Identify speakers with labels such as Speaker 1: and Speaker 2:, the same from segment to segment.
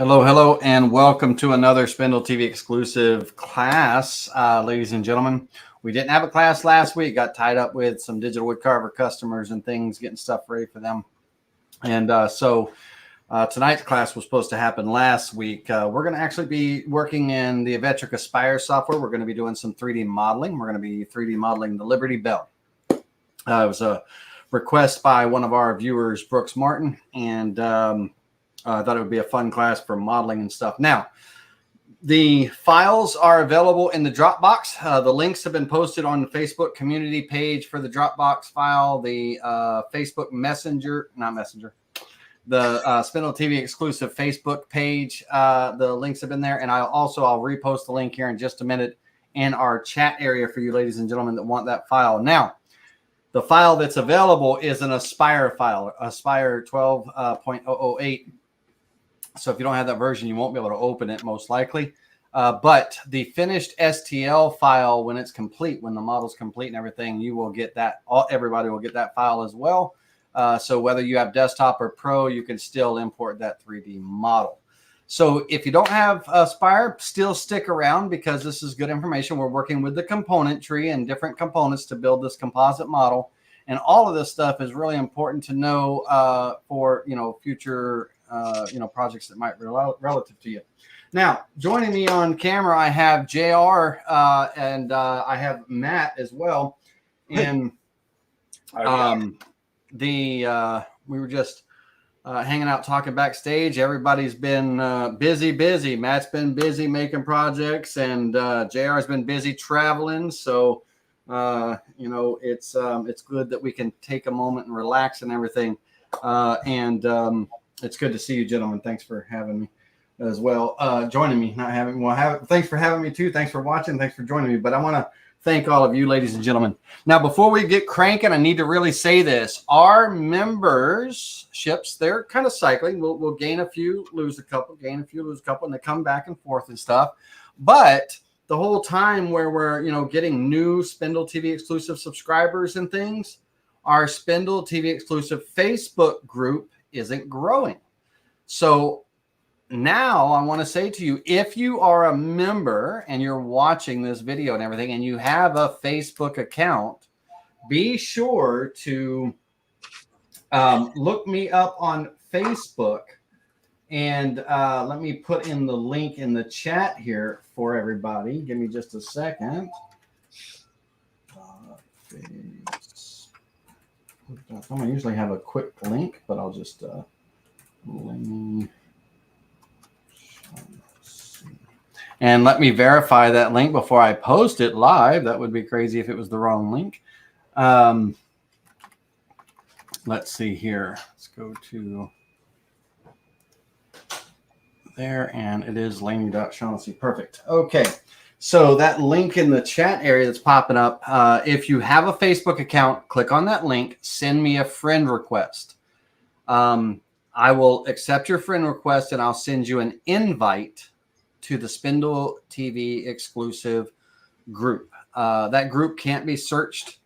Speaker 1: Hello, hello, and welcome to another SpindleTV Exclusive class, ladies and gentlemen. We didn't have a class last week. Got tied up with some digital woodcarver customers and things, getting stuff ready for them. And so tonight's class was supposed to happen last week. We're going to actually be working in the Avetric Aspire software. We're going to be doing some 3D modeling. We're going to be 3D modeling the Liberty Bell. It was a request by one of our viewers, Brooks Martin, and I thought it would be a fun class for modeling and stuff. Now, the files are available in the Dropbox. The links have been posted on the Facebook community page for the Dropbox file, the Facebook Messenger, not Messenger, the SpindleTV Exclusive Facebook page. The links have been there. And I'll repost the link here in just a minute in our chat area for you ladies and gentlemen that want that file. Now, the file that's available is an Aspire file, Aspire 12.008. So if you don't have that version, you won't be able to open it most likely. But the finished STL file, when it's complete, when the model's complete and everything, you will get that. Everybody will get that file as well. So whether you have desktop or pro, you can still import that 3D model. So if you don't have Aspire, still stick around because this is good information. We're working with the component tree and different components to build this composite model. And all of this stuff is really important to know for future projects that might be relative to you. Now, joining me on camera, I have JR and I have Matt as well. And we were just hanging out, talking backstage. Everybody's been busy. Matt's been busy making projects, and JR's been busy traveling. So, it's good that we can take a moment and relax and everything. It's good to see you, gentlemen. Thanks for having me as well. Joining me, thanks for having me too. Thanks for watching. Thanks for joining me. But I want to thank all of you, ladies and gentlemen. Now, before we get cranking, I need to really say this. Our memberships, they're kind of cycling. We'll gain a few, lose a couple, gain a few, lose a couple, and they come back and forth and stuff. But the whole time where we're, getting new SpindleTV Exclusive subscribers and things, our SpindleTV Exclusive Facebook group isn't growing. So now I want to say to you, if you are a member and you're watching this video and everything, and you have a Facebook account, be sure to look me up on Facebook. And let me put in the link in the chat here for everybody. Give me just a second. I usually have a quick link, but I'll just and let me verify that link before I post it live. That would be crazy if it was the wrong link. Let's see here. Let's go to there, and it is laney.shaughnessy. Perfect. Okay. So that link in the chat area that's popping up, if you have a Facebook account, click on that link, send me a friend request. I will accept your friend request, and I'll send you an invite to the SpindleTV Exclusive group. That group can't be searched.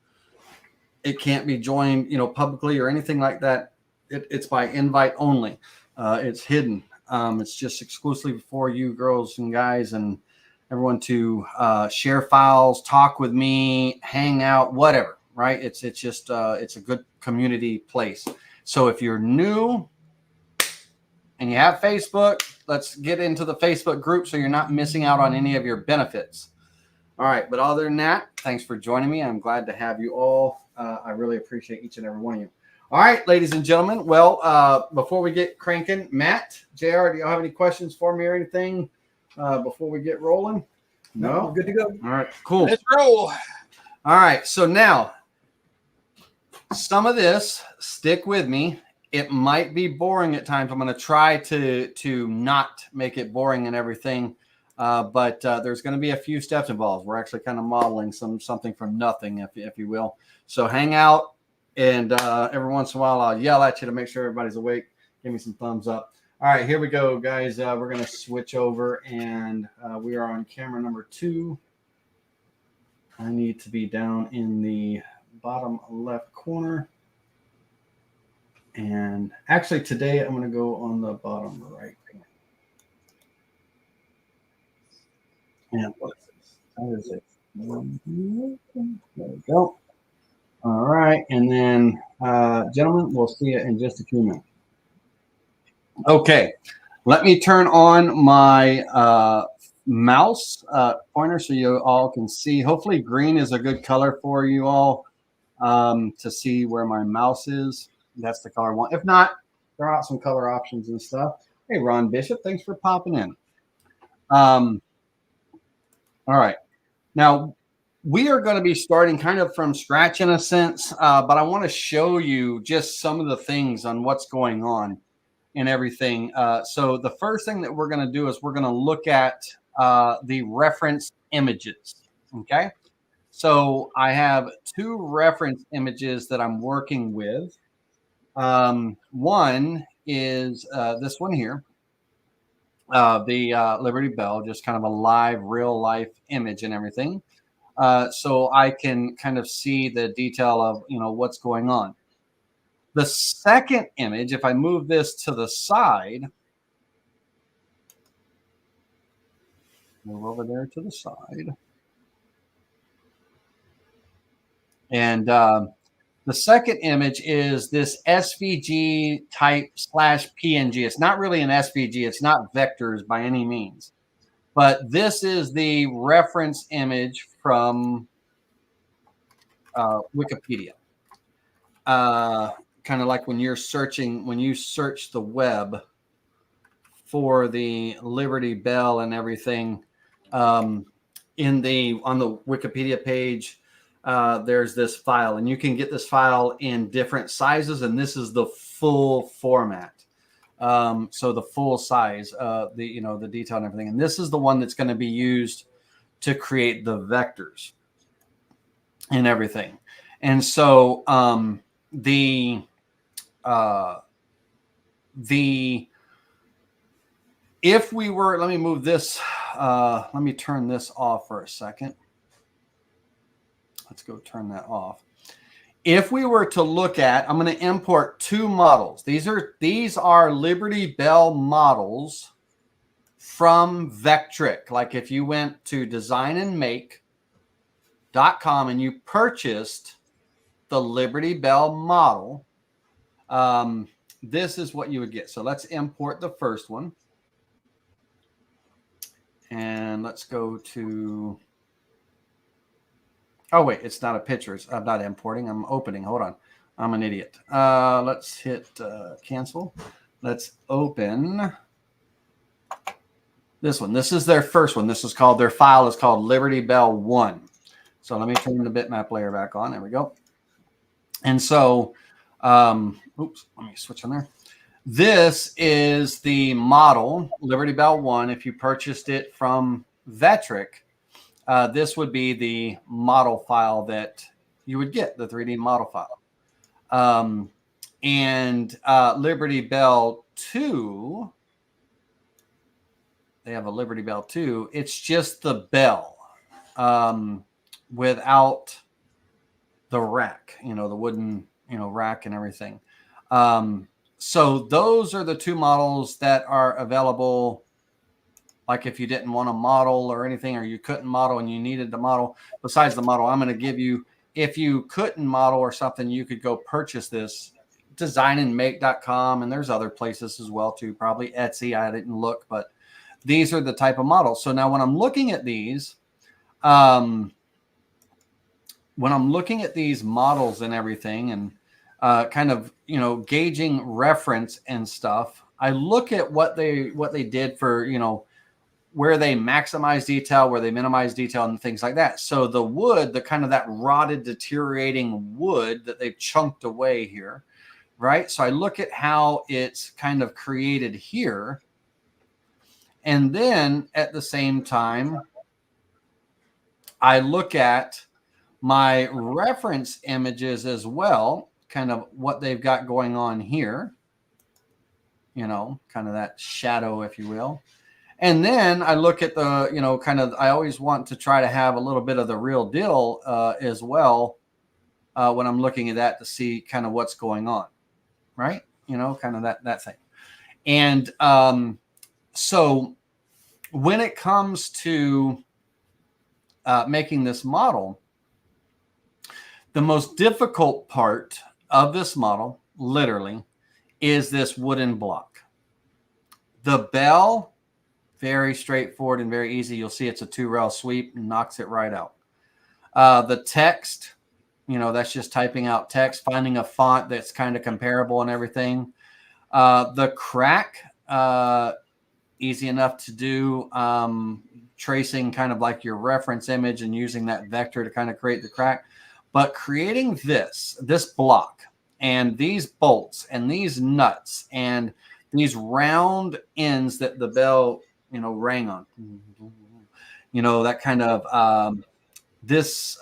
Speaker 1: It can't be joined, publicly or anything like that. It's by invite only. It's hidden. It's just exclusively for you girls and guys and everyone to share files, talk with me, hang out, whatever, right? It's just it's a good community place. So if you're new and you have Facebook, let's get into the Facebook group so you're not missing out on any of your benefits. All right, but other than that, thanks for joining me. I'm glad to have you all. I really appreciate each and every one of you. All right, ladies and gentlemen. Well, before we get cranking, Matt, JR, do y'all have any questions for me or anything? Before we get rolling? No?
Speaker 2: We're good to go.
Speaker 1: All right, cool.
Speaker 2: Let's roll.
Speaker 1: All right, so now some of this, stick with me. It might be boring at times. I'm going to try to not make it boring and everything, but there's going to be a few steps involved. We're actually kind of modeling something from nothing, if you will. So hang out, and every once in a while I'll yell at you to make sure everybody's awake. Give me some thumbs up. All right, here we go, guys. We're going to switch over, and we are on camera number 2. I need to be down in the bottom left corner. And actually, today I'm going to go on the bottom right. And what is this? How is it? There we go. All right. And then, gentlemen, we'll see you in just a few minutes. Okay. Let me turn on my mouse pointer so you all can see. Hopefully green is a good color for you all to see where my mouse is. That's the color I want. If not, throw out some color options and stuff. Hey, Ron Bishop, thanks for popping in. All right. Now, we are going to be starting kind of from scratch in a sense, but I want to show you just some of the things on what's going on and everything. So the first thing that we're going to do is we're going to look at the reference images. Okay. So I have two reference images that I'm working with. One is this one here, the Liberty Bell, just kind of a live, real life image and everything. So I can kind of see the detail of, what's going on. The second image, if I move this to the side, move over there to the side. And the second image is this SVG type /PNG. It's not really an SVG. It's not vectors by any means. But this is the reference image from Wikipedia. Kind of like when you search the web for the Liberty Bell and everything, on the Wikipedia page, there's this file, and you can get this file in different sizes, and this is the full format. So the full size, the detail and everything, and this is the one that's going to be used to create the vectors and everything. And so if we were, let me move this, let me turn this off for a second. Let's go turn that off. If we were to look at, I'm going to import two models. These are Liberty Bell models from Vectric. Like if you went to designandmake.com and you purchased the Liberty Bell model, this is what you would get. So let's import the first one. And let's go to, oh wait, it's not a picture. I'm not importing, I'm opening. Hold on, I'm an idiot. Let's hit cancel. Let's open this one. This is their first one. This is called, their file is called Liberty Bell 1. So let me turn the bitmap layer back on. There we go. And so, oops, let me switch on there. This is the model, Liberty Bell 1. If you purchased it from Vectric, this would be the model file that you would get, the 3D model file. And Liberty Bell 2, they have a Liberty Bell 2. It's just the bell without the rack, the wooden, rack and everything. So those are the two models that are available. Like if you didn't want to model or anything, or you couldn't model and you needed to model, besides the model I'm going to give you, if you couldn't model or something, you could go purchase this, designandmake.com, and there's other places as well too, probably Etsy. I didn't look, but these are the type of models. So now when I'm looking at these, models and everything, and kind of, gauging reference and stuff, I look at what they did for, where they maximize detail, where they minimize detail, and things like that. So the wood, the kind of that rotted, deteriorating wood that they've chunked away here, right? So I look at how it's kind of created here. And then at the same time, I look at my reference images as well, kind of what they've got going on here, kind of that shadow, if you will. And then I look at the, kind of, I always want to try to have a little bit of the real deal as well when I'm looking at that, to see kind of what's going on, right? Kind of that thing. And so when it comes to making this model, the most difficult part of this model, literally, is this wooden block. The bell, very straightforward and very easy. You'll see it's a 2-rail sweep and knocks it right out. The text, that's just typing out text, finding a font that's kind of comparable and everything. The crack, easy enough to do. Tracing kind of like your reference image and using that vector to kind of create the crack. But creating this block and these bolts and these nuts and these round ends that the bell, rang on, that kind of this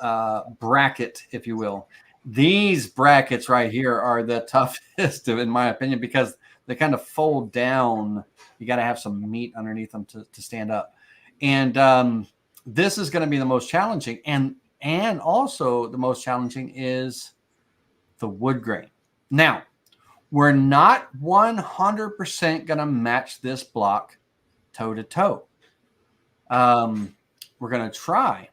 Speaker 1: bracket, if you will. These brackets right here are the toughest, in my opinion, because they kind of fold down. You got to have some meat underneath them to stand up. And this is going to be the most challenging. And also the most challenging is the wood grain. Now, we're not 100% going to match this block toe to toe. We're going to try,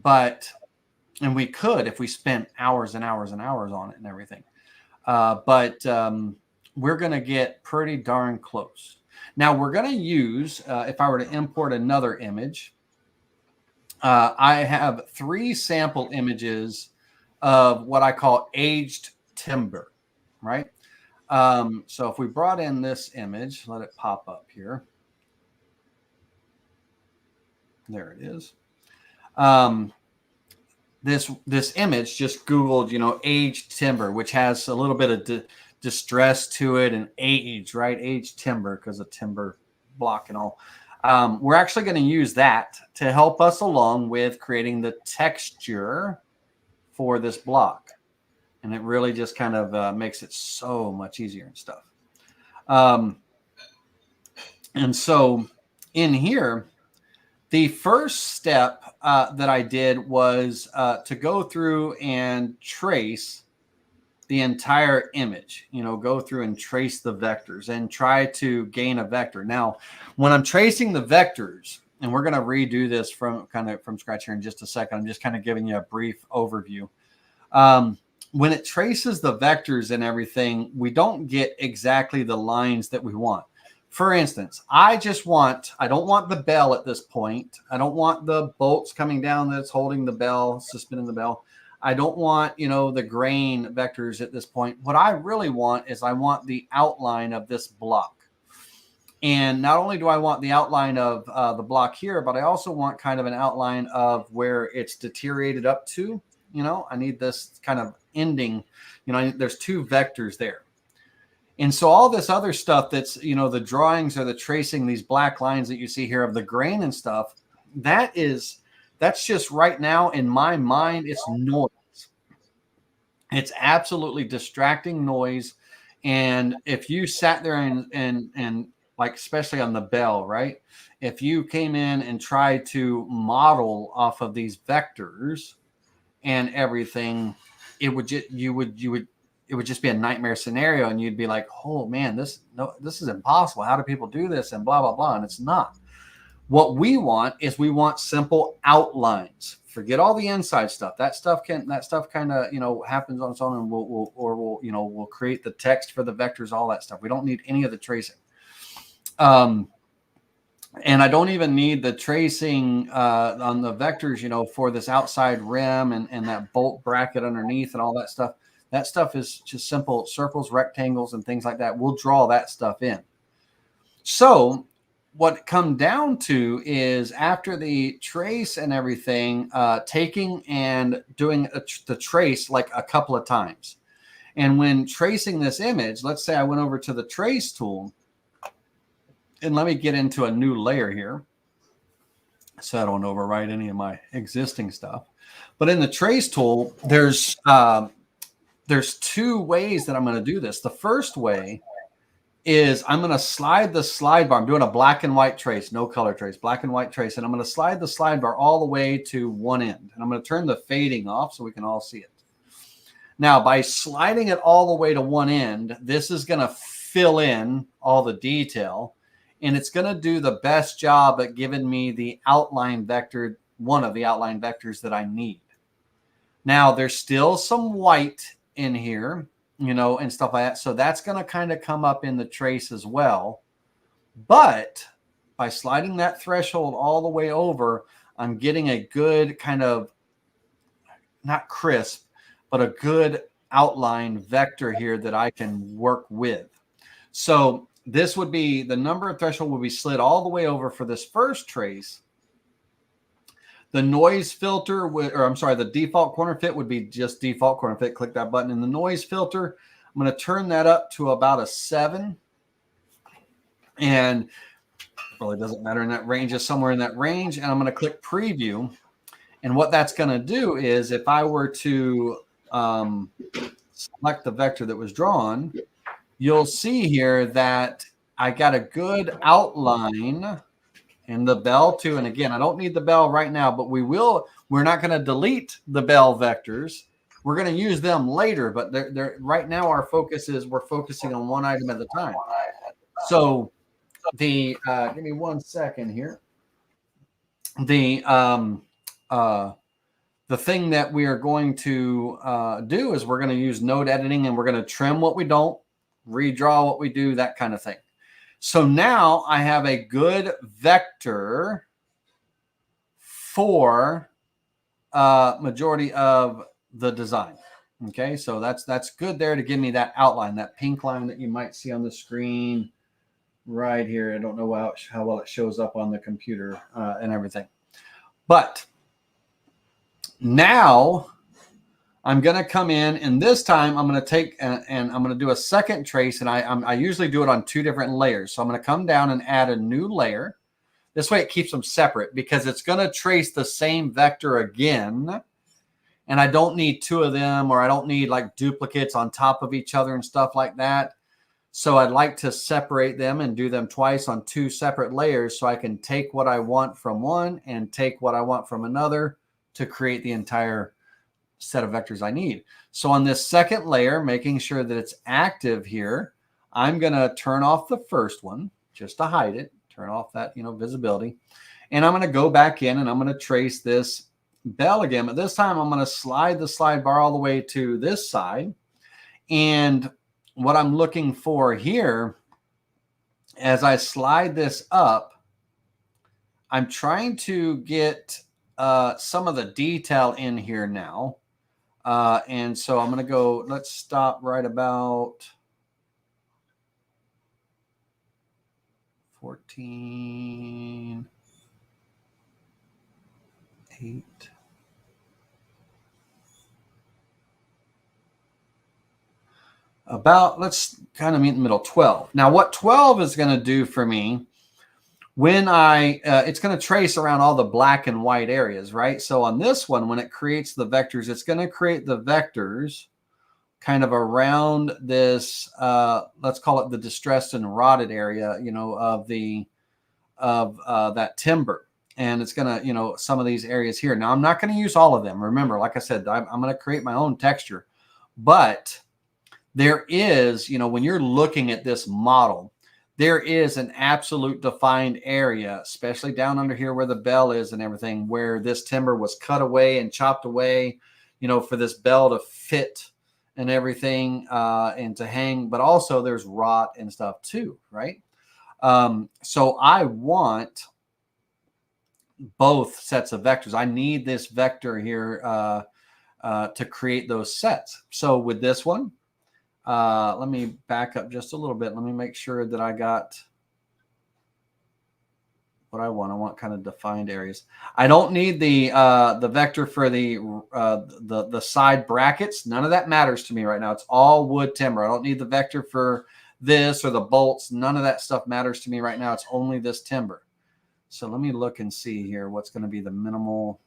Speaker 1: and we could if we spent hours and hours and hours on it and everything. But we're going to get pretty darn close. Now we're going to use, if I were to import another image, I have 3 sample images of what I call aged timber, right? So if we brought in this image, let it pop up here. There it is. This image, just Googled, aged timber, which has a little bit of distress to it and age, right? Aged timber, because of timber block and all. We're actually going to use that to help us along with creating the texture for this block. And it really just kind of makes it so much easier and stuff. And so in here, the first step that I did was to go through and trace the entire image, go through and trace the vectors and try to gain a vector. Now, when I'm tracing the vectors, and we're going to redo this from scratch here in just a second, I'm just kind of giving you a brief overview. When it traces the vectors and everything, we don't get exactly the lines that we want. For instance, I don't want the bell at this point. I don't want the bolts coming down that's holding the bell, suspending the bell. I don't want, the grain vectors at this point. What I really want is I want the outline of this block. And not only do I want the outline of the block here, but I also want kind of an outline of where it's deteriorated up to. I need this kind of ending. There's 2 vectors there. And so all this other stuff that's, the drawings or the tracing, these black lines that you see here of the grain and stuff, that's just right now in my mind, it's noise. It's absolutely distracting noise. And if you sat there and like, especially on the bell, right? If you came in and tried to model off of these vectors and everything, it would just be a nightmare scenario. And you'd be like, oh man, this is impossible. How do people do this? And blah, blah, blah. And it's not. What we want is simple outlines. Forget all the inside stuff. That stuff kind of, happens on its own, and we'll create the text for the vectors, all that stuff. We don't need any of the tracing. And I don't even need the tracing on the vectors, for this outside rim and that bolt bracket underneath and all that stuff. That stuff is just simple circles, rectangles, and things like that. We'll draw that stuff in. So what it comes down to is, after the trace and everything, taking and doing the trace like a couple of times. And when tracing this image, let's say I went over to the trace tool, and let me get into a new layer here so I don't overwrite any of my existing stuff. But in the trace tool, there's 2 ways that I'm going to do this. The first way is I'm going to slide the slide bar. I'm doing a black and white trace, no color trace, black and white trace. And I'm going to slide the slide bar all the way to one end. And I'm going to turn the fading off so we can all see it. Now, by sliding it all the way to one end, this is going to fill in all the detail. And it's going to do the best job at giving me the outline vector one of the outline vectors that I need. Now there's still some white in here, you know, and stuff like that. So that's going to kind of come up in the trace as well. But by sliding that threshold all the way over, I'm getting a good kind of, not crisp, but a good outline vector here that I can work with. So this would be, the number of threshold will be slid all the way over for this first trace. The noise filter would, or I'm sorry, the default corner fit would be just default corner fit. Click that button. And the noise filter, I'm going to turn that up to about a 7. And really doesn't matter in that range, just somewhere in that range. And I'm going to click preview. And what that's going to do is if I were to select the vector that was drawn, you'll see here that I got a good outline and the bell too. And again, I don't need the bell right now, but we're not going to delete the bell vectors. We're going to use them later, but they're right now our focus is we're focusing on one item at a time. So the, give me 1 second here. The thing that we are going to do is we're going to use node editing, and we're going to trim what we don't, redraw what we do, that kind of thing. So now I have a good vector for majority of the design. Okay, so that's good there to give me that outline, that pink line that you might see on the screen right here. I don't know how well it shows up on the computer and everything. But now I'm going to come in, and this time I'm going to take and I'm going to do a second trace, and I usually do it on 2 different layers. So I'm going to come down and add a new layer. This way it keeps them separate because it's going to trace the same vector again, and I don't need 2 of them, or I don't need like duplicates on top of each other and stuff like that. So I'd like to separate them and do them twice on 2 separate layers so I can take what I want from one and take what I want from another to create the entire set of vectors I need. So on this second layer, making sure that it's active here, I'm going to turn off the first one just to hide it, turn off that, visibility. And I'm going to go back in and I'm going to trace this bell again, but this time I'm going to slide the slide bar all the way to this side. And what I'm looking for here, as I slide this up, I'm trying to get some of the detail in here now. And so I'm going to go, let's stop right about 14, 8. About, let's kind of meet in the middle, 12. Now what 12 is going to do for me, when it's going to trace around all the black and white areas, right? So on this one, when it creates the vectors, it's going to create the vectors kind of around this, let's call it the distressed and rotted area, of that timber. And it's going to, some of these areas here. Now I'm not going to use all of them. Remember, like I said, I'm going to create my own texture, but there is, when you're looking at this model, there is an absolute defined area, especially down under here where the bell is and everything, where this timber was cut away and chopped away, for this bell to fit and everything and to hang. But also there's rot and stuff too, right? So I want both sets of vectors. I need this vector here to create those sets. So with this one, let me back up just a little bit. Let me make sure that I got what I want. I want kind of defined areas. I don't need the vector for the side brackets. None of that matters to me right now. It's all wood timber. I don't need the vector for this or the bolts. None of that stuff matters to me right now. It's only this timber. So let me look and see here what's going to be the minimal.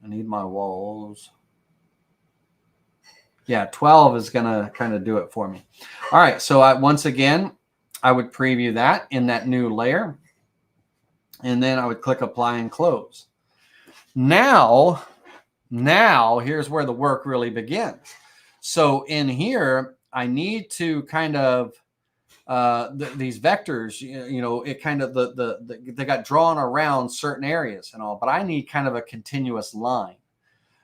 Speaker 1: I need my walls. Yeah, 12 is going to kind of do it for me. All right, so once again, I would preview that in that new layer. And then I would click apply and close. Now here's where the work really begins. So in here, I need to kind of these vectors, it kind of they got drawn around certain areas and all, but I need kind of a continuous line.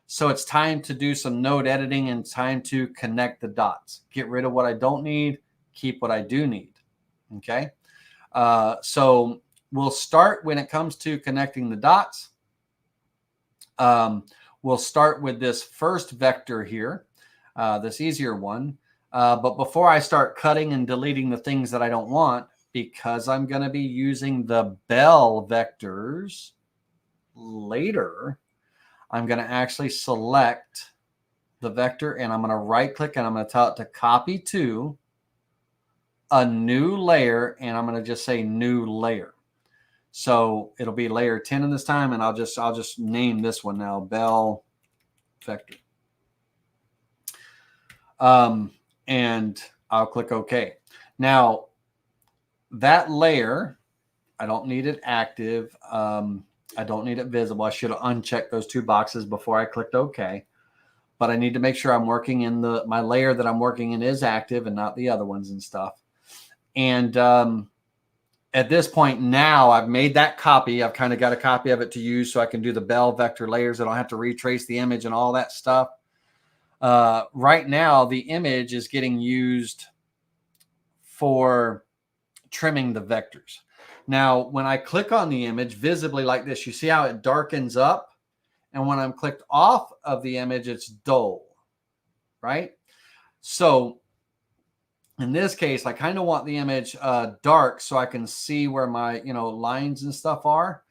Speaker 1: So it's time to do some node editing and time to connect the dots. Get rid of what I don't need, keep what I do need. Okay. So we'll start when it comes to connecting the dots. We'll start with this first vector here, this easier one. But before I start cutting and deleting the things that I don't want, because I'm going to be using the bell vectors later, I'm going to actually select the vector and I'm going to right click and I'm going to tell it to copy to a new layer, and I'm going to just say new layer. So it'll be layer 10 in this time, and I'll just name this one now bell vector. And I'll click OK. Now that layer, I don't need it active. I don't need it visible. I should have unchecked those two boxes before I clicked OK. But I need to make sure I'm working in my layer that I'm working in is active and not the other ones and stuff. And at this point now, I've made that copy. I've kind of got a copy of it to use so I can do the bell vector layers. I don't have to retrace the image and all that stuff. Right now, the image is getting used for trimming the vectors. Now, when I click on the image visibly like this, you see how it darkens up? And when I'm clicked off of the image, it's dull, right? So in this case, I kind of want the image dark so I can see where my lines and stuff are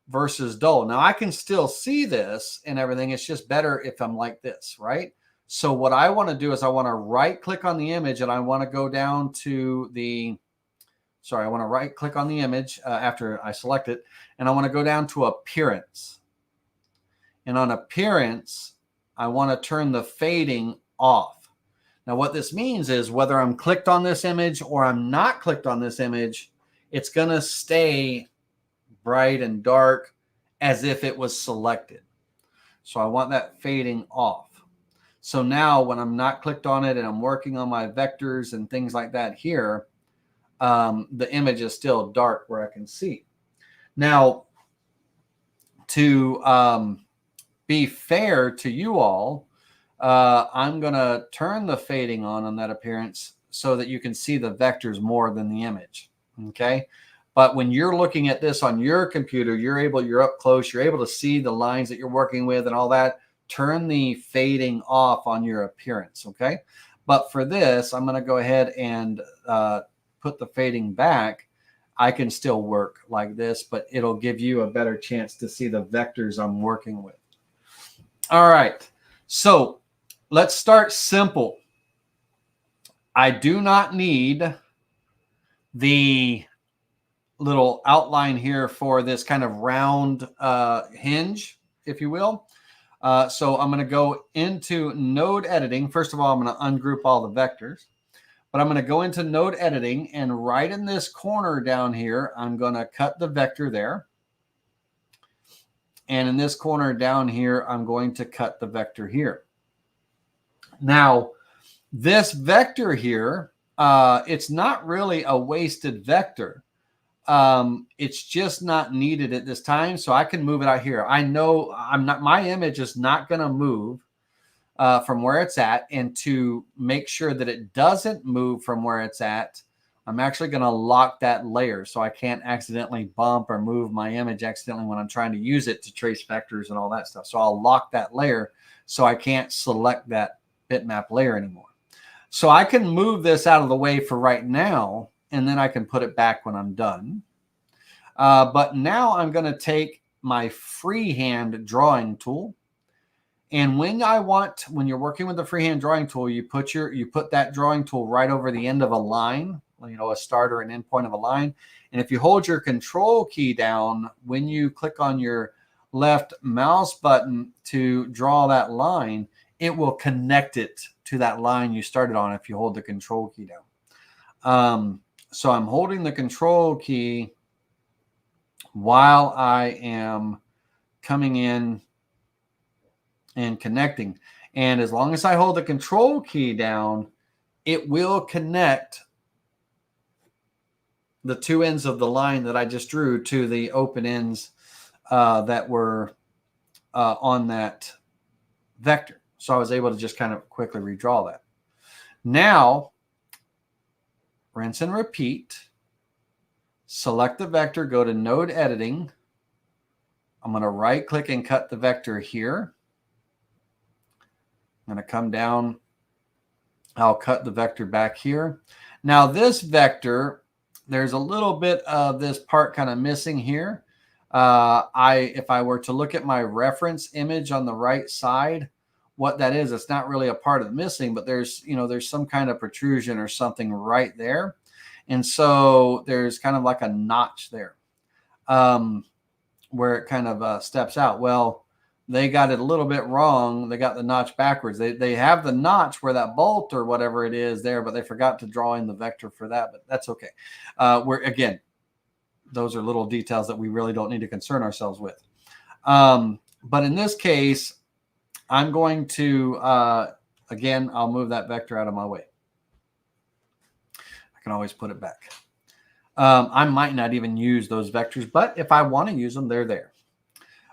Speaker 1: versus dull. Now, I can still see this and everything. It's just better if I'm like this, right? So what I want to do is I want to right click on the image and I want to go down to I want to right click on the image after I select it, and I want to go down to appearance. And on appearance, I want to turn the fading off. Now what this means is whether I'm clicked on this image or I'm not clicked on this image, it's going to stay bright and dark as if it was selected. So I want that fading off. So now when I'm not clicked on it and I'm working on my vectors and things like that here, the image is still dark where I can see. Now, to be fair to you all, I'm going to turn the fading on that appearance so that you can see the vectors more than the image. Okay. But when you're looking at this on your computer, you're up close, you're able to see the lines that you're working with and all that. Turn the fading off on your appearance. Okay. But for this, I'm going to go ahead and put the fading back. I can still work like this, but it'll give you a better chance to see the vectors I'm working with. All right. So let's start simple. I do not need the little outline here for this kind of round hinge, if you will. So I'm going to go into node editing. First of all, I'm going to ungroup all the vectors, but I'm going to go into node editing, and right in this corner down here, I'm going to cut the vector there. And in this corner down here, I'm going to cut the vector here. Now, this vector here, it's not really a wasted vector. It's just not needed at this time, so I can move it out here. I know my image is not going to move from where it's at, and to make sure that it doesn't move from where it's at, I'm actually going to lock that layer so I can't accidentally bump or move my image accidentally when I'm trying to use it to trace vectors and all that stuff. So I'll lock that layer so I can't select that bitmap layer anymore. So I can move this out of the way for right now, and then I can put it back when I'm done. But now I'm going to take my freehand drawing tool. And when you're working with the freehand drawing tool, you put that drawing tool right over the end of a line, a start or an end point of a line. And if you hold your control key down, when you click on your left mouse button to draw that line, it will connect it to that line you started on if you hold the control key down. So I'm holding the control key while I am coming in and connecting. And as long as I hold the control key down, it will connect the two ends of the line that I just drew to the open ends that were on that vector. So I was able to just kind of quickly redraw that. Now, rinse and repeat. Select the vector, go to node editing. I'm going to right click and cut the vector here. I'm going to come down. I'll cut the vector back here. Now this vector, there's a little bit of this part kind of missing here. If I were to look at my reference image on the right side, what that is, it's not really a part of the missing, but there's some kind of protrusion or something right there. And so there's kind of like a notch there where it kind of steps out. Well, they got it a little bit wrong. They got the notch backwards. They have the notch where that bolt or whatever it is there, but they forgot to draw in the vector for that, but that's okay. Again, those are little details that we really don't need to concern ourselves with. But in this case, I'm going to, again, I'll move that vector out of my way. I can always put it back. I might not even use those vectors, but if I want to use them, they're there.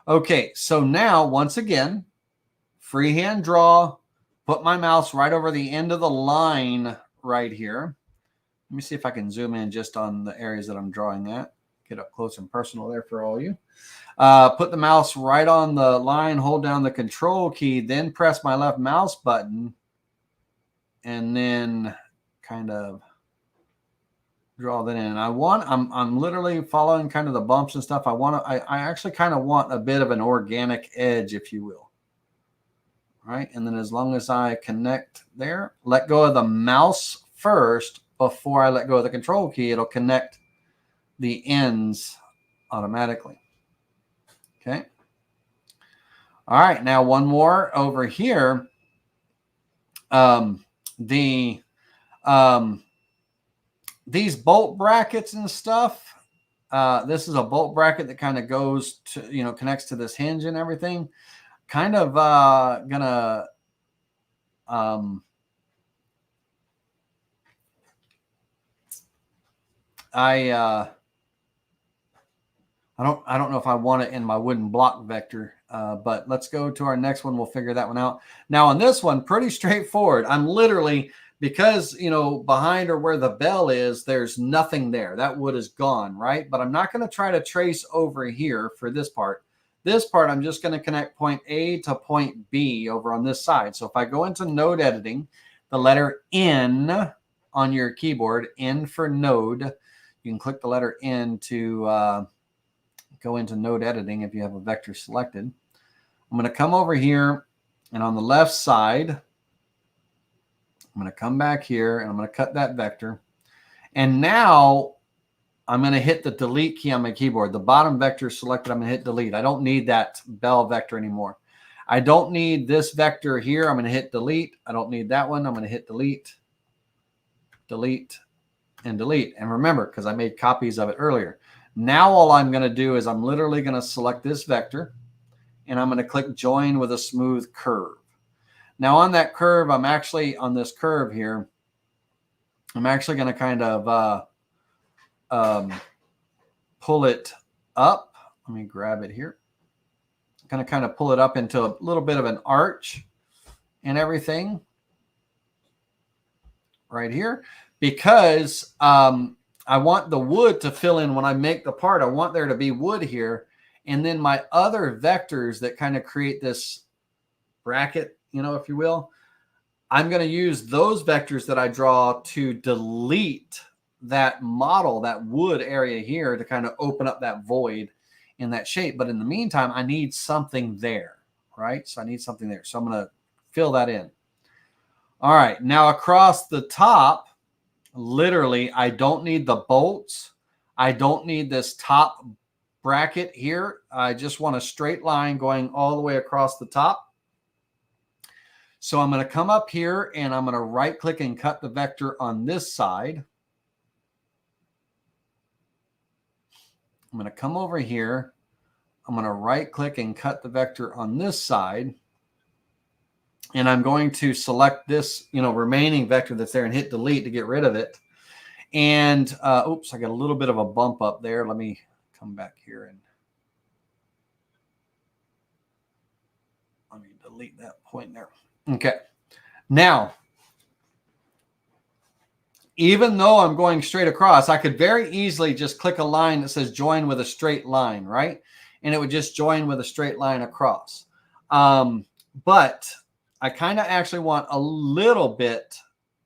Speaker 1: Okay, so now, once again, freehand draw, put my mouse right over the end of the line right here. Let me see if I can zoom in just on the areas that I'm drawing at. Get up close and personal there for all you. Put the mouse right on the line, hold down the control key, then press my left mouse button, and then kind of draw that in. I'm literally following kind of the bumps and stuff. I actually kind of want a bit of an organic edge, if you will. All right. And then as long as I connect there, let go of the mouse first before I let go of the control key, it'll connect the ends automatically. Okay. All right. Now one more over here. These bolt brackets and stuff, this is a bolt bracket that kind of goes to, connects to this hinge and everything. Kind of gonna I don't know if I want it in my wooden block vector, but let's go to our next one. We'll figure that one out. Now on this one, pretty straightforward. I'm literally, because, behind or where the bell is, there's nothing there. That wood is gone, right? But I'm not going to try to trace over here for this part. This part, I'm just going to connect point A to point B over on this side. So if I go into node editing, the letter N on your keyboard, N for node, you can click the letter N to go into node editing if you have a vector selected. I'm going to come over here, and on the left side, I'm going to come back here and I'm going to cut that vector. And now I'm going to hit the delete key on my keyboard. The bottom vector is selected. I'm going to hit delete. I don't need that bell vector anymore. I don't need this vector here. I'm going to hit delete. I don't need that one. I'm going to hit delete, delete, and delete. And remember, because I made copies of it earlier. Now all I'm going to do is I'm literally going to select this vector and I'm going to click join with a smooth curve. Now on that curve, I'm actually on this curve here, I'm actually going to kind of pull it up. Let me grab it here. I'm going to kind of pull it up into a little bit of an arch and everything right here, because I want the wood to fill in when I make the part. I want there to be wood here. And then my other vectors that kind of create this bracket, if you will, I'm going to use those vectors that I draw to delete that model, that wood area here, to kind of open up that void in that shape. But in the meantime, I need something there, right? So I need something there. So I'm going to fill that in. All right. Now across the top, literally, I don't need the bolts. I don't need this top bracket here. I just want a straight line going all the way across the top. So I'm going to come up here and I'm going to right click and cut the vector on this side. I'm going to come over here. I'm going to right click and cut the vector on this side. And I'm going to select this, remaining vector that's there and hit delete to get rid of it. And oops, I got a little bit of a bump up there. Let me come back here and let me delete that point there. Okay. Now, even though I'm going straight across, I could very easily just click a line that says join with a straight line, right? And it would just join with a straight line across. But I kind of actually want a little bit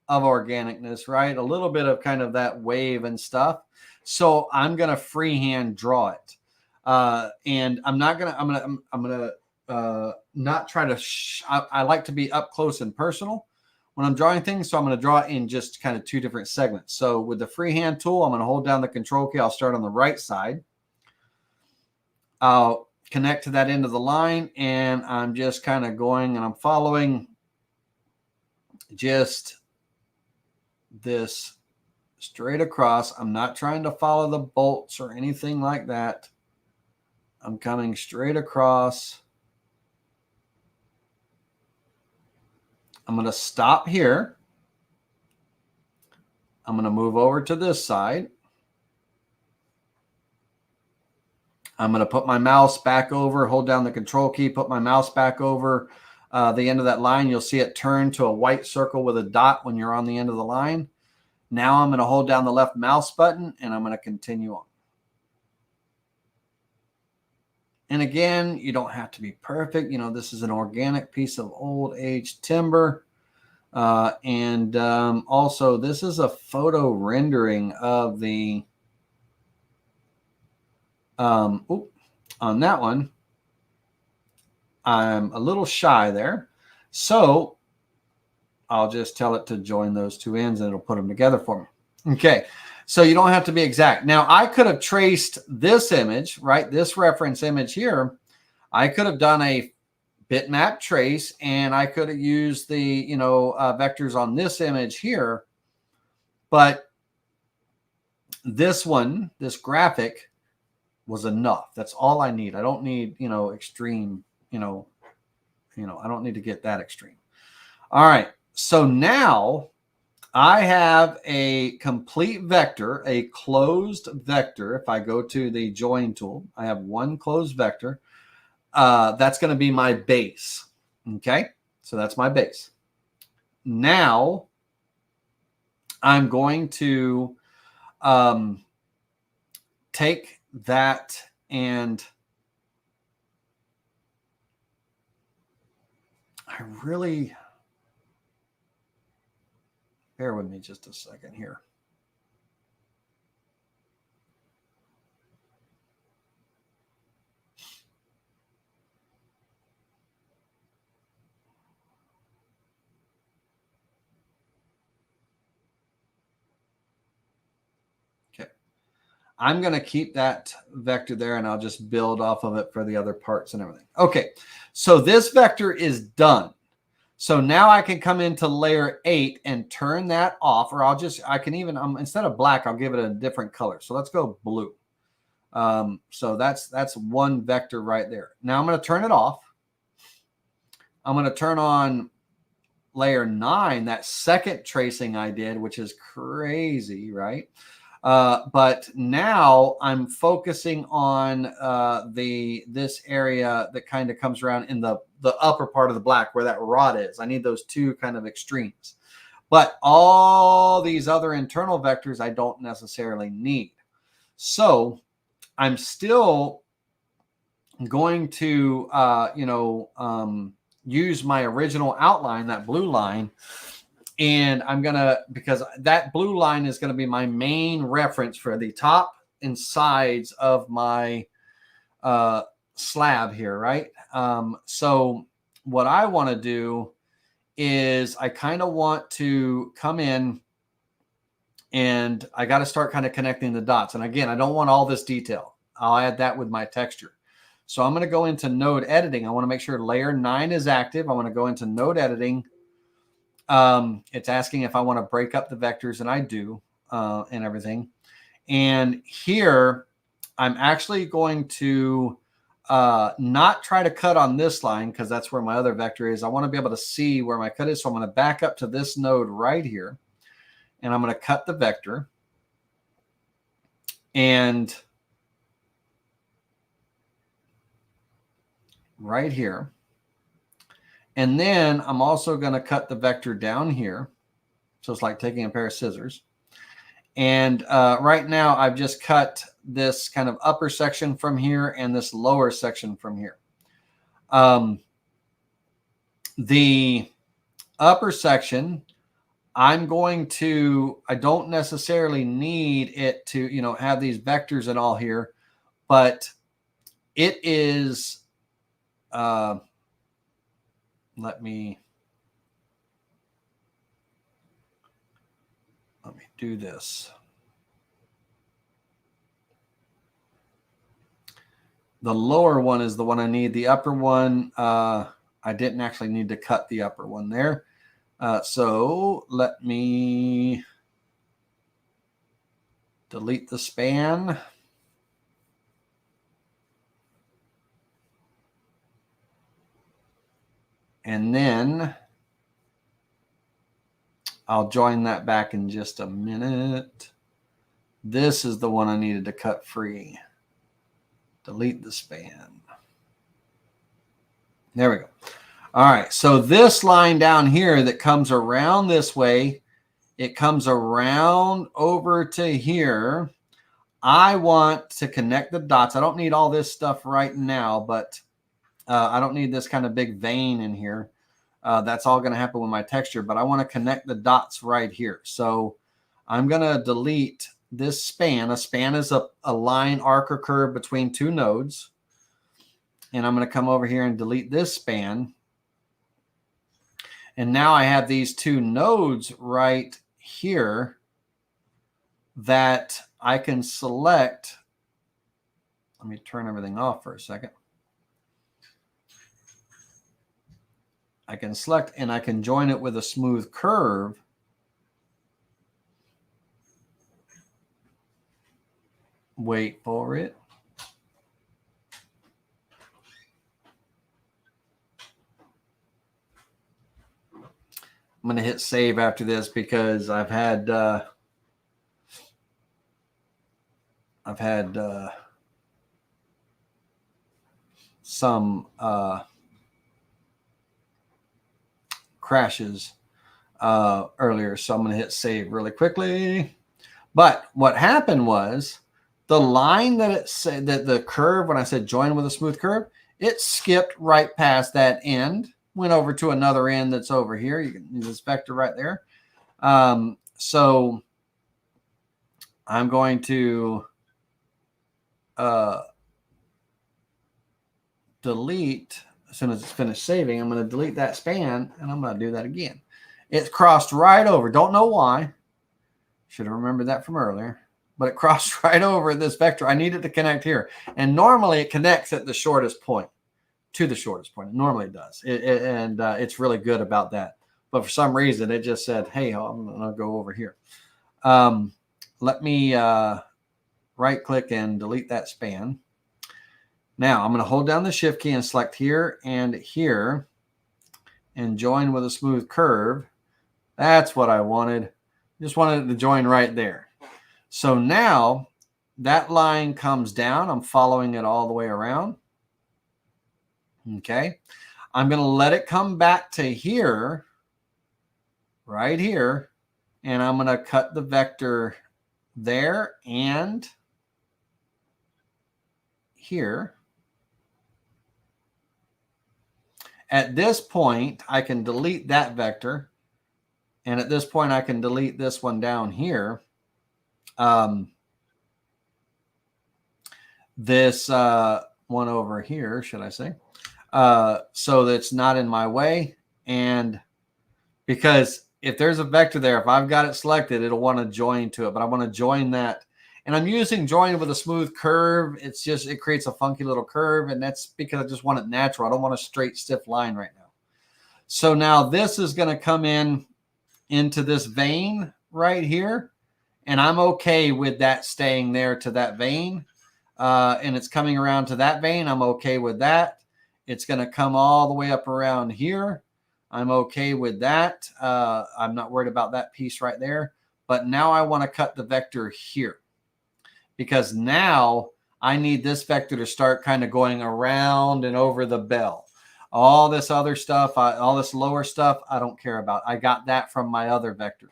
Speaker 1: of organicness, right? A little bit of kind of that wave and stuff. So I'm going to freehand draw it. And I'm not going to, I'm going to not try to, I like to be up close and personal when I'm drawing things. So I'm going to draw it in just kind of two different segments. So with the freehand tool, I'm going to hold down the control key. I'll start on the right side. I'll connect to that end of the line, and I'm just kind of going and I'm following just this straight across. I'm not trying to follow the bolts or anything like that. I'm coming straight across. I'm going to stop here. I'm going to move over to this side. I'm going to put my mouse back over, hold down the control key, put my mouse back over the end of that line. You'll see it turn to a white circle with a dot when you're on the end of the line. Now I'm going to hold down the left mouse button and I'm going to continue on. And again, you don't have to be perfect. You know, this is an organic piece of old age timber. Also, this is a photo rendering of the on that one. I'm a little shy there, so I'll just tell it to join those two ends and it'll put them together for me. Okay, so you don't have to be exact. Now, I could have traced this image, right? This reference image here. I could have done a bitmap trace, and I could have used the vectors on this image here, but this one, this graphic, was enough. That's all I need. I don't need, extreme, I don't need to get that extreme. All right. So now I have a complete vector, a closed vector. If I go to the join tool, I have one closed vector. That's going to be my base. Okay. So that's my base. Now I'm going to take that and I really, bear with me just a second here. I'm going to keep that vector there and I'll just build off of it for the other parts and everything. Okay, so this vector is done. So now I can come into layer 8 and turn that off, or I can even, instead of black, I'll give it a different color. So let's go blue. So that's one vector right there. Now I'm going to turn it off. I'm going to turn on layer 9, that second tracing I did, which is crazy, right? But now I'm focusing on this area that kind of comes around in the upper part of the black where that rod is. I need those two kind of extremes. But all these other internal vectors I don't necessarily need. So I'm still going to, use my original outline, that blue line. And I'm going to, because that blue line is going to be my main reference for the top and sides of my slab here, right? So what I want to do is I kind of want to come in and I got to start kind of connecting the dots. And again, I don't want all this detail. I'll add that with my texture. So I'm going to go into node editing. I want to make sure layer 9 is active. I want to go into node editing. It's asking if I want to break up the vectors, and I do, and everything. And here, I'm actually going to not try to cut on this line because that's where my other vector is. I want to be able to see where my cut is. So I'm going to back up to this node right here, and I'm going to cut the vector. and right here. And then I'm also going to cut the vector down here. So it's like taking a pair of scissors. And right now I've just cut this kind of upper section from here and this lower section from here. The upper section, I don't necessarily need it to, have these vectors and all here, but it is, let me do this. The lower one is the one I need. The upper one, I didn't actually need to cut the upper one there. So let me delete the span. And then I'll join that back in just a minute. This is the one I needed to cut free. Delete the span. There we go. All right, so this line down here that comes around this way, it comes around over to here. I want to connect the dots. I don't need all this stuff right now, but I don't need this kind of big vein in here. That's all going to happen with my texture, but I want to connect the dots right here. So I'm going to delete this span. A span is a line, arc, or curve between two nodes. And I'm going to come over here and delete this span. And now I have these two nodes right here that I can select. Let me turn everything off for a second. I can select and I can join it with a smooth curve. Wait for it. I'm going to hit save after this because I've had some crashes earlier, so I'm going to hit save really quickly. But what happened was the line that it said, that the curve, when I said join with a smooth curve, it skipped right past that end, went over to another end that's over here. You can use this vector right there. So I'm going to delete, as soon as it's finished saving, I'm going to delete that span, and I'm going to do that again. It crossed right over. Don't know why. Should have remembered that from earlier. But it crossed right over this vector. I need it to connect here. And normally it connects at the shortest point, to the shortest point. Normally it does. It's really good about that. But for some reason, it just said, hey, I'm going to go over here. Let me right-click and delete that span. Now, I'm going to hold down the Shift key and select here and join with a smooth curve. That's what I wanted. Just wanted it to join right there. So now that line comes down. I'm following it all the way around. Okay. I'm going to let it come back to here, right here, and I'm going to cut the vector there and here. At this point, I can delete that vector. And at this point, I can delete this one down here. This one over here, should I say, so that's not in my way. And because if there's a vector there, if I've got it selected, it'll want to join to it. But I want to join that. And I'm using join with a smooth curve. It's just, it creates a funky little curve. And that's because I just want it natural. I don't want a straight, stiff line right now. So now this is going to come into this vein right here. And I'm okay with that staying there to that vein. And it's coming around to that vein. I'm okay with that. It's going to come all the way up around here. I'm okay with that. I'm not worried about that piece right there. But now I want to cut the vector here. because now I need this vector to start kind of going around and over the bell. All this other stuff, all this lower stuff, I don't care about. I got that from my other vector.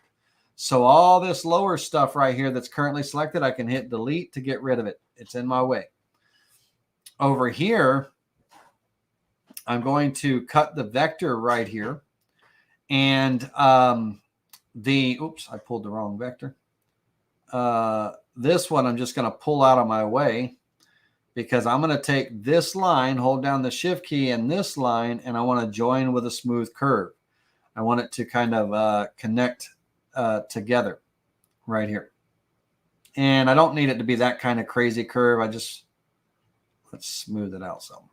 Speaker 1: So all this lower stuff right here that's currently selected, I can hit delete to get rid of it. It's in my way. Over here, I'm going to cut the vector right here. And oops, I pulled the wrong vector. This one I'm just going to pull out of my way, because I'm going to take this line, hold down the shift key and this line, and I want to join with a smooth curve. I want it to kind of connect together right here. And I don't need it to be that kind of crazy curve. Let's smooth it out some.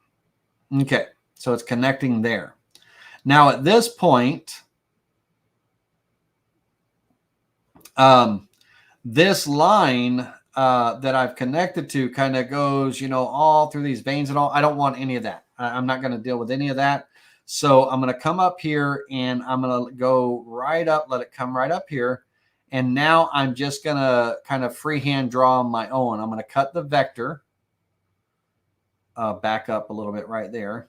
Speaker 1: Okay, so it's connecting there. Now at this point, this line that I've connected to kind of goes, you know, all through these veins and all. I don't want any of that. I'm not going to deal with any of that. So I'm going to come up here and I'm going to go right up, let it come right up here. And now I'm just going to kind of freehand draw on my own. I'm going to cut the vector back up a little bit right there.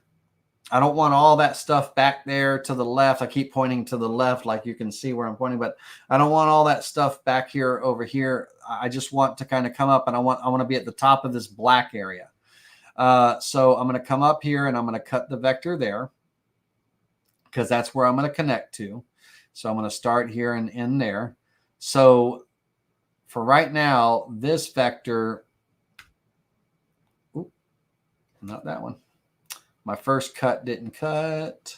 Speaker 1: I don't want all that stuff back there to the left. I keep pointing to the left, like you can see where I'm pointing, but I don't want all that stuff back here over here. I just want to kind of come up, and I want to be at the top of this black area. So I'm going to come up here and I'm going to cut the vector there, because that's where I'm going to connect to. So I'm going to start here and end there. So for right now, this vector, not that one. My first cut didn't cut.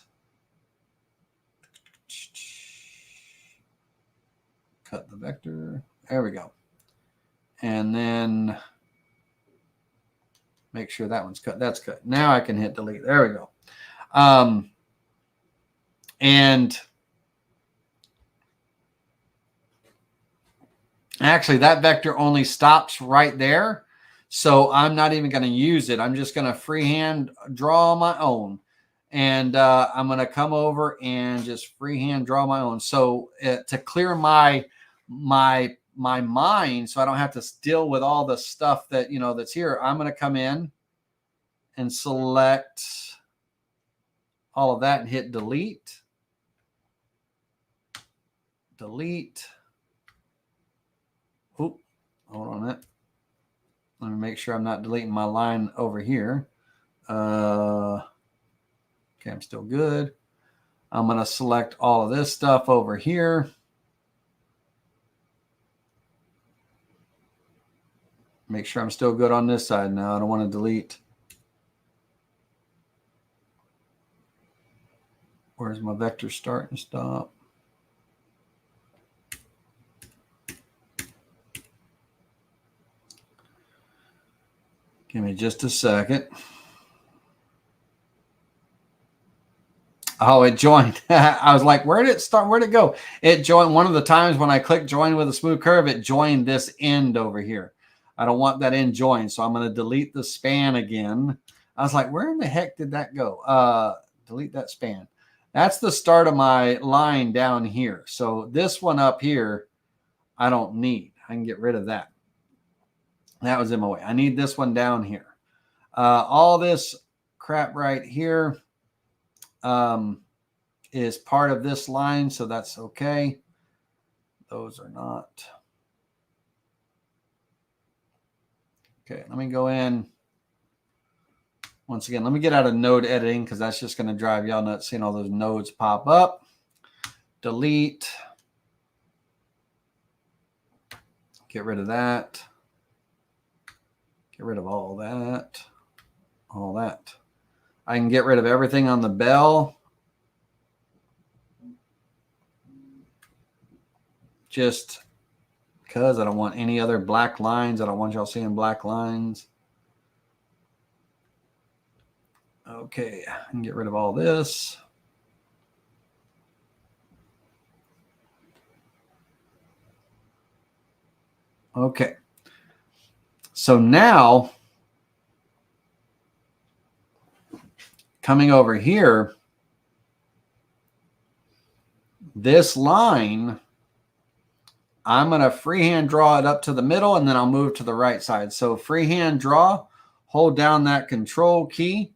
Speaker 1: Cut the vector. There we go. And then make sure that one's cut. That's cut. Now I can hit delete. There we go. And actually, that vector only stops right there. So I'm not even going to use it. I'm just going to freehand draw my own. And I'm going to come over and just freehand draw my own. So to clear my mind, so I don't have to deal with all the stuff that, you know, that's here, I'm going to come in and select all of that and hit delete. Delete. Oop, hold on a minute. Let me make sure I'm not deleting my line over here. Okay, I'm still good. I'm going to select all of this stuff over here. Make sure I'm still good on this side now. I don't want to delete. Where's my vector start and stop? Give me just a second. Oh, it joined. I was like, where did it start? Where'd it go? It joined. One of the times when I clicked join with a smooth curve, it joined this end over here. I don't want that end joined, so I'm going to delete the span again. I was like, where in the heck did that go? Delete that span. That's the start of my line down here. So this one up here, I don't need. I can get rid of that. That was in my way. I need this one down here. All this crap right here is part of this line, so that's okay. Those are not. Okay, let me go in. Once again, let me get out of node editing, because that's just going to drive y'all nuts seeing all those nodes pop up. Delete. Get rid of that. Get rid of all that. All that. I can get rid of everything on the bell. Just because I don't want any other black lines. I don't want y'all seeing black lines. Okay, I can get rid of all this. Okay. So now, coming over here, this line I'm going to freehand draw it up to the middle, and then I'll move to the right side. So freehand draw, hold down that control key,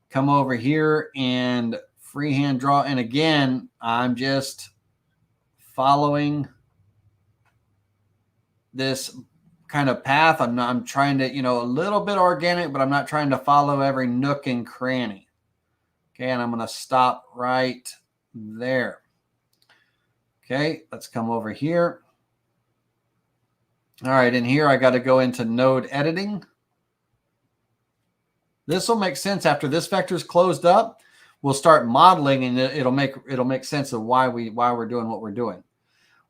Speaker 1: come over here and freehand draw. And again, I'm just following this kind of path. I'm trying to, a little bit organic, but I'm not trying to follow every nook and cranny. Okay, and I'm going to stop right there. Okay, let's come over here. All right, in here I got to go into node editing. This will make sense after this vector is closed up. We'll start modeling, and it'll make sense of why we're doing what we're doing.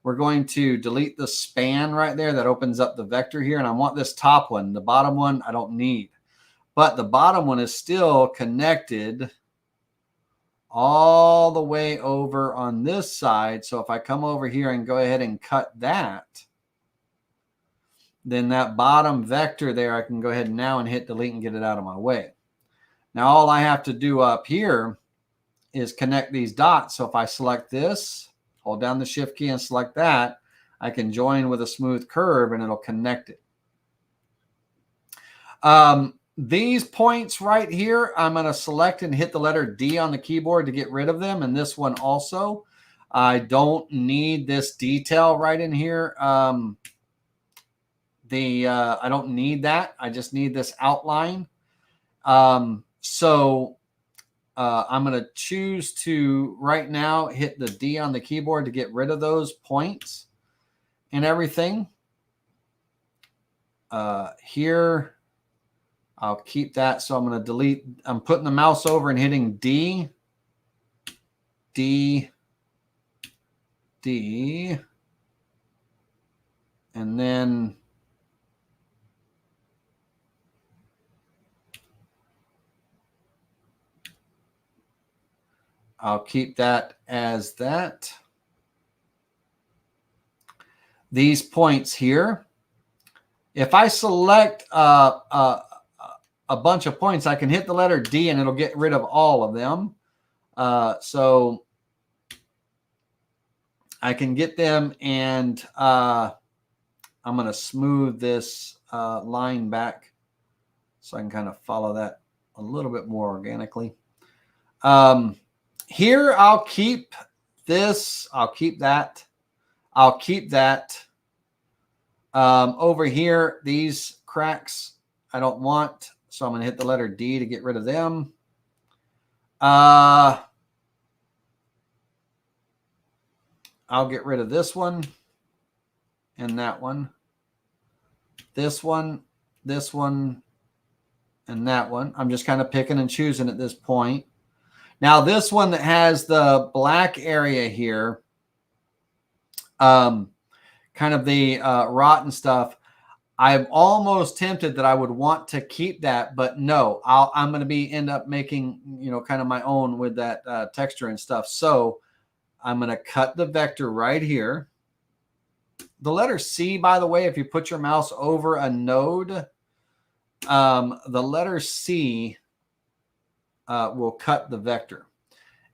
Speaker 1: We're going to delete the span right there that opens up the vector here, and I want this top one. The bottom one I don't need, but the bottom one is still connected all the way over on this side. So if I come over here and go ahead and cut that, then that bottom vector there, I can go ahead now and hit delete and get it out of my way. Now all I have to do up here is connect these dots. So if I select this, hold down the shift key and select that, I can join with a smooth curve and it'll connect it. These points right here, I'm going to select and hit the letter D on the keyboard to get rid of them. And this one also. I don't need this detail right in here. I don't need that. I just need this outline. So I'm going to choose to right now hit the D on the keyboard to get rid of those points and everything. Here, I'll keep that. So I'm going to delete. I'm putting the mouse over and hitting D, D, D, and then I'll keep that as that. These points here, if I select a bunch of points, I can hit the letter D and it'll get rid of all of them. So I can get them, and I'm going to smooth this line back so I can kind of follow that a little bit more organically. Here, I'll keep this. I'll keep that. I'll keep that. Over here, these cracks I don't want, so I'm going to hit the letter D to get rid of them. I'll get rid of this one and that one. This one, and that one. I'm just kind of picking and choosing at this point. Now, this one that has the black area here, kind of the rotten stuff, I'm almost tempted that I would want to keep that, but no, I'm going to end up making, kind of my own with that texture and stuff. So I'm going to cut the vector right here. The letter C, by the way, if you put your mouse over a node, the letter C will cut the vector.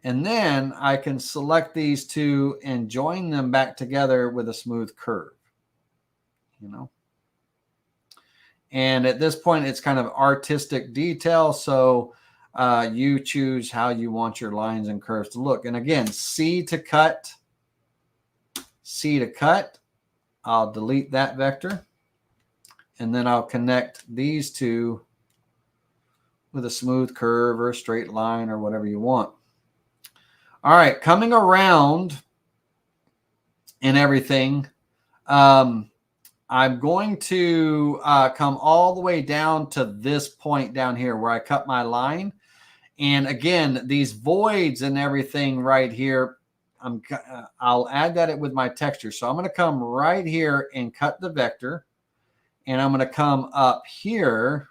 Speaker 1: And then I can select these two and join them back together with a smooth curve, And at this point, it's kind of artistic detail. So you choose how you want your lines and curves to look. And again, C to cut, C to cut. I'll delete that vector. And then I'll connect these two with a smooth curve or a straight line or whatever you want. All right, coming around and everything, I'm going to come all the way down to this point down here where I cut my line. And again, these voids and everything right here, I'll add that with my texture. So I'm going to come right here and cut the vector. And I'm going to come up here,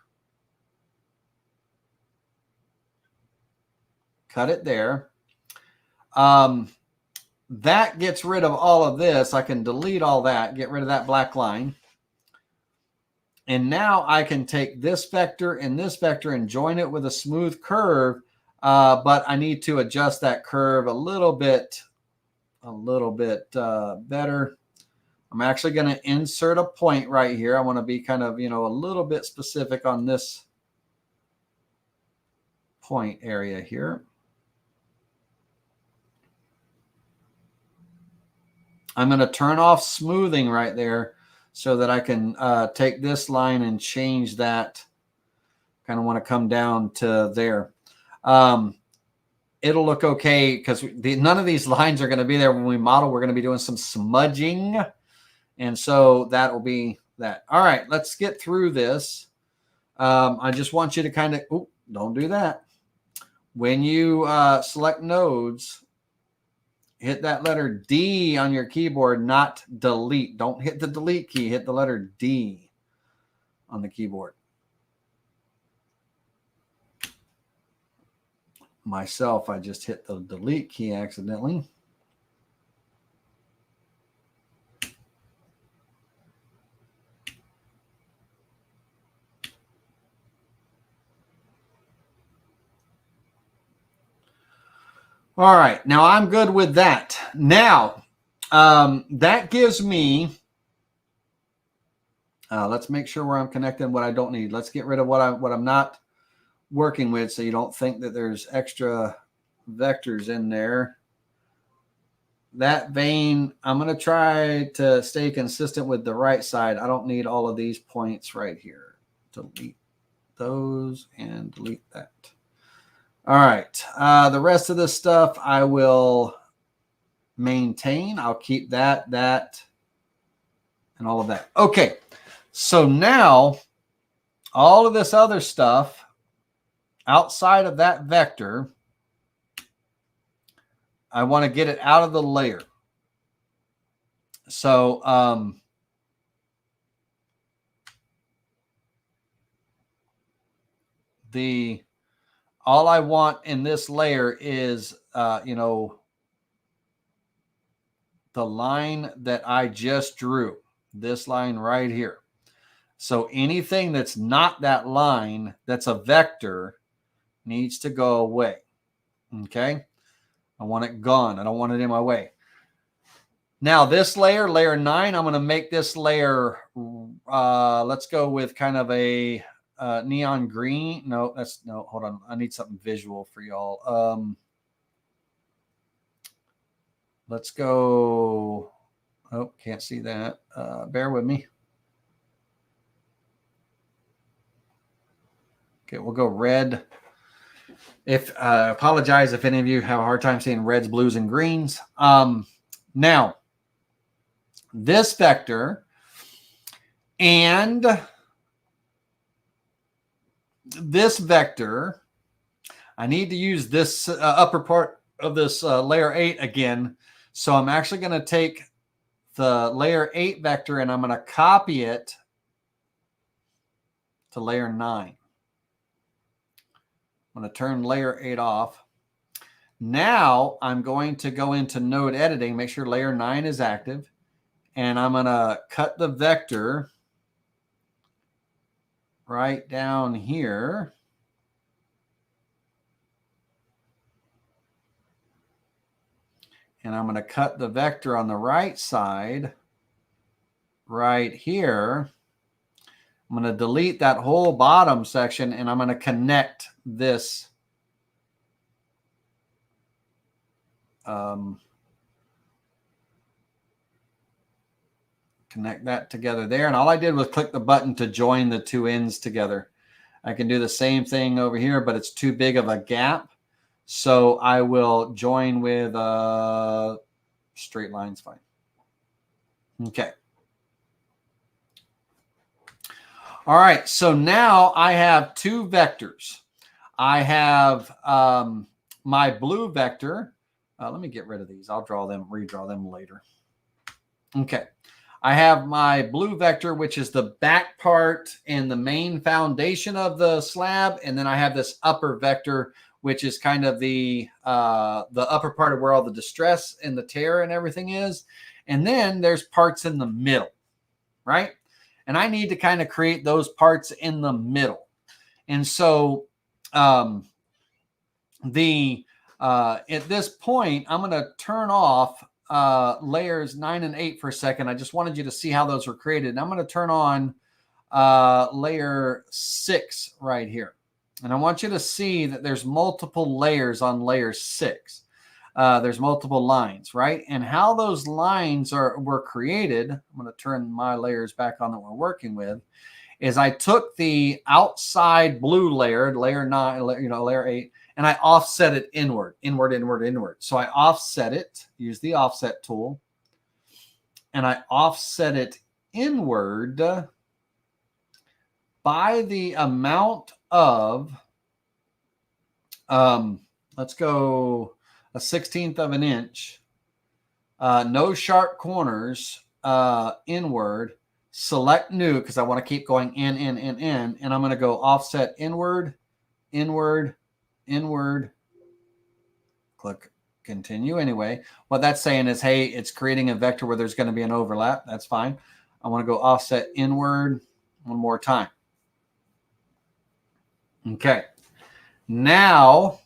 Speaker 1: cut it there. That gets rid of all of this. I can delete all that, get rid of that black line. And now I can take this vector and join it with a smooth curve. But I need to adjust that curve a little bit better. I'm actually going to insert a point right here. I want to be kind of, a little bit specific on this point area here. I'm going to turn off smoothing right there so that I can take this line and change that. Kind of want to come down to there. It'll look okay because none of these lines are going to be there when we model. We're going to be doing some smudging. And so that will be that. All right, let's get through this. I just want you to kind of, don't do that. When you select nodes, hit that letter D on your keyboard, not delete. Don't hit the delete key. Hit the letter D on the keyboard. Myself, I just hit the delete key accidentally. All right, now I'm good with that. Now, that gives me, let's make sure where I'm connecting what I don't need. Let's get rid of what I'm not working with so you don't think that there's extra vectors in there. That vein, I'm going to try to stay consistent with the right side. I don't need all of these points right here. Delete those and delete that. All right. The rest of this stuff I will maintain. I'll keep that, and all of that. Okay. So now all of this other stuff outside of that vector, I want to get it out of the layer. So all I want in this layer is, the line that I just drew, this line right here. So anything that's not that line, that's a vector, needs to go away. Okay. I want it gone. I don't want it in my way. Now this layer, layer 9, I'm going to make this layer, let's go with kind of a neon green. No, hold on. I need something visual for y'all. Let's go. Oh, can't see that. Bear with me. Okay, we'll go red. Apologize if any of you have a hard time seeing reds, blues, and greens. Now, this vector and this vector, I need to use this upper part of this layer 8 again. So I'm actually going to take the layer 8 vector and I'm going to copy it to layer 9. I'm going to turn layer 8 off. Now I'm going to go into node editing, make sure layer 9 is active, and I'm going to cut the vector right down here. And I'm going to cut the vector on the right side right here. I'm going to delete that whole bottom section and I'm going to connect this connect that together there. And all I did was click the button to join the two ends together. I can do the same thing over here, but it's too big of a gap. So I will join with straight lines, fine. Okay. All right, so now I have two vectors. I have my blue vector. Let me get rid of these. I'll redraw them later. Okay. I have my blue vector, which is the back part and the main foundation of the slab. And then I have this upper vector, which is kind of the upper part of where all the distress and the tear and everything is. And then there's parts in the middle, right? And I need to kind of create those parts in the middle. And so at this point, I'm going to turn off layers 9 and 8 for a second. I just wanted you to see how those were created. And I'm going to turn on layer 6 right here. And I want you to see that there's multiple layers on layer 6. There's multiple lines, right? And how those lines were created, I'm going to turn my layers back on that we're working with, is I took the outside blue layer, layer 9, layer 8, and I offset it inward. So I offset it, use the offset tool, and I offset it inward by the amount of, let's go a 1/16 of an inch, no sharp corners, inward, select new, because I want to keep going in, and I'm going to go offset inward, click continue. Anyway, what that's saying is, hey, it's creating a vector where there's going to be an overlap. That's fine. I want to go offset inward one more time. Okay. Now,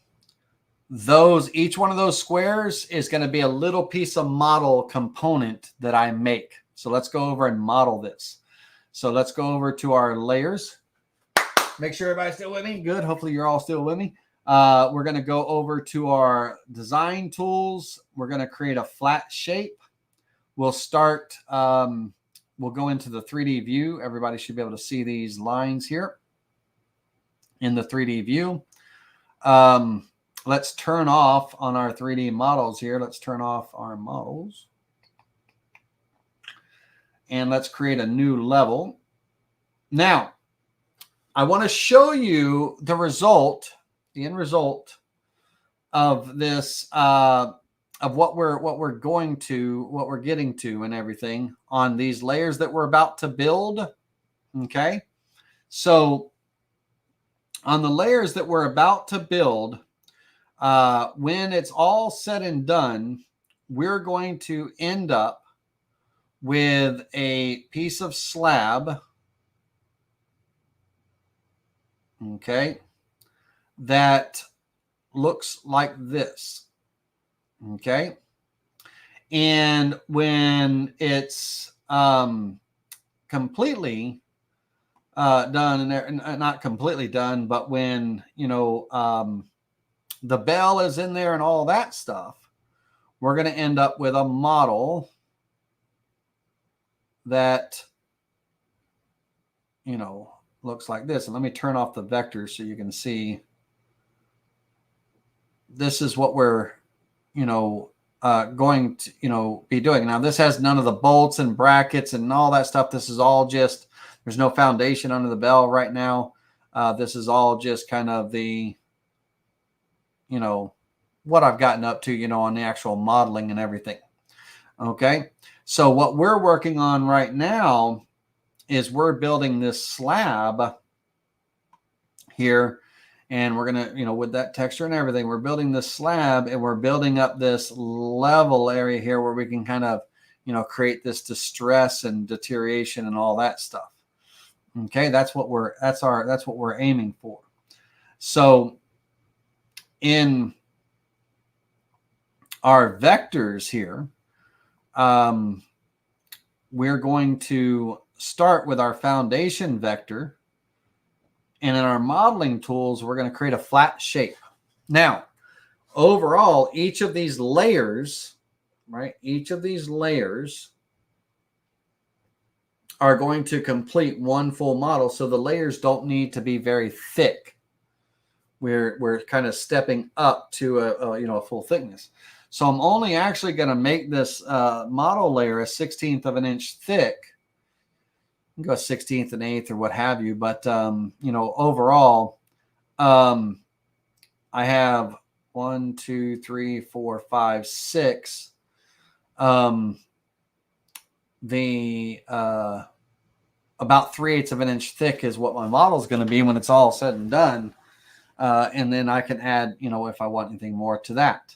Speaker 1: each one of those squares is going to be a little piece of model component that I make. So let's go over and model this. So let's go over to our layers. Make sure everybody's still with me. Good. Hopefully you're all still with me. We're going to go over to our design tools. We're going to create a flat shape. We'll start, we'll go into the 3D view. Everybody should be able to see these lines here in the 3D view. Let's turn off on our 3D models here. Let's turn off our models. And let's create a new level. Now, I want to show you the result, the end result of this, of what we're getting to and everything on these layers that we're about to build. Okay. So on the layers that we're about to build, when it's all said and done, we're going to end up with a piece of slab, okay, that looks like this, okay? And when it's completely done, and not completely done, but when, the bell is in there and all that stuff, we're going to end up with a model that, looks like this. And let me turn off the vectors so you can see. This is what we're, going to, be doing. Now, this has none of the bolts and brackets and all that stuff. This is all just, there's no foundation under the bell right now. This is all just kind of the, what I've gotten up to, on the actual modeling and everything. Okay. So what we're working on right now is we're building this slab here, and we're going to, with that texture and everything, we're building this slab, and we're building up this level area here where we can kind of, create this distress and deterioration and all that stuff. Okay. That's what we're aiming for. So in our vectors here, we're going to start with our foundation vector, and in our modeling tools, we're going to create a flat shape. Now, overall, each of these layers, right? Each of these layers are going to complete one full model. So the layers don't need to be very thick. We're kind of stepping up to a full thickness. So I'm only actually going to make this model layer a 1/16 of an inch thick. You can go 1/16 and 1/8 or what have you. But, overall, I have 1, 2, 3, 4, 5, 6. About 3/8 of an inch thick is what my model is going to be when it's all said and done. And then I can add, if I want anything more to that.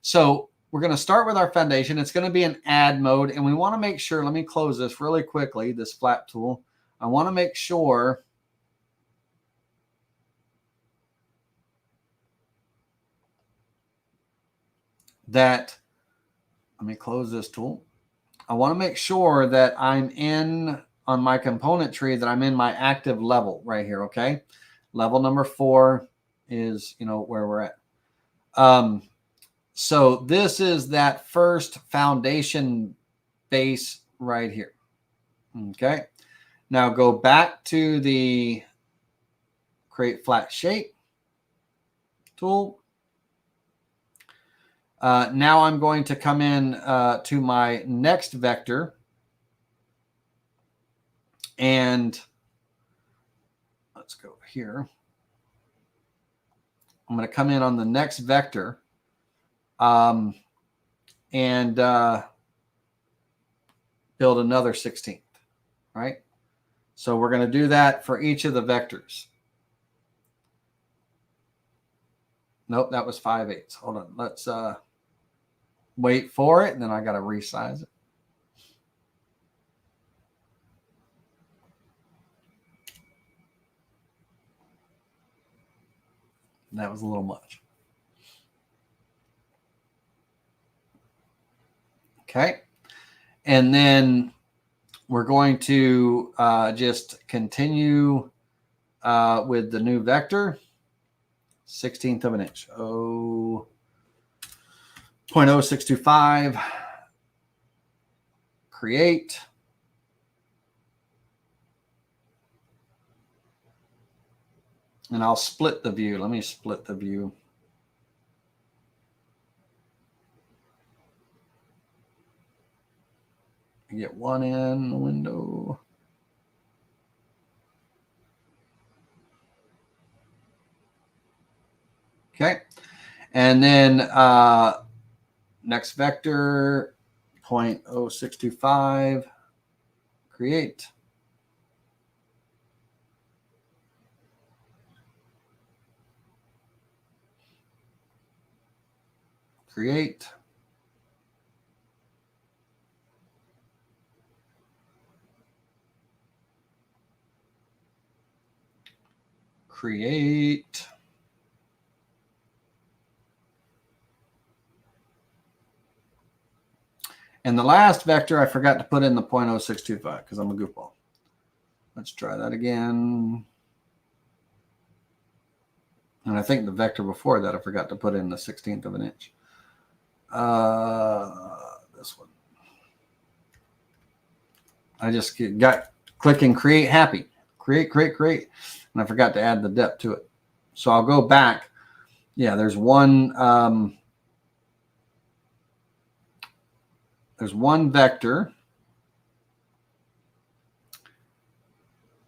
Speaker 1: So we're going to start with our foundation. It's going to be in add mode. And we want to make sure, let me close this really quickly, this flap tool. I want to make sure that let me close this tool. I want to make sure that I'm in on my component tree, that I'm in my active level right here. Okay. Level number 4 is, where we're at. So this is that first foundation base right here. Okay. Now go back to the create flat shape tool. Now I'm going to come in to my next vector, and let's go here. I'm going to come in on the next vector and build another 16th, right? So we're going to do that for each of the vectors. Nope, that was 5/8. Hold on. Let's wait for it, and then I got to resize it. That was a little much. Okay. And then we're going to just continue with the new vector, 16th of an inch. 0.0625. Create. And I'll split the view. Let me split the view. Get one in the window. Okay. And then next vector, 0.0625. Create. Create. Create. And the last vector, I forgot to put in the 0.0625 because I'm a goofball. Let's try that again. And I think the vector before that, I forgot to put in the 16th of an inch. This one. I just got click and create happy. Create. And I forgot to add the depth to it. So I'll go back. Yeah, there's one vector.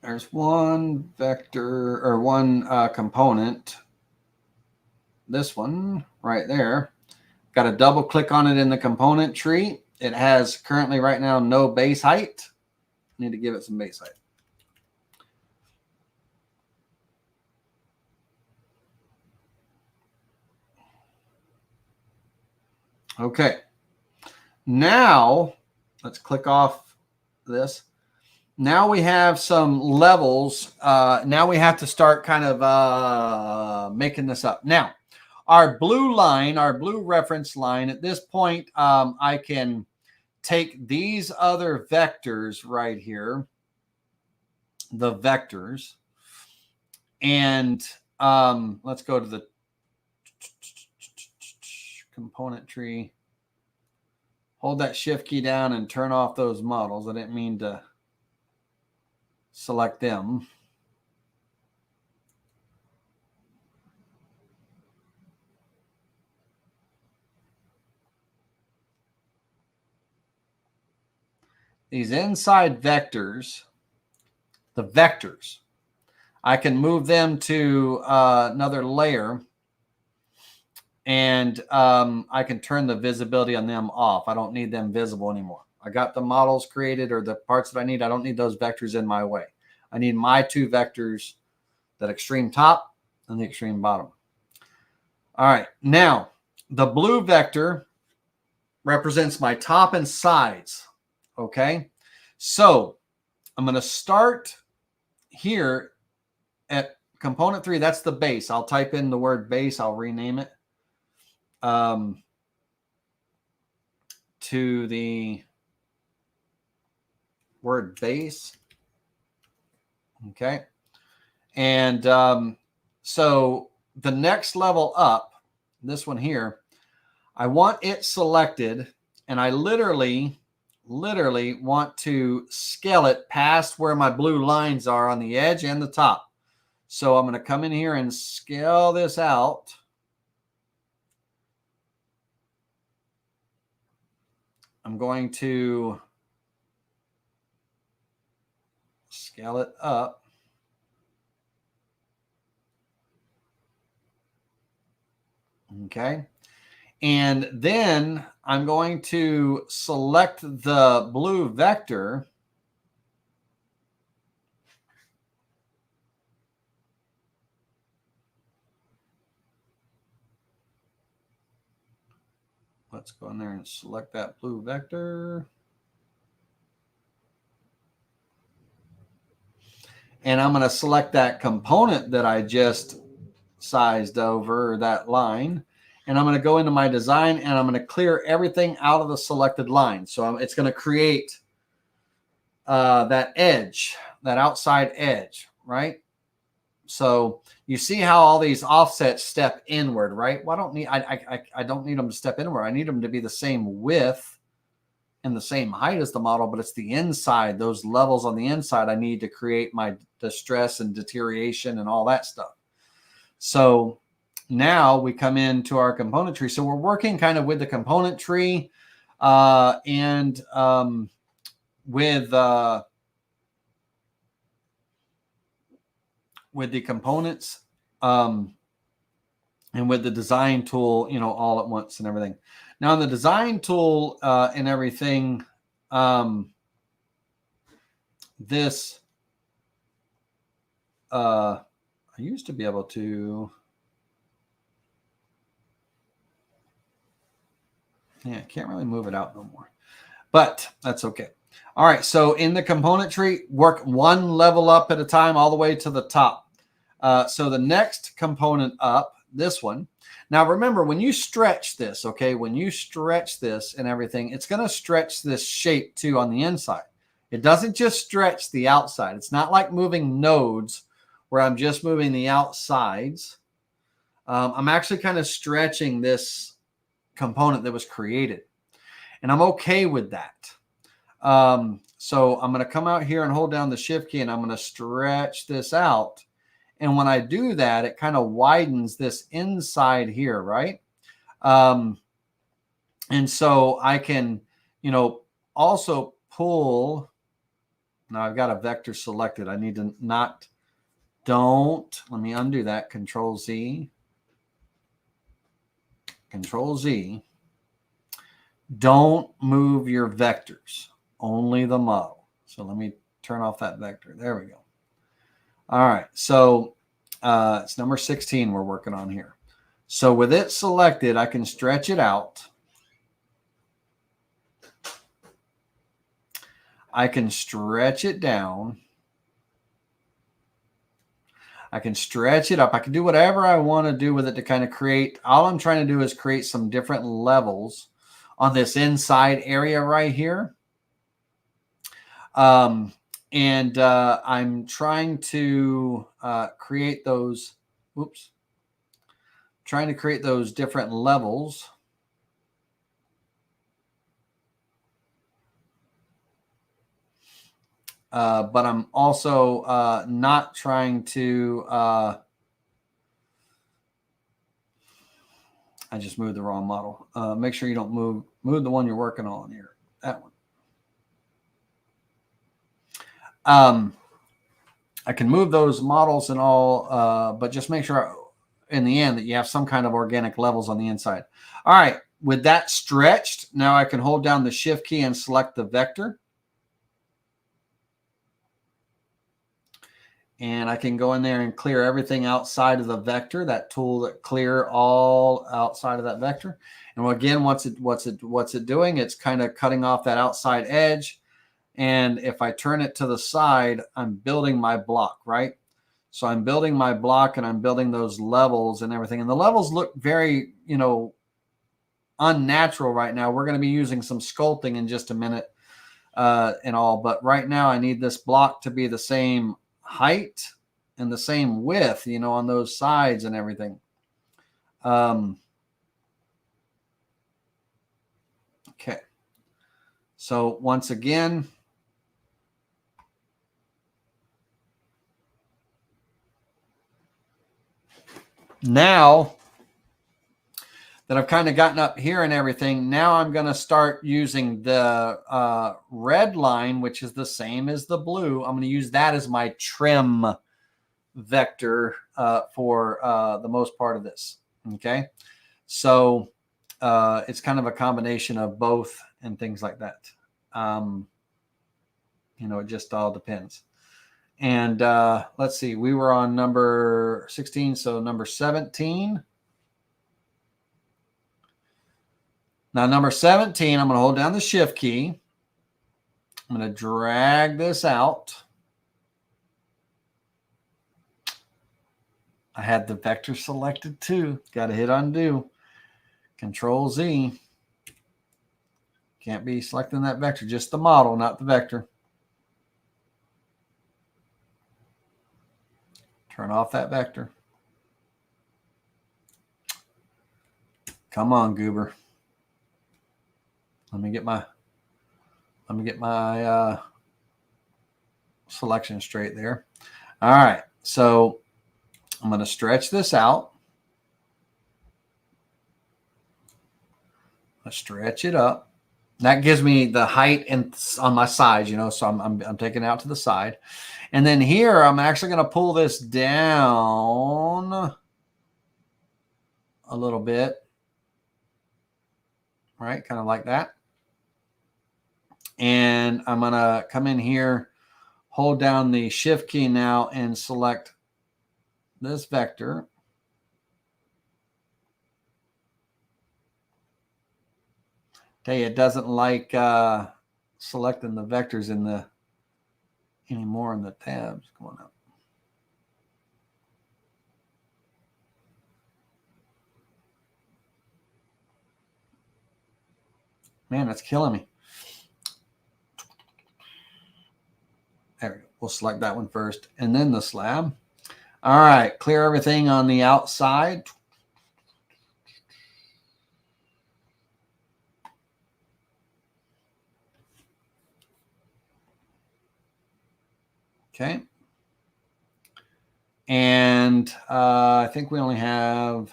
Speaker 1: There's one vector or one component. This one right there. Got to double click on it in the component tree. It has currently right now no base height. Need to give it some base height. Okay. Now let's click off this. Now we have some levels. Now we have to start kind of making this up. Now, our blue line, our blue reference line, at this point, I can take these other vectors right here, the vectors, and let's go to the component tree. Hold that shift key down and turn off those models. I didn't mean to select them. These inside vectors, the vectors, I can move them to another layer, and I can turn the visibility on them off. I don't need them visible anymore. I got the models created, or the parts that I need. I don't need those vectors in my way. I need my two vectors, that extreme top and the extreme bottom. All right. Now, the blue vector represents my top and sides. Okay. So I'm going to start here at component 3. That's the base. I'll type in the word base. I'll rename it. to the word base. Okay. And so the next level up, this one here, I want it selected, and I literally want to scale it past where my blue lines are on the edge and the top. So I'm going to come in here and scale this out. I'm going to scale it up. Okay. And then I'm going to select the blue vector. Let's go in there and select that blue vector. And I'm going to select that component that I just sized over, that line. And I'm going to go into my design and I'm going to clear everything out of the selected line. So it's going to create that edge, that outside edge, right? So you see how all these offsets step inward, right? Well, I don't need them to step inward. I need them to be the same width and the same height as the model, but it's the inside, those levels on the inside I need to create my distress and deterioration and all that stuff. So now we come into our component tree. So we're working kind of with the component tree and with the components and with the design tool, you know, all at once and everything. Now in the design tool and everything, this I used to be able to, yeah, I can't really move it out no more, but that's okay. All right, so in the component tree, work one level up at a time all the way to the top. So the next component up, this one. Now remember, when you stretch this, okay, when you stretch this and everything, it's going to stretch this shape too on the inside. It doesn't just stretch the outside. It's not like moving nodes where I'm just moving the outsides. I'm actually kind of stretching this component that was created, and I'm okay with that. So I'm going to come out here and hold down the shift key and I'm going to stretch this out. And when I do that, it kind of widens this inside here, right? And so I can, you know, also pull. Now I've got a vector selected. I need to let me undo that. Control Z. Control Z. Don't move your vectors, only the model. So let me turn off that vector. There we go. All right, so it's number 16 we're working on here. So with it selected, I can stretch it out. I can stretch it down. I can stretch it up. I can do whatever I want to do with it to kind of create. All I'm trying to do is create some different levels on this inside area right here. And I'm trying to create those, trying to create those different levels. But I'm also not trying to, I just moved the wrong model. Make sure you don't move the one you're working on here, that one. I can move those models and all, but just make sure in the end that you have some kind of organic levels on the inside. All right, with that stretched, now I can hold down the shift key and select the vector. And I can go in there and clear everything outside of the vector, that tool that clear all outside of that vector. And again, what's it doing? It's kind of cutting off that outside edge. And if I turn it to the side, I'm building my block, right? So I'm building my block and I'm building those levels and everything. And the levels look very, you know, unnatural right now. We're going to be using some sculpting in just a minute and all. But right now I need this block to be the same height and the same width, you know, on those sides and everything. Okay. So once again, now that I've kind of gotten up here and everything, now I'm going to start using the red line, which is the same as the blue. I'm going to use that as my trim vector for the most part of this. Okay. So it's kind of a combination of both and things like that. You know, it just all depends. And let's see, we were on number 16. So number 17. Now, number 17, I'm going to hold down the shift key. I'm going to drag this out. I had the vector selected too. Got to hit undo. Control Z. Can't be selecting that vector, just the model, not the vector. Turn off that vector. Come on, goober. Let me get my selection straight there. All right, so I'm going to stretch this out. I stretch it up. That gives me the height and on my sides, you know, so I'm taking it out to the side. And then here, I'm actually going to pull this down a little bit, right? Kind of like that. And I'm going to come in here, hold down the shift key now and select this vector. Tell you, it doesn't like selecting the vectors in the anymore in the tabs. Come on up. Man, that's killing me. There we go. We'll select that one first and then the slab. All right, clear everything on the outside. Okay. And I think we only have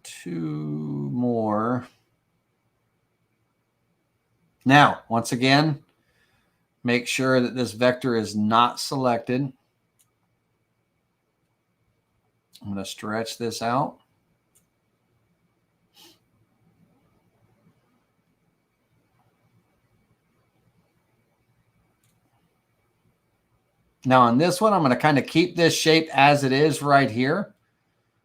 Speaker 1: two more. Now, once again, make sure that this vector is not selected. I'm going to stretch this out. Now on this one, I'm going to kind of keep this shape as it is right here.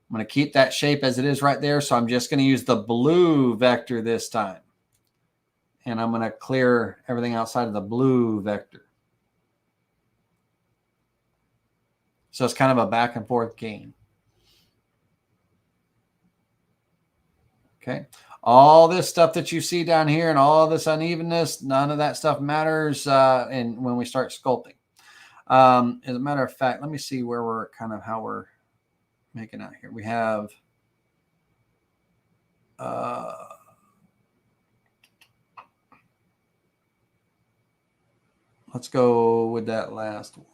Speaker 1: I'm going to keep that shape as it is right there. So I'm just going to use the blue vector this time. And I'm going to clear everything outside of the blue vector. So it's kind of a back and forth game. Okay. All this stuff that you see down here and all this unevenness, none of that stuff matters and when we start sculpting. As a matter of fact, let me see where we're kind of how we're making out here. We have let's go with that last one.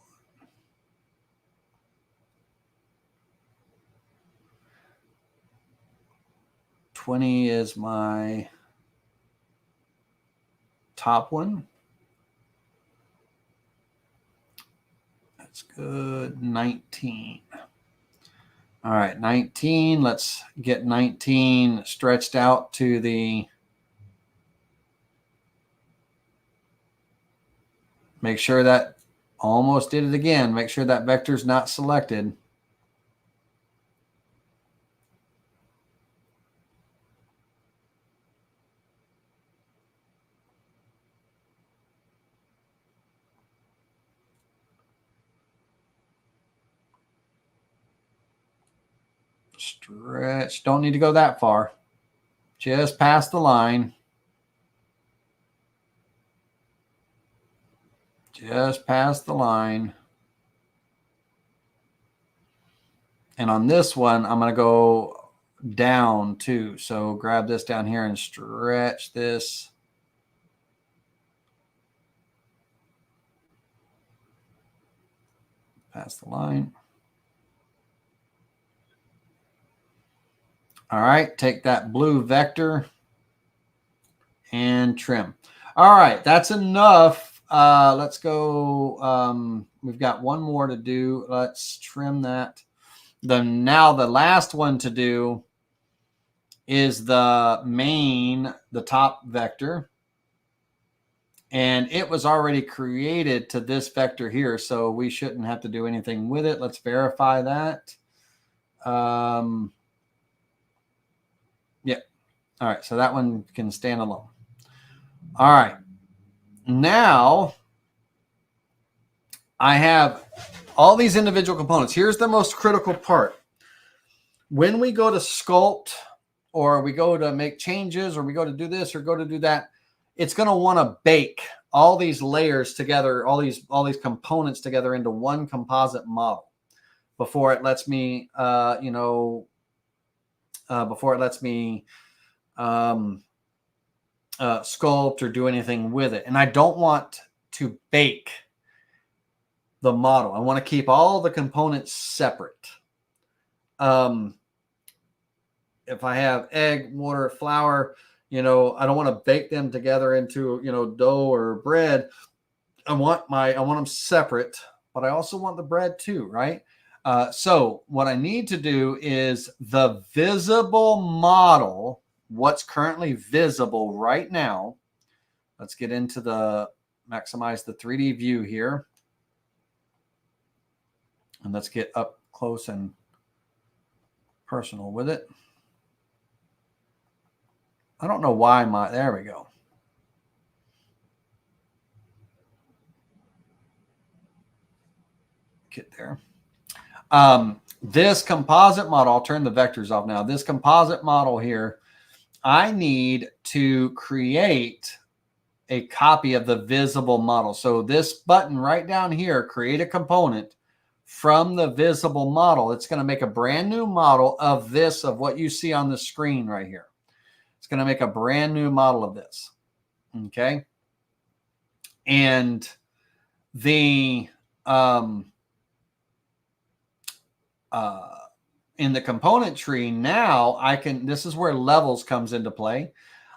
Speaker 1: $20 is my top one. That's good. 19. All right, 19. Let's get 19 stretched out to the. Make sure that almost did it again. Make sure that vector is not selected. stretch. Don't need to go that far. Just past the line. Just past the line. And on this one, I'm going to go down too. So grab this down here and stretch this. Past the line. All right, take that blue vector and trim. All right, that's enough. Let's go. We've got one more to do. Let's trim that. Now the last one to do is the top vector. And it was already created to this vector here, so we shouldn't have to do anything with it. Let's verify that. Yeah. All right, so that one can stand alone. All right. Now I have all these individual components. Here's the most critical part. When we go to sculpt, or we go to make changes, or we go to do this or go to do that, it's going to want to bake all these layers together, all these components together into one composite model before it lets me, sculpt or do anything with it. And I don't want to bake the model. I want to keep all the components separate. If I have egg, water, flour, I don't want to bake them together into, dough or bread. I want them separate, but I also want the bread too, right? So what I need to do is the visible model, what's currently visible right now. Let's get into maximize the 3D view here. And let's get up close and personal with it. I don't know why there we go. Get there. This composite model, I'll turn the vectors off now. This composite model here, I need to create a copy of the visible model. So this button right down here, create a component from the visible model. It's going to make a brand new model of what you see on the screen right here. It's going to make a brand new model of this. Okay. And in the component tree now, this is where levels comes into play.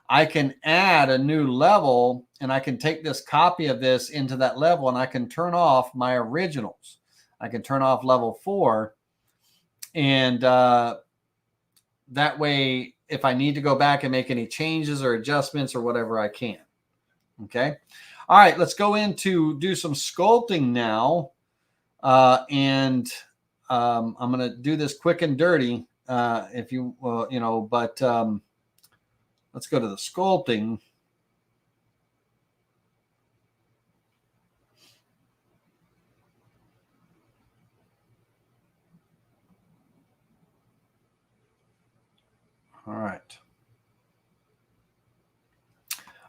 Speaker 1: I can add a new level, and I can take this copy of this into that level, and I can turn off my originals. I can turn off level 4, and that way, if I need to go back and make any changes or adjustments or whatever, I can. Okay. All right, let's go in to do some sculpting now. I'm going to do this quick and dirty, let's go to the sculpting. All right.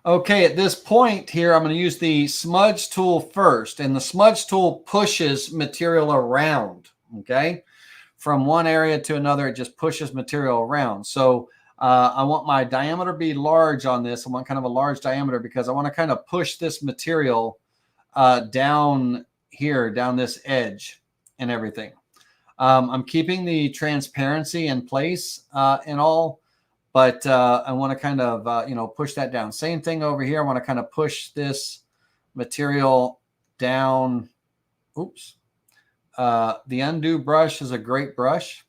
Speaker 1: Okay, at this point here, I'm going to use the smudge tool first, and the smudge tool pushes material around, okay? From one area to another, it just pushes material around. So I want my diameter to be large on this. I want kind of a large diameter because I want to kind of push this material down here, down this edge and everything. I'm keeping the transparency in place and all, but I want to kind of, push that down. Same thing over here. I want to kind of push this material down. Oops. The undo brush is a great brush.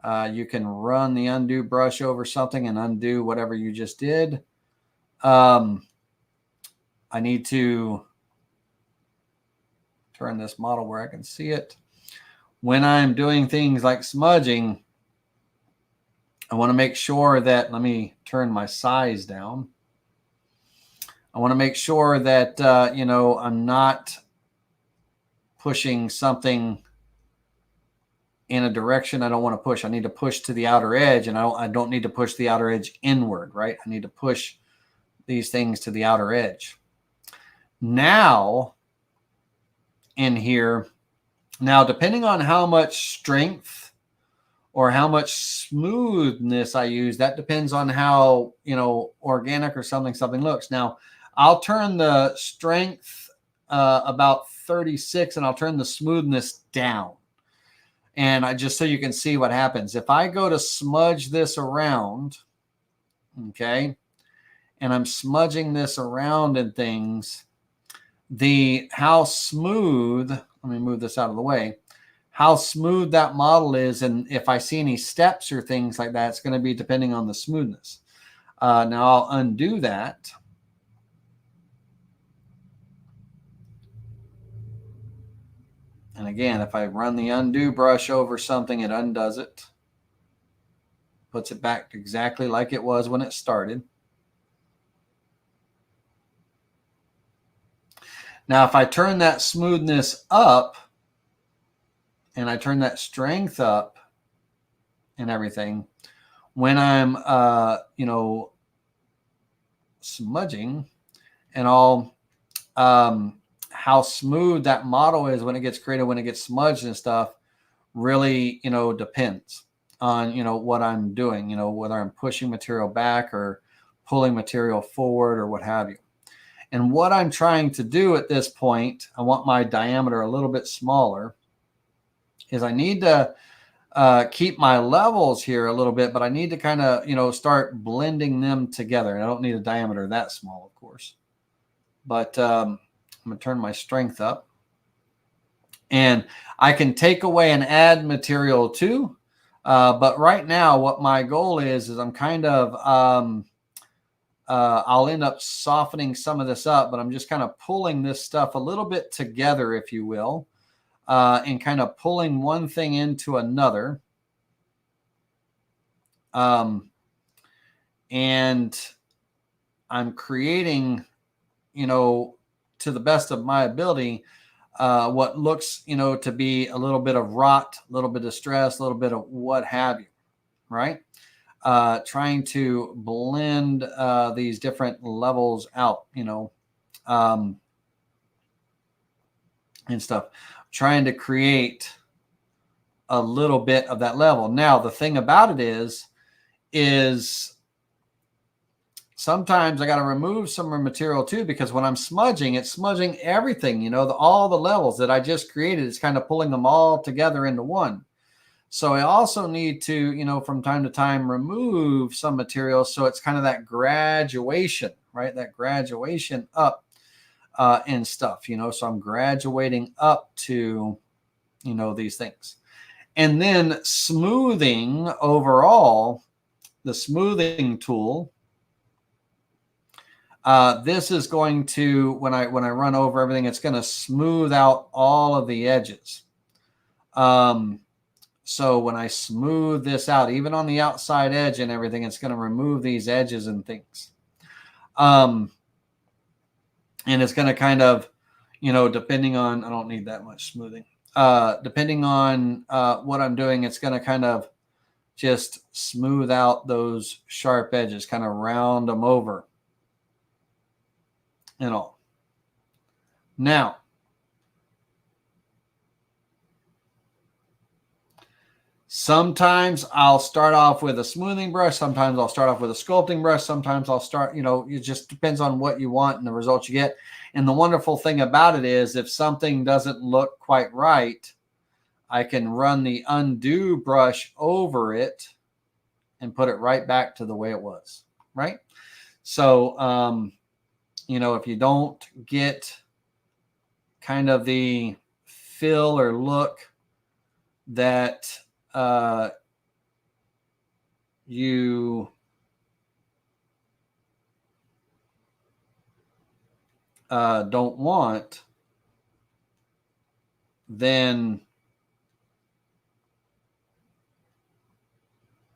Speaker 1: You can run the undo brush over something and undo whatever you just did. I need to turn this model where I can see it. When I'm doing things like smudging, I want to make sure that, let me turn my size down. I want to make sure that, I'm not pushing something in a direction I don't want to push. I need to push to the outer edge, and I don't need to push the outer edge inward, right? I need to push these things to the outer edge. Now, in here, now depending on how much strength or how much smoothness I use, that depends on how, organic or something looks. Now, I'll turn the strength about 36, and I'll turn the smoothness down. And just so you can see what happens. If I go to smudge this around, okay, and I'm smudging this around and things, how smooth, let me move this out of the way, how smooth that model is, and if I see any steps or things like that, it's going to be depending on the smoothness. Now I'll undo that. And again, if I run the undo brush over something, it undoes it. Puts it back exactly like it was when it started. Now, if I turn that smoothness up and I turn that strength up and everything, when I'm, smudging and all, how smooth that model is when it gets created, when it gets smudged and stuff, really, depends on, what I'm doing, whether I'm pushing material back or pulling material forward or what have you. And what I'm trying to do at this point, I want my diameter a little bit smaller, is I need to keep my levels here a little bit, but I need to kind of, start blending them together. And I don't need a diameter that small, of course. But I'm going to turn my strength up. And I can take away and add material too. But right now, what my goal is I'm kind of, I'll end up softening some of this up, but I'm just kind of pulling this stuff a little bit together, if you will, and kind of pulling one thing into another. And I'm creating, to the best of my ability, what looks, to be a little bit of rot, a little bit of stress, a little bit of what have you, right? Trying to blend these different levels out, and stuff. Trying to create a little bit of that level. Now, the thing about it is sometimes I got to remove some material too, because when I'm smudging, it's smudging everything, all the levels that I just created. It's kind of pulling them all together into one. So I also need to, from time to time, remove some material. So it's kind of that graduation, right? That graduation up and stuff, so I'm graduating up to, these things. And then smoothing overall, the smoothing tool, this is going to, when I run over everything, it's going to smooth out all of the edges. So when I smooth this out, even on the outside edge and everything, it's going to remove these edges and things. And it's going to kind of, depending on, I don't need that much smoothing. Depending on what I'm doing, it's going to kind of just smooth out those sharp edges, kind of round them over and all. Now, sometimes I'll start off with a smoothing brush. Sometimes I'll start off with a sculpting brush. Sometimes I'll start, it just depends on what you want and the results you get. And the wonderful thing about it is if something doesn't look quite right, I can run the undo brush over it and put it right back to the way it was, right? So, if you don't get kind of the feel or look that you don't want, then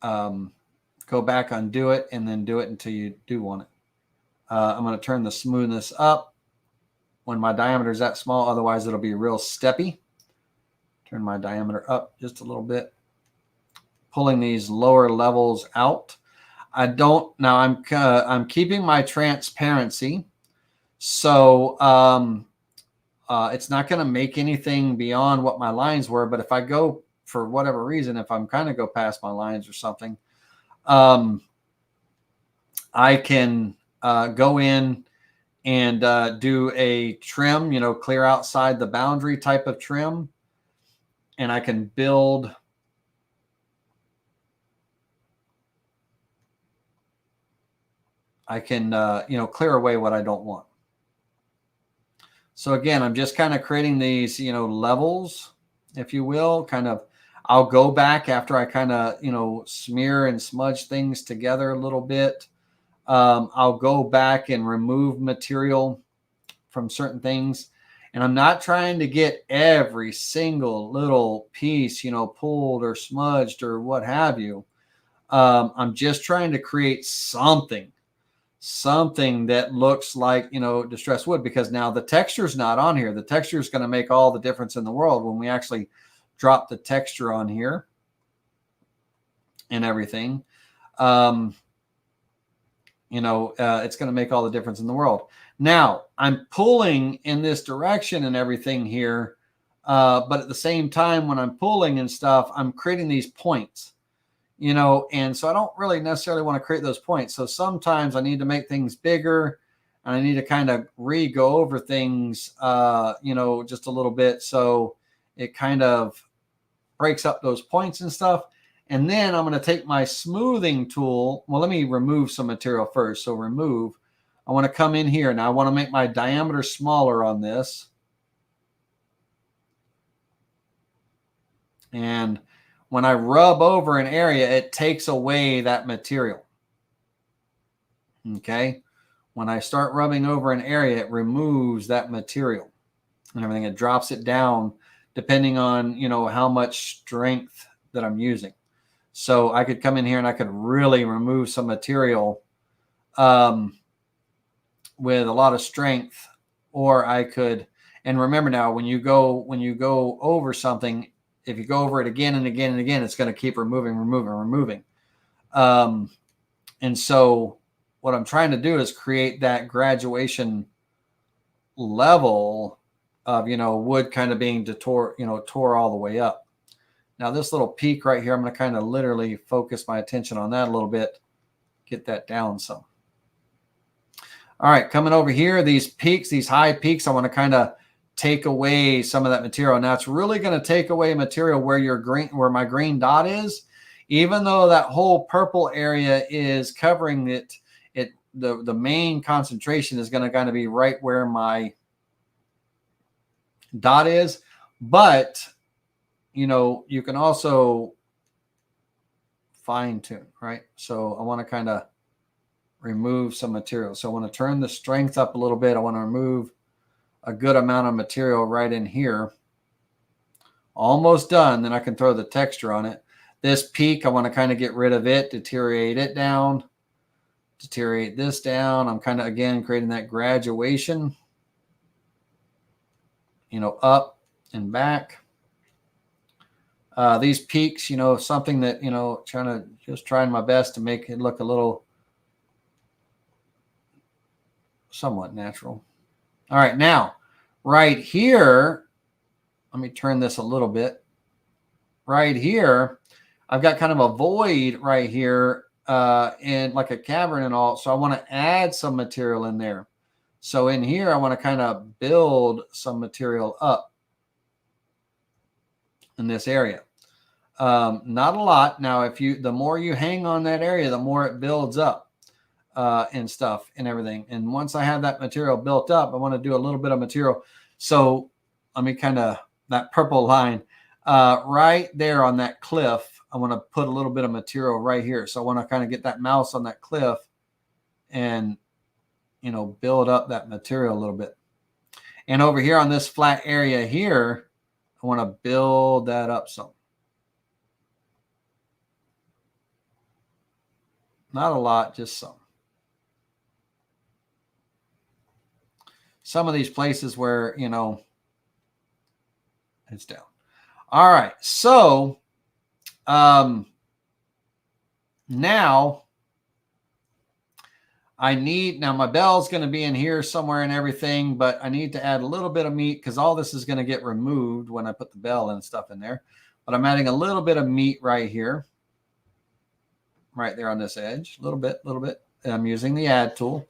Speaker 1: go back, undo it, and then do it until you do want it. I'm going to turn the smoothness up when my diameter is that small. Otherwise, it'll be real steppy. Turn my diameter up just a little bit. Pulling these lower levels out. Now I'm keeping my transparency. So it's not going to make anything beyond what my lines were. But if I go, for whatever reason, if I'm kind of go past my lines or something, I can go in and do a trim, clear outside the boundary type of trim. And I can build clear away what I don't want. So again, I'm just kind of creating these, levels, if you will, I'll go back after I kind of, smear and smudge things together a little bit. I'll go back and remove material from certain things. And I'm not trying to get every single little piece, pulled or smudged or what have you. I'm just trying to create something that looks like, distressed wood, because now the texture is not on here. The texture is going to make all the difference in the world when we actually drop the texture on here and everything. It's going to make all the difference in the world. Now I'm pulling in this direction and everything here. But at the same time, when I'm pulling and stuff, I'm creating these points, and so I don't really necessarily want to create those points. So sometimes I need to make things bigger and I need to kind of go over things, just a little bit. So it kind of breaks up those points and stuff. And then I'm going to take my smoothing tool. Well, let me remove some material first. So remove. I want to come in here. Now I want to make my diameter smaller on this. And when I rub over an area, it takes away that material. Okay. When I start rubbing over an area, it removes that material and everything. It drops it down depending on, how much strength that I'm using. So I could come in here and I could really remove some material with a lot of strength, or I could, and remember now, when you go over something, if you go over it again and again and again, it's going to keep removing. And so what I'm trying to do is create that graduation level of, wood kind of being tore all the way up. Now this little peak right here, I'm going to kind of literally focus my attention on that a little bit, get that down some. All right, coming over here, these peaks, these high peaks, I want to kind of take away some of that material. Now it's really going to take away material where my green dot is, even though that whole purple area is covering it. The main concentration is going to kind of be right where my dot is, but you can also fine tune, right? So I want to kind of remove some material. So I want to turn the strength up a little bit. I want to remove a good amount of material right in here. Almost done. Then I can throw the texture on it. This peak, I want to kind of get rid of it, deteriorate it down, deteriorate this down. I'm kind of, again, creating that graduation, up and back. These peaks, something that, trying my best to make it look a little somewhat natural. All right, now right here, let me turn this a little bit. Right here, I've got kind of a void right here and like a cavern and all. So I want to add some material in there. So in here, I want to kind of build some material up in this area. Not a lot. Now, the more you hang on that area, the more it builds up and stuff and everything. And once I have that material built up, I want to do a little bit of material. So let me that purple line right there on that cliff, I want to put a little bit of material right here. So I want to kind of get that mouse on that cliff and, build up that material a little bit. And over here on this flat area here, I want to build that up some. Not a lot, just some. Some of these places where, it's down. All right. So now now my bell's going to be in here somewhere and everything, but I need to add a little bit of meat because all this is going to get removed when I put the bell and stuff in there. But I'm adding a little bit of meat right here, right there on this edge, a little bit. And I'm using the add tool.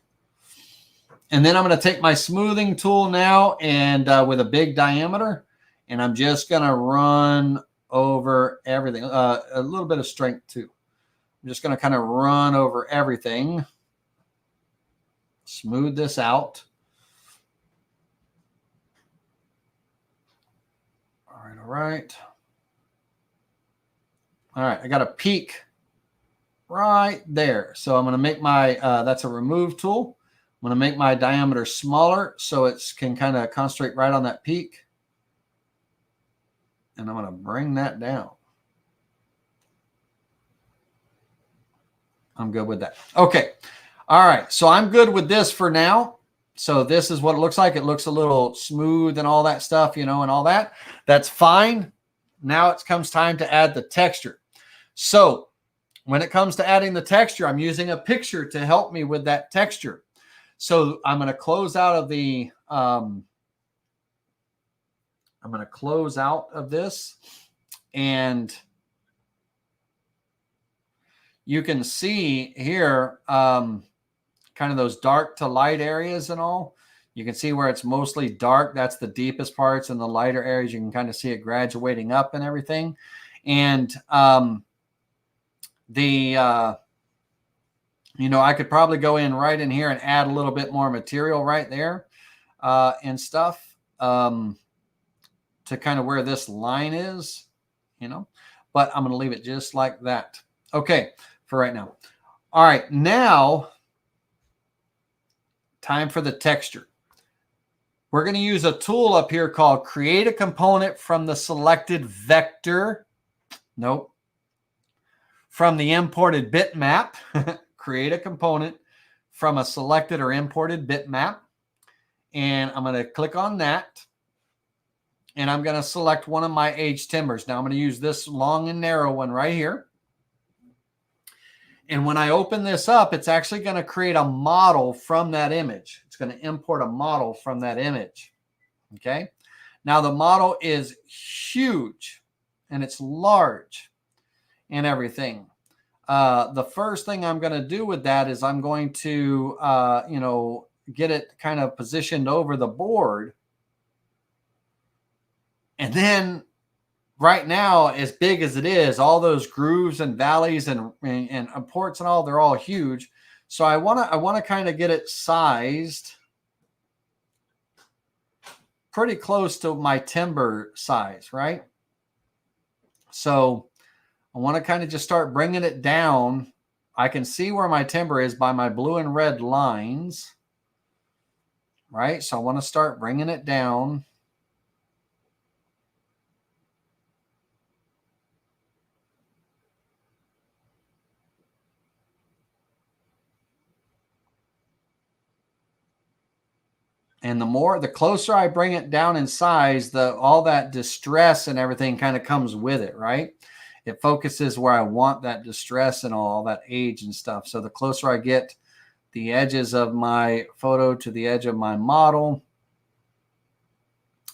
Speaker 1: And then I'm going to take my smoothing tool now and with a big diameter, and I'm just going to run over everything, a little bit of strength too. I'm just going to kind of run over everything. Smooth this out. All right, all right. All right, I got a peak right there. So I'm going to make my, that's a remove tool. I'm going to make my diameter smaller so it can kind of concentrate right on that peak. And I'm going to bring that down. I'm good with that. Okay. All right. So I'm good with this for now. So this is what it looks like. It looks a little smooth and all that stuff, you know, and all that. That's fine. Now it comes time to add the texture. So when it comes to adding the texture, I'm using a picture to help me with that texture. So I'm going to close out of the, I'm going to close out of this, and you can see here kind of those dark to light areas and all. You can see where it's mostly dark. That's the deepest parts, and the lighter areas, you can kind of see it graduating up and everything. And you know, I could probably go in right in here and add a little bit more material right there and stuff to kind of where this line is, you know, but I'm going to leave it just like that. Okay, for right now. All right, now time for the texture. We're going to use a tool up here called Create a Component from the Selected Vector. Nope. From the imported bitmap. Create a component from a selected or imported bitmap. And I'm going to click on that. And I'm going to select one of my aged timbers. Now I'm going to use this long and narrow one right here. And when I open this up, it's actually going to create a model from that image. It's going to import a model from that image. Okay. Now the model is huge and it's large and everything. The first thing I'm going to do with that is I'm going to, you know, get it kind of positioned over the board. And then right now, as big as it is, all those grooves and valleys and ports and all, they're all huge. So I want to kind of get it sized pretty close to my timber size, right? So I want to kind of just start bringing it down. I can see where my timber is by my blue and red lines, right? So I want to start bringing it down. And the closer I bring it down in size, all that distress and everything kind of comes with it, right? It focuses where I want that distress and all that age and stuff. So the closer I get the edges of my photo to the edge of my model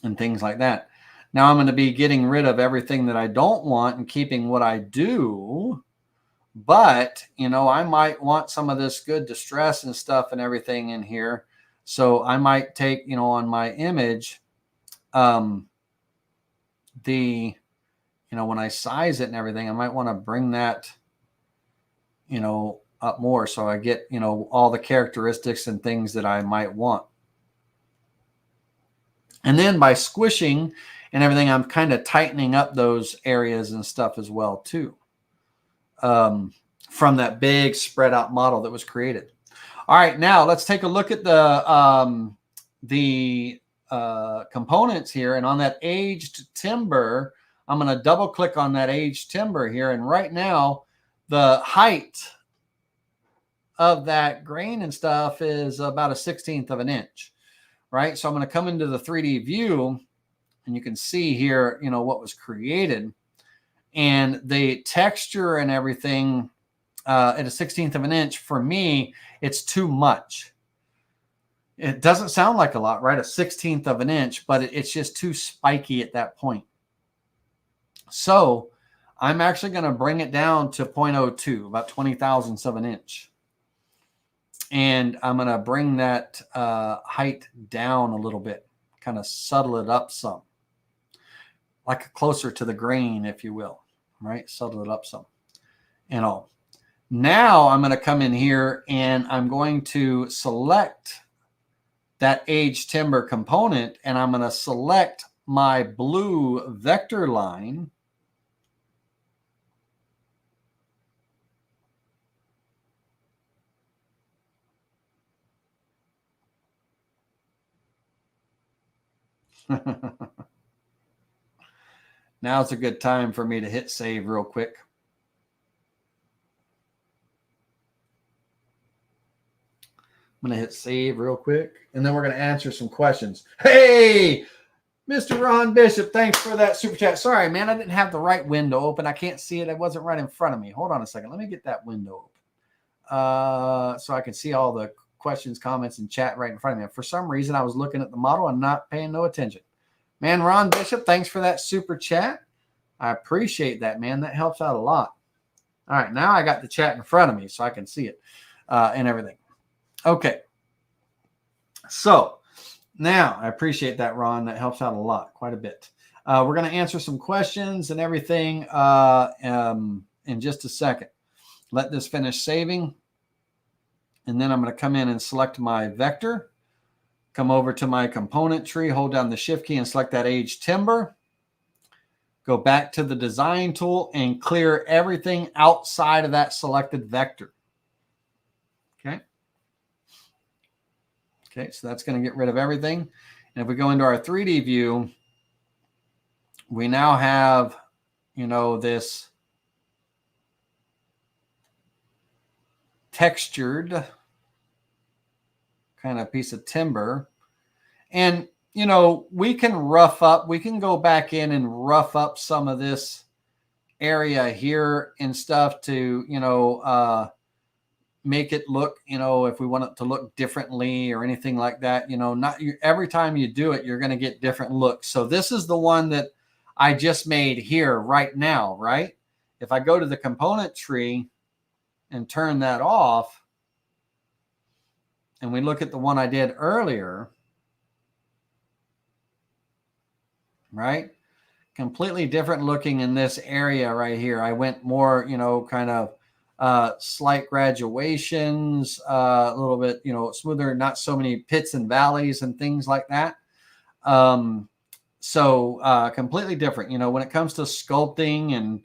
Speaker 1: and things like that. Now I'm going to be getting rid of everything that I don't want and keeping what I do. But, you know, I might want some of this good distress and stuff and everything in here. So I might take, you know, on my image, you know, when I size it and everything, I might want to bring that, you know, up more. So I get, you know, all the characteristics and things that I might want. And then by squishing and everything, I'm kind of tightening up those areas and stuff as well, too, from that big spread out model that was created. All right, now let's take a look at the components here. And on that aged timber, I'm going to double click on that aged timber here. And right now, the height of that grain and stuff is about 1/16 of an inch, right? So I'm going to come into the 3D view and you can see here, you know, what was created. And the texture and everything at a 1/16 of an inch, for me, it's too much. It doesn't sound like a lot, right? A 1/16 of an inch, but it's just too spiky at that point. So I'm actually going to bring it down to 0.02, about 20 thousandths of an inch. And I'm going to bring that height down a little bit, kind of subtle it up some, like closer to the grain, if you will, right? Subtle it up some and all. Now I'm going to come in here and I'm going to select that aged timber component, and I'm going to select my blue vector line. Now's a good time for me to hit save real quick. I'm going to hit save real quick, and then we're going to answer some questions. Hey, Mr. Ron Bishop, thanks for that super chat. Sorry, man, I didn't have the right window open. I can't see it. It wasn't right in front of me. Hold on a second. Let me get that window open so I can see all the questions, comments, and chat right in front of me. For some reason, I was looking at the model and not paying no attention. Man, Ron Bishop, thanks for that super chat. I appreciate that, man. That helps out a lot. All right, now I got the chat in front of me so I can see it and everything. Okay. So now I appreciate that, Ron. That helps out a lot, quite a bit. We're going to answer some questions and everything in just a second. Let this finish saving. And then I'm going to come in and select my vector. Come over to my component tree, hold down the shift key and select that aged timber. Go back to the design tool and clear everything outside of that selected vector. Okay. Okay, so that's going to get rid of everything. And if we go into our 3D view, we now have, you know, this textured kind of piece of timber. And, you know, we can go back in and rough up some of this area here and stuff to, you know, make it look, you know, if we want it to look differently or anything like that, you know, every time you do it, you're going to get different looks. So this is the one that I just made here right now, right? If I go to the component tree and turn that off, and we look at the one I did earlier, right? Completely different looking in this area right here. I went more, you know, kind of slight graduations, a little bit, you know, smoother, not so many pits and valleys and things like that. So completely different, you know, when it comes to sculpting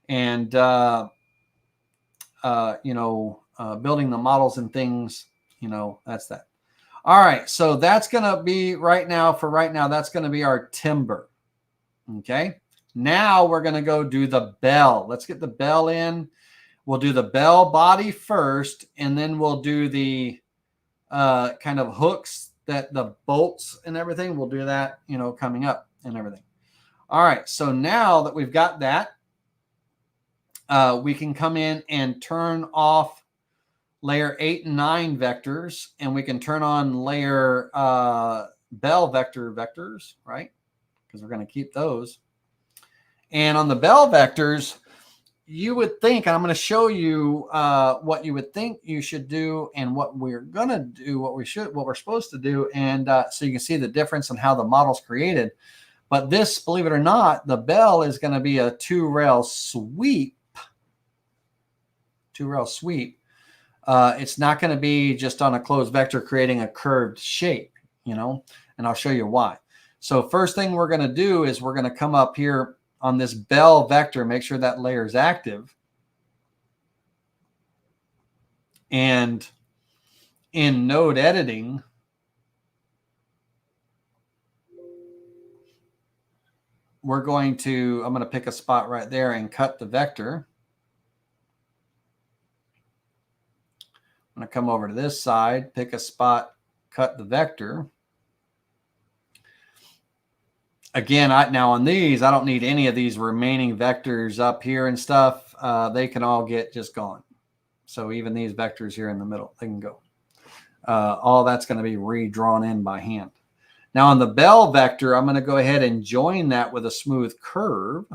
Speaker 1: and you know, building the models and things, you know, that's that. All right. So that's going to be right now, that's going to be our timber. Okay. Now we're going to go do the bell. Let's get the bell in. We'll do the bell body first, and then we'll do the kind of hooks, that the bolts and everything. We'll do that, you know, coming up and everything. All right. So now that we've got that, we can come in and turn off layer 8 and 9 vectors, and we can turn on layer bell vectors, right? Because we're going to keep those. And on the bell vectors, you would think, and I'm going to show you what you would think you should do and what we're going to do, what we're supposed to do. And so you can see the difference in how the model's created. But this, believe it or not, the bell is going to be a two-rail sweep. It's not going to be just on a closed vector creating a curved shape, you know, and I'll show you why. So first thing we're going to do is we're going to come up here on this bell vector, make sure that layer is active. And in node editing, I'm going to pick a spot right there and cut the vector. I'm going to come over to this side, pick a spot, cut the vector. Again, now on these, I don't need any of these remaining vectors up here and stuff. They can all get just gone. So even these vectors here in the middle, they can go. All that's going to be redrawn in by hand. Now on the bell vector, I'm going to go ahead and join that with a smooth curve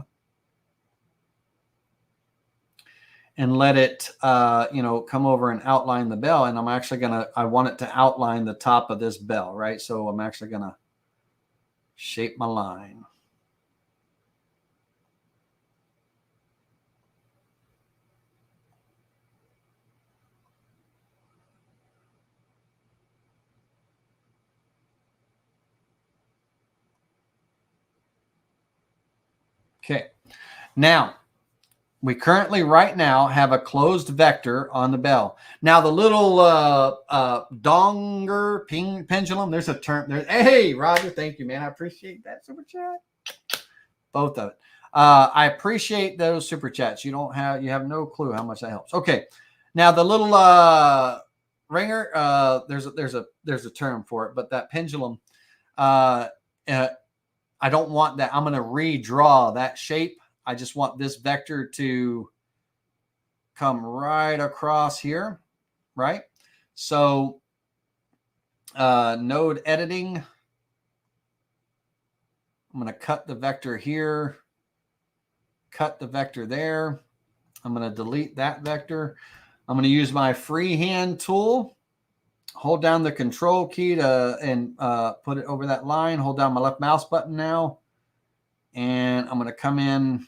Speaker 1: and let it, come over and outline the bell. And I'm actually I want it to outline the top of this bell, right? So I'm actually going to shape my line. Okay. Now, we currently right now have a closed vector on the bell. Now the little donger pendulum, there's a term there. Hey, Roger, thank you, man. I appreciate that super chat. Both of it. I appreciate those super chats. You have no clue how much that helps. Okay. Now the little ringer, there's a term for it, but that pendulum, I don't want that. I'm going to redraw that shape. I just want this vector to come right across here, right? So node editing, I'm going to cut the vector here, cut the vector there. I'm going to delete that vector. I'm going to use my freehand tool, hold down the control key and put it over that line, hold down my left mouse button now, and I'm going to come in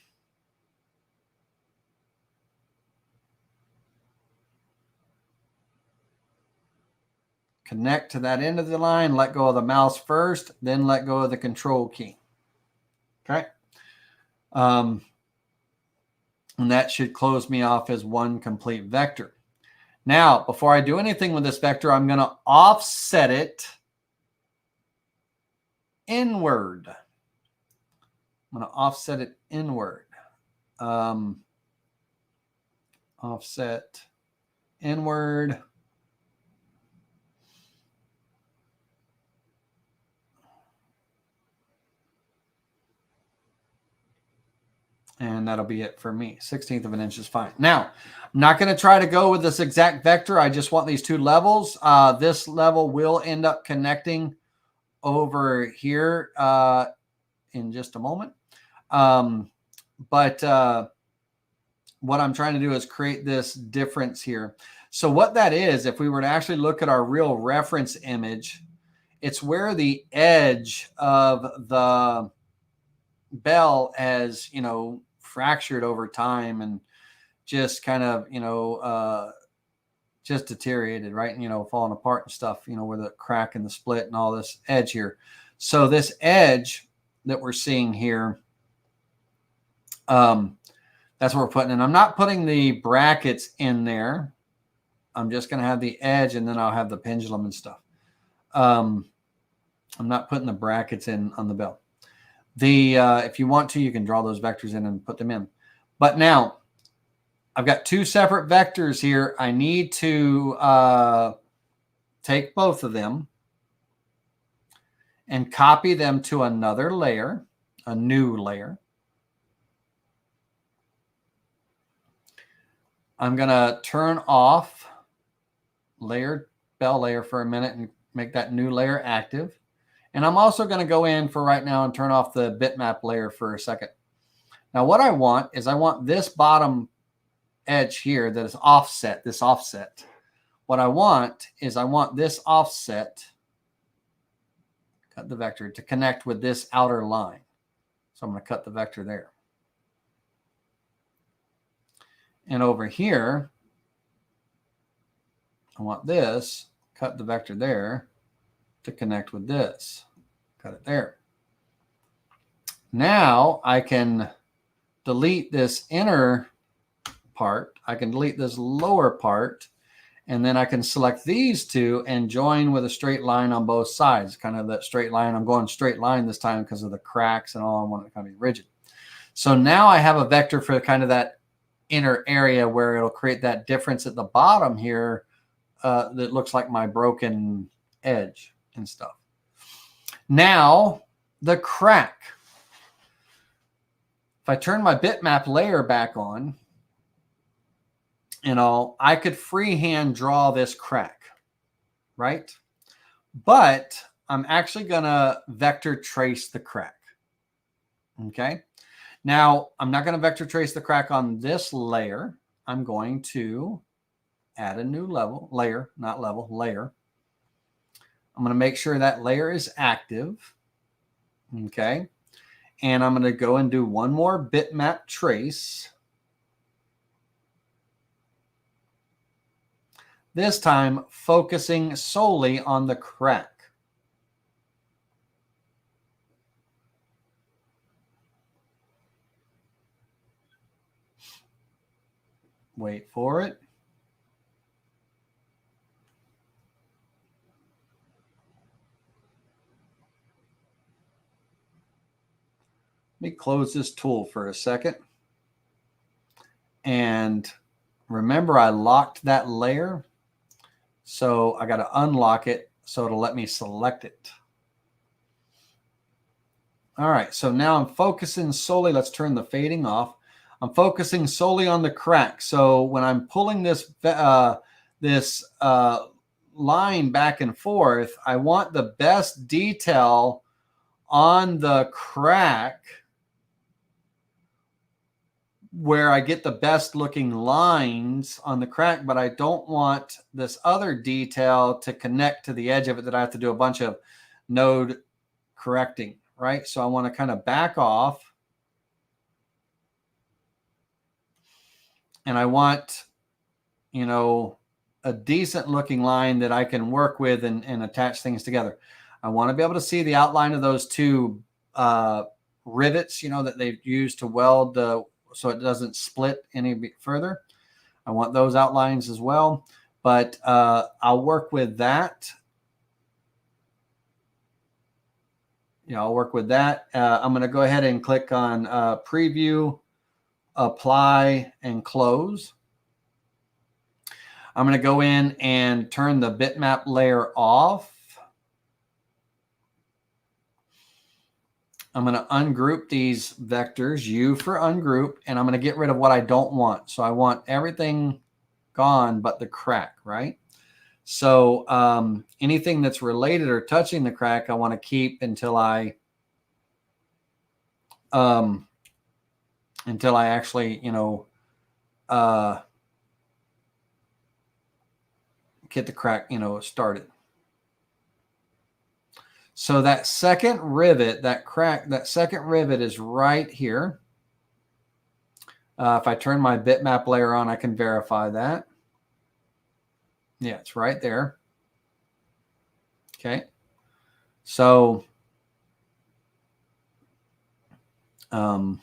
Speaker 1: connect to that end of the line, let go of the mouse first, then let go of the control key. Okay. And that should close me off as one complete vector. Now, before I do anything with this vector, I'm going to offset it inward. I'm going to offset it inward. Offset inward. And that'll be it for me. 1/16 of an inch is fine. Now, I'm not going to try to go with this exact vector. I just want these two levels. This level will end up connecting over here in just a moment. But what I'm trying to do is create this difference here. So what that is, if we were to actually look at our real reference image, it's where the edge of the bell has, fractured over time and just kind of, just deteriorated, right? And, falling apart and stuff, where the crack and the split and all this edge here. So this edge that we're seeing here, that's what we're putting in. I'm not putting the brackets in there. I'm just going to have the edge and then I'll have the pendulum and stuff. I'm not putting the brackets in on the bell. If you want to, you can draw those vectors in and put them in. But now I've got two separate vectors here. I need to take both of them and copy them to another layer, a new layer. I'm going to turn off bell layer for a minute and make that new layer active. And I'm also going to go in for right now and turn off the bitmap layer for a second. Now what I want is I want this bottom edge here that is offset, this offset. What I want is I want this offset, cut the vector, to connect with this outer line. So I'm going to cut the vector there. And over here, I want this, cut the vector there to connect with this. Cut it there. Now I can delete this inner part. I can delete this lower part. And then I can select these two and join with a straight line on both sides. Kind of that straight line. I'm going straight line this time because of the cracks and all. I want it to kind of be rigid. So now I have a vector for kind of that inner area where it'll create that difference at the bottom here that looks like my broken edge and stuff. Now the crack. If I turn my bitmap layer back on, I could freehand draw this crack, right? But I'm actually going to vector trace the crack. Okay. Now, I'm not going to vector trace the crack on this layer. I'm going to add a new layer. I'm going to make sure that layer is active. Okay. And I'm going to go and do one more bitmap trace. This time focusing solely on the crack. Wait for it. Let me close this tool for a second. And remember, I locked that layer. So I got to unlock it so it'll let me select it. All right, so now I'm focusing solely. Let's turn the fading off. I'm focusing solely on the crack. So when I'm pulling this line back and forth, I want the best detail on the crack where I get the best looking lines on the crack, but I don't want this other detail to connect to the edge of it that I have to do a bunch of node correcting, right? So I want to kind of back off. And I want, a decent looking line that I can work with and attach things together. I want to be able to see the outline of those two rivets, that they've used to weld so it doesn't split any further. I want those outlines as well, but I'll work with that. I'll work with that. I'm going to go ahead and click on preview, apply, and close. I'm going to go in and turn the bitmap layer off. I'm going to ungroup these vectors, U for ungroup, and I'm going to get rid of what I don't want. So I want everything gone but the crack, right? So anything that's related or touching the crack, I want to keep until I actually, get the crack, started. So that second rivet, that second rivet is right here. If I turn my bitmap layer on, I can verify that. Yeah, it's right there. Okay. So, all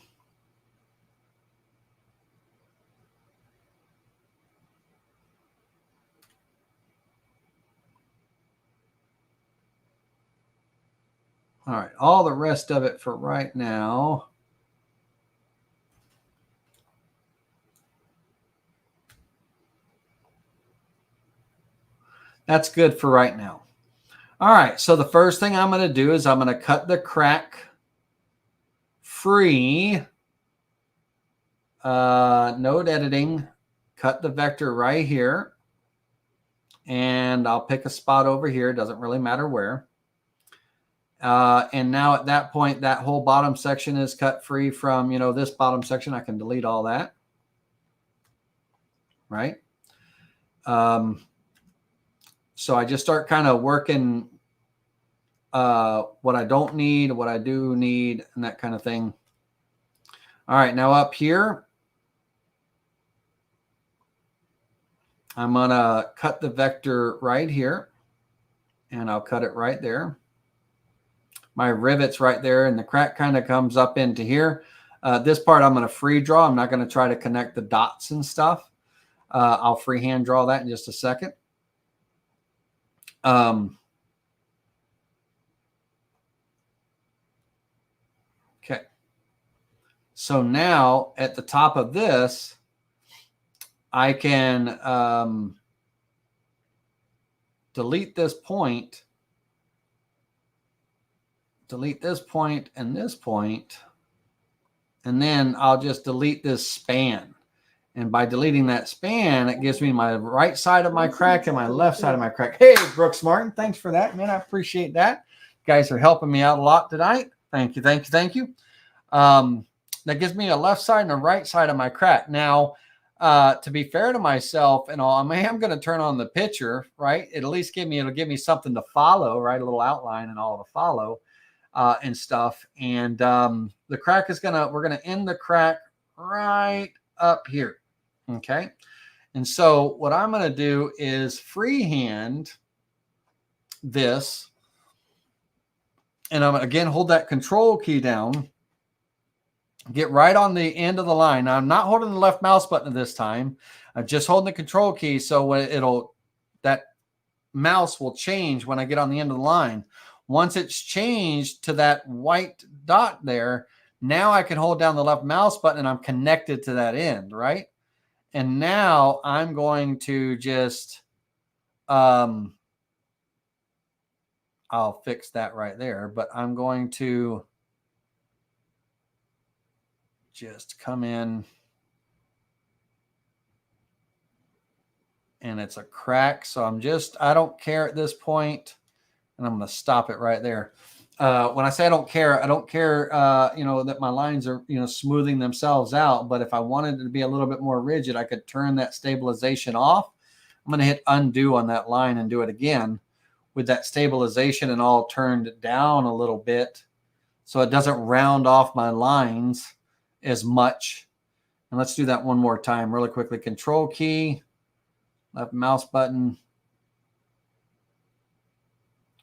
Speaker 1: right, all the rest of it for right now. That's good for right now. All right, so the first thing I'm going to do is I'm going to cut the crack free. Node editing, cut the vector right here. And I'll pick a spot over here. It doesn't really matter where. And now at that point, that whole bottom section is cut free from, this bottom section. I can delete all that. Right. So I just start kind of working what I don't need, what I do need, and that kind of thing. All right, now up here, I'm going to cut the vector right here, and I'll cut it right there. My rivet's right there, and the crack kind of comes up into here. This part I'm going to free draw. I'm not going to try to connect the dots and stuff. I'll freehand draw that in just a second. Okay. So now at the top of this, I can delete this point, and this point, And then I'll just delete this span. And by deleting that span, it gives me my right side of my crack and my left side of my crack. Hey, Brooks Martin, thanks for that, man. I appreciate that. You guys are helping me out a lot tonight. Thank you, thank you, thank you. That gives me a left side and a right side of my crack. Now, to be fair to myself and all, I am going to turn on the picture, right? It'll give me something to follow, right? A little outline and all to follow and stuff. And the crack is we're going to end the crack right up here. Okay. And so what I'm going to do is freehand this. And I'm again, hold that control key down. Get right on the end of the line. Now, I'm not holding the left mouse button this time. I'm just holding the control key. So that mouse will change when I get on the end of the line. Once it's changed to that white dot there, now I can hold down the left mouse button and I'm connected to that end, right? And now I'm going to just, I'll fix that right there, but I'm going to just come in and it's a crack. So I don't care at this point, and I'm going to stop it right there. When I say I don't care, that my lines are, smoothing themselves out. But if I wanted it to be a little bit more rigid, I could turn that stabilization off. I'm going to hit undo on that line and do it again with that stabilization and all turned down a little bit, so it doesn't round off my lines as much. And let's do that one more time really quickly. Control key, left mouse button.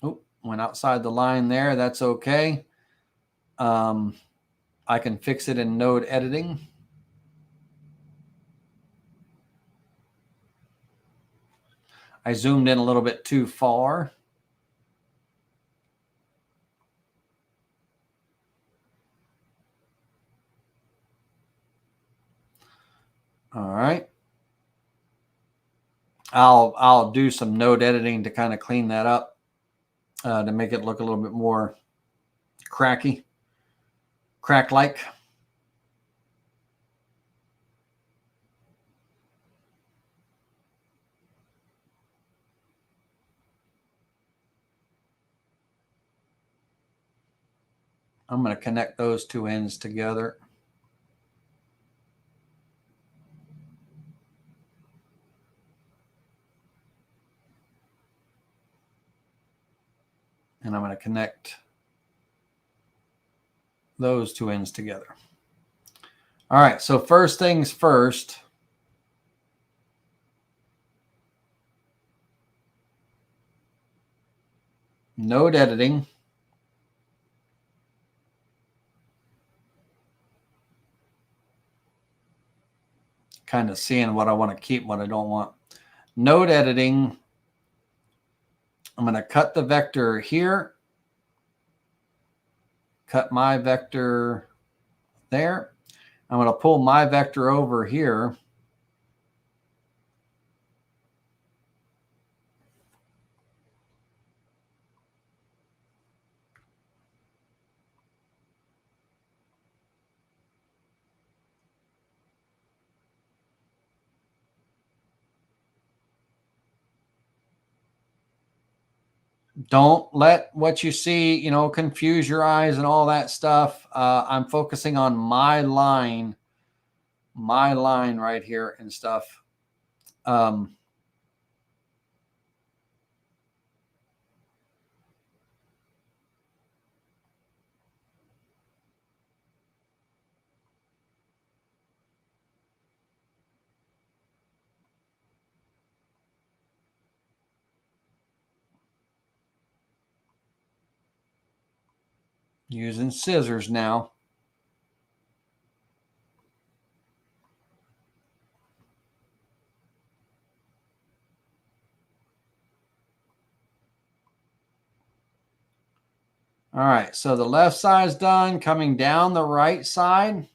Speaker 1: Oh, went outside the line there. That's okay. I can fix it in node editing. I zoomed in a little bit too far. All right. I'll do some node editing to kind of clean that up, to make it look a little bit more crack-like. I'm going to connect those two ends together. And I'm going to connect those two ends together. All right, so first things first. Node editing. Kind of seeing what I want to keep, what I don't want. Node editing. I'm going to cut the vector here. Cut my vector there. I'm going to pull my vector over here. Don't let what you see, confuse your eyes and all that stuff. I'm focusing on my line right here and stuff. Using scissors now. All right, so the left side's done. Coming down the right side.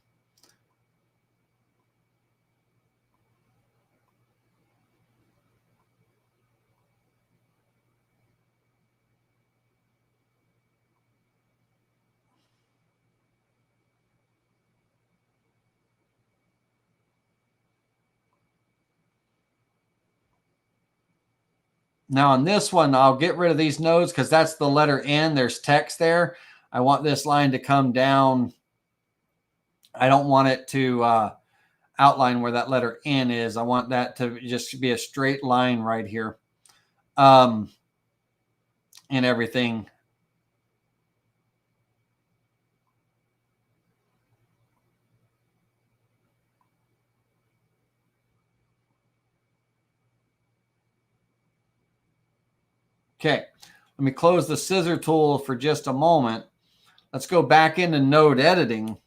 Speaker 1: Now on this one, I'll get rid of these nodes because that's the letter N. There's text there. I want this line to come down. I don't want it to outline where that letter N is. I want that to just be a straight line right here. And everything. Okay, let me close the scissor tool for just a moment. Let's go back into node editing.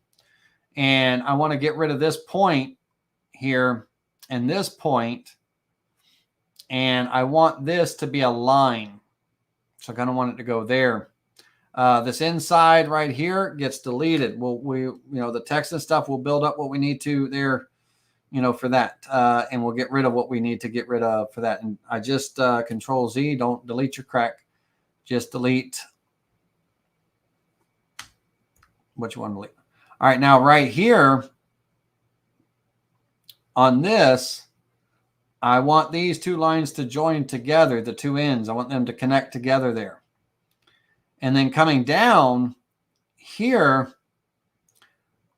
Speaker 1: And I want to get rid of this point here and this point. And I want this to be a line. So I kind of want it to go there. This inside right here gets deleted. The text and stuff will build up what we need to there, for that. And we'll get rid of what we need to get rid of for that. And I just Control Z, don't delete your crack. Just delete what you want to delete. All right, now right here on this, I want these two lines to join together, the two ends. I want them to connect together there. And then coming down here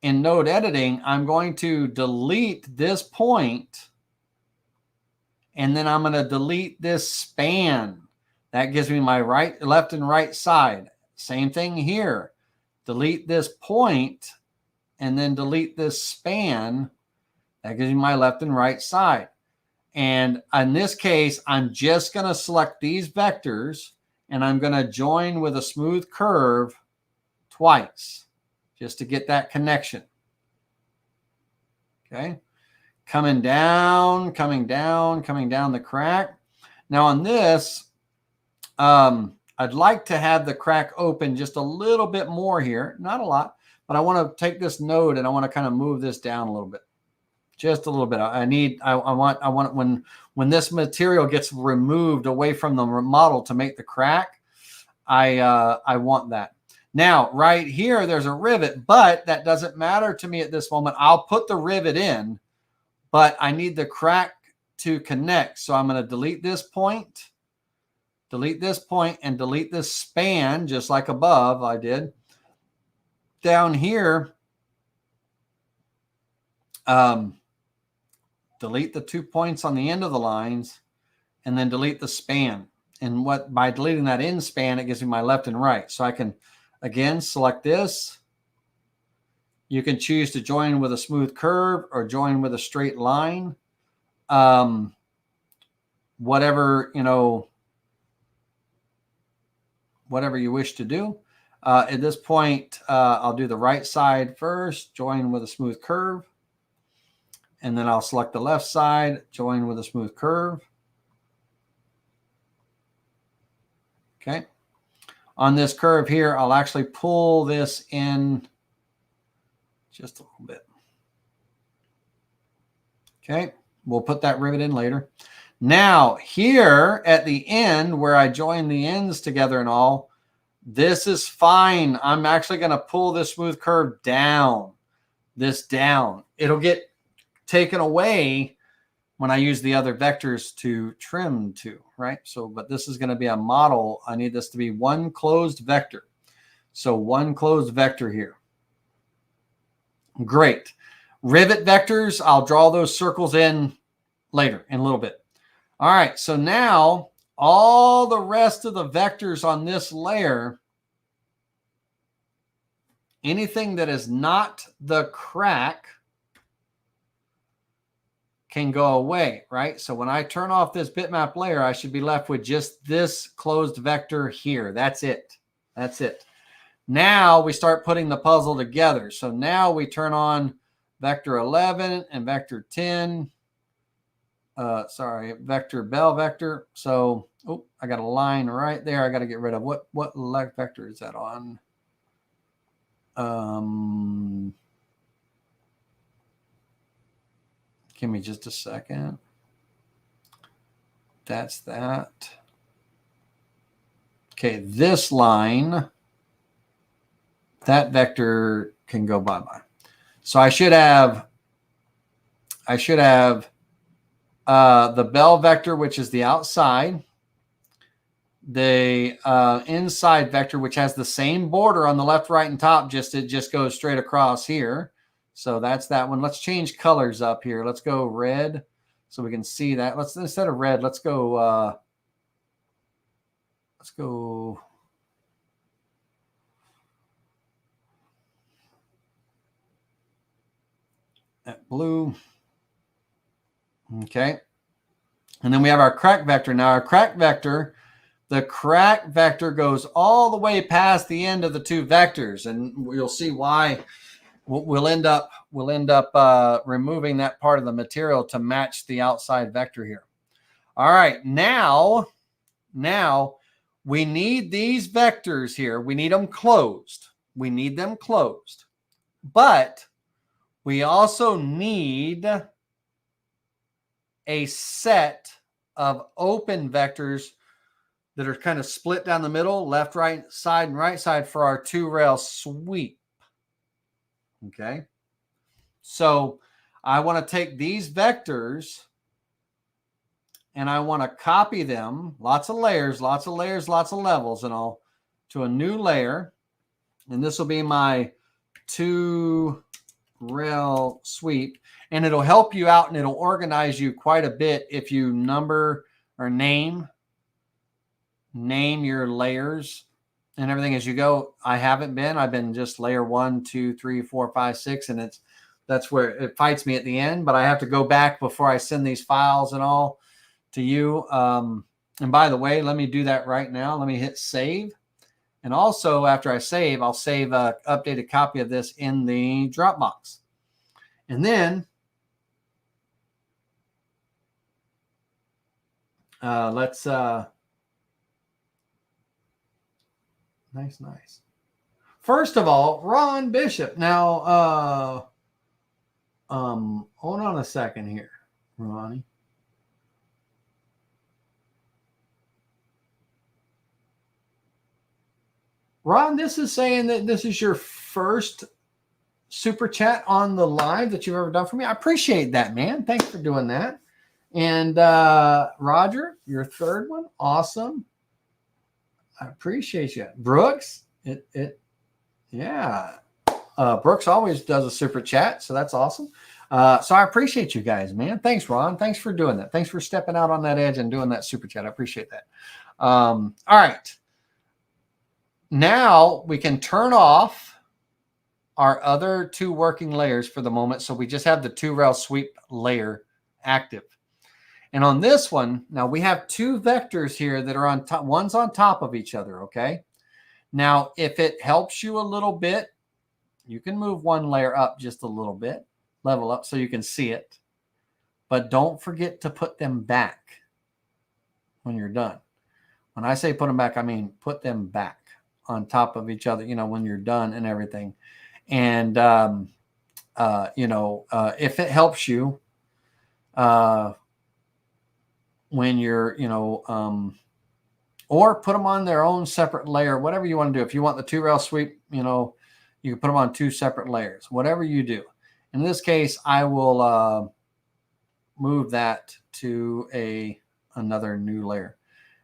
Speaker 1: in node editing, I'm going to delete this point, and then I'm going to delete this span. That gives me my left and right side. Same thing here. Delete this point, and then delete this span. That gives me my left and right side. And in this case, I'm just going to select these vectors, and I'm going to join with a smooth curve twice just to get that connection. Okay. Coming down the crack. Now on this, I'd like to have the crack open just a little bit more here. Not a lot, but I want to take this node and I want to kind of move this down a little bit. Just a little bit. I want when this material gets removed away from the model to make the crack, I want that. Now, right here, there's a rivet, but that doesn't matter to me at this moment. I'll put the rivet in, but I need the crack to connect. So I'm going to delete this point, and delete this span, just like above I did. Down here, delete the 2 points on the end of the lines, and then delete the span. And by deleting that end span, it gives me my left and right. So I can, again, select this. You can choose to join with a smooth curve or join with a straight line. Whatever you wish to do. At this point, I'll do the right side first, join with a smooth curve. And then I'll select the left side, join with a smooth curve. Okay. On this curve here, I'll actually pull this in just a little bit. Okay. We'll put that rivet in later. Now, here at the end where I join the ends together and all, this is fine. I'm actually going to pull this smooth curve down. It'll get taken away when I use the other vectors to trim to, right? So, but this is going to be a model. I need this to be one closed vector. So one closed vector here. Great. Rivet vectors, I'll draw those circles in later in a little bit. All right, so now all the rest of the vectors on this layer, anything that is not the crack, can go away, right? So when I turn off this bitmap layer, I should be left with just this closed vector here. That's it. That's it. Now we start putting the puzzle together. So now we turn on vector 11 and vector 10. Vector bell vector. So, I got a line right there. I got to get rid of what vector is that on? Give me just a second. That's that. Okay, this line, that vector can go bye-bye. So I should have the bell vector, which is the outside. the inside vector, which has the same border on the left, right, and top, it just goes straight across here. So that's that one. Let's change colors up here. Let's go red so we can see that. Let's, instead of red, let's go that blue. Okay. And then we have our crack vector. Now our crack vector, the crack vector goes all the way past the end of the two vectors, and you'll see why. We'll end up removing that part of the material to match the outside vector here. All right, now we need these vectors here. We need them closed. We need them closed. But we also need a set of open vectors that are kind of split down the middle, left, right side, and right side for our two rail sweep. Okay. So I want to take these vectors and I want to copy them, lots of layers, lots of levels and all, to a new layer. And this will be my two rail sweep. And it'll help you out and it'll organize you quite a bit if you number or name your layers and everything as you go. I've been just layer 1, 2, 3, 4, 5, 6, and that's where it fights me at the end. But I have to go back before I send these files and all to you. And by the way, let me do that right now. Let me hit save. And also after I save, I'll save an updated copy of this in the Dropbox. And then let's nice. First of all, Ron Bishop. Now, hold on a second here, Ronnie. Ron, this is saying that this is your first super chat on the live that you've ever done for me. I appreciate that, man. Thanks for doing that. And Roger, your third one. Awesome. I appreciate you. Brooks, yeah. Brooks always does a super chat, so that's awesome. So I appreciate you guys, man. Thanks, Ron. Thanks for doing that. Thanks for stepping out on that edge and doing that super chat. I appreciate that. All right. Now we can turn off our other two working layers for the moment. So we just have the two rail sweep layer active. And on this one, now we have two vectors here that are on top. One's on top of each other, okay? Now, if it helps you a little bit, you can move one layer up just a little bit, level up so you can see it. But don't forget to put them back when you're done. When I say put them back, I mean put them back on top of each other, when you're done and everything. And, if it helps you, when you're, or put them on their own separate layer, whatever you want to do. If you want the two rail sweep, you can put them on two separate layers, whatever you do. In this case, I will move that to another new layer.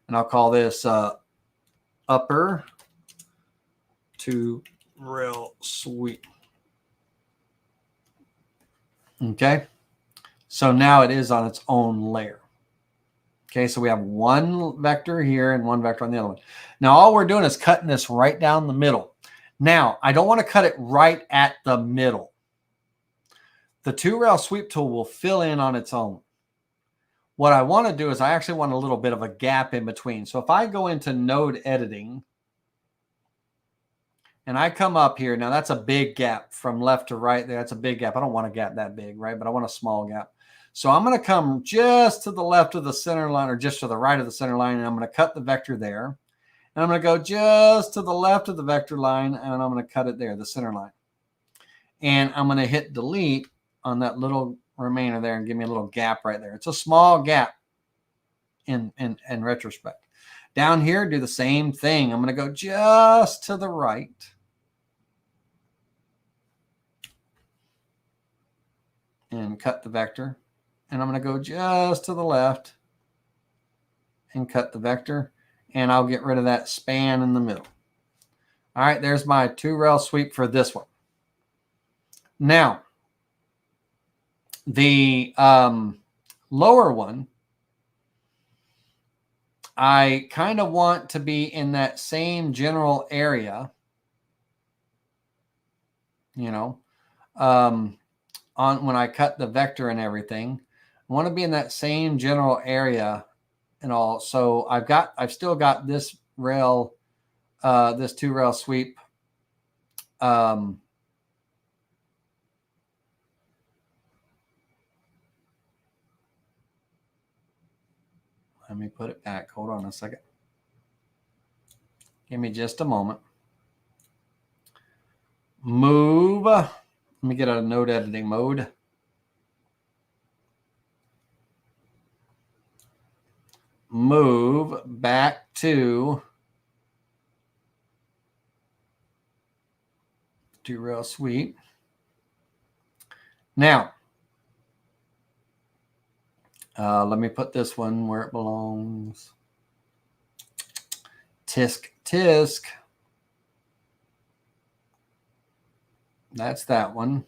Speaker 1: And I'll call this upper two rail sweep. Okay. So now it is on its own layer. Okay, so we have one vector here and one vector on the other one. Now all we're doing is cutting this right down the middle. Now, I don't want to cut it right at the middle. The two rail sweep tool will fill in on its own. What I want to do is I actually want a little bit of a gap in between. So if I go into node editing and I come up here, now that's a big gap from left to right there. That's a big gap. I don't want a gap that big, right? But I want a small gap. So I'm going to come just to the left of the center line or just to the right of the center line, and I'm going to cut the vector there. And I'm going to go just to the left of the vector line, and I'm going to cut it there, the center line. And I'm going to hit delete on that little remainder there and give me a little gap right there. It's a small gap in retrospect. Down here, do the same thing. I'm going to go just to the right. And cut the vector. And I'm going to go just to the left and cut the vector. and I'll get rid of that span in the middle. All right, there's my 2-rail sweep for this one. Now, the lower one, I kind of want to be in that same general area, you know, on when I cut the vector and everything. I want to be in that same general area and all. So I've still got this rail, this 2-rail sweep. Let me put it back. Hold on a second. Give me just a moment. Move. Let me get out of node editing mode. Move back to 2-rail sweep. Now, let me put this one where it belongs. Tisk, tisk. That's that one.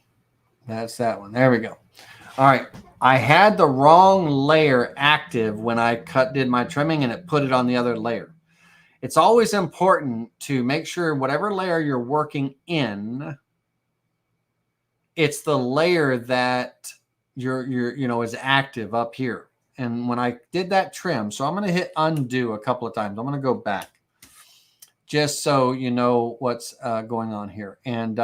Speaker 1: That's that one. There we go. All right. I had the wrong layer active when I did my trimming, and it put it on the other layer. It's always important to make sure whatever layer you're working in, it's the layer that is active up here. And when I did that trim, so I'm going to hit undo a couple of times. I'm going to go back just so you know what's going on here. And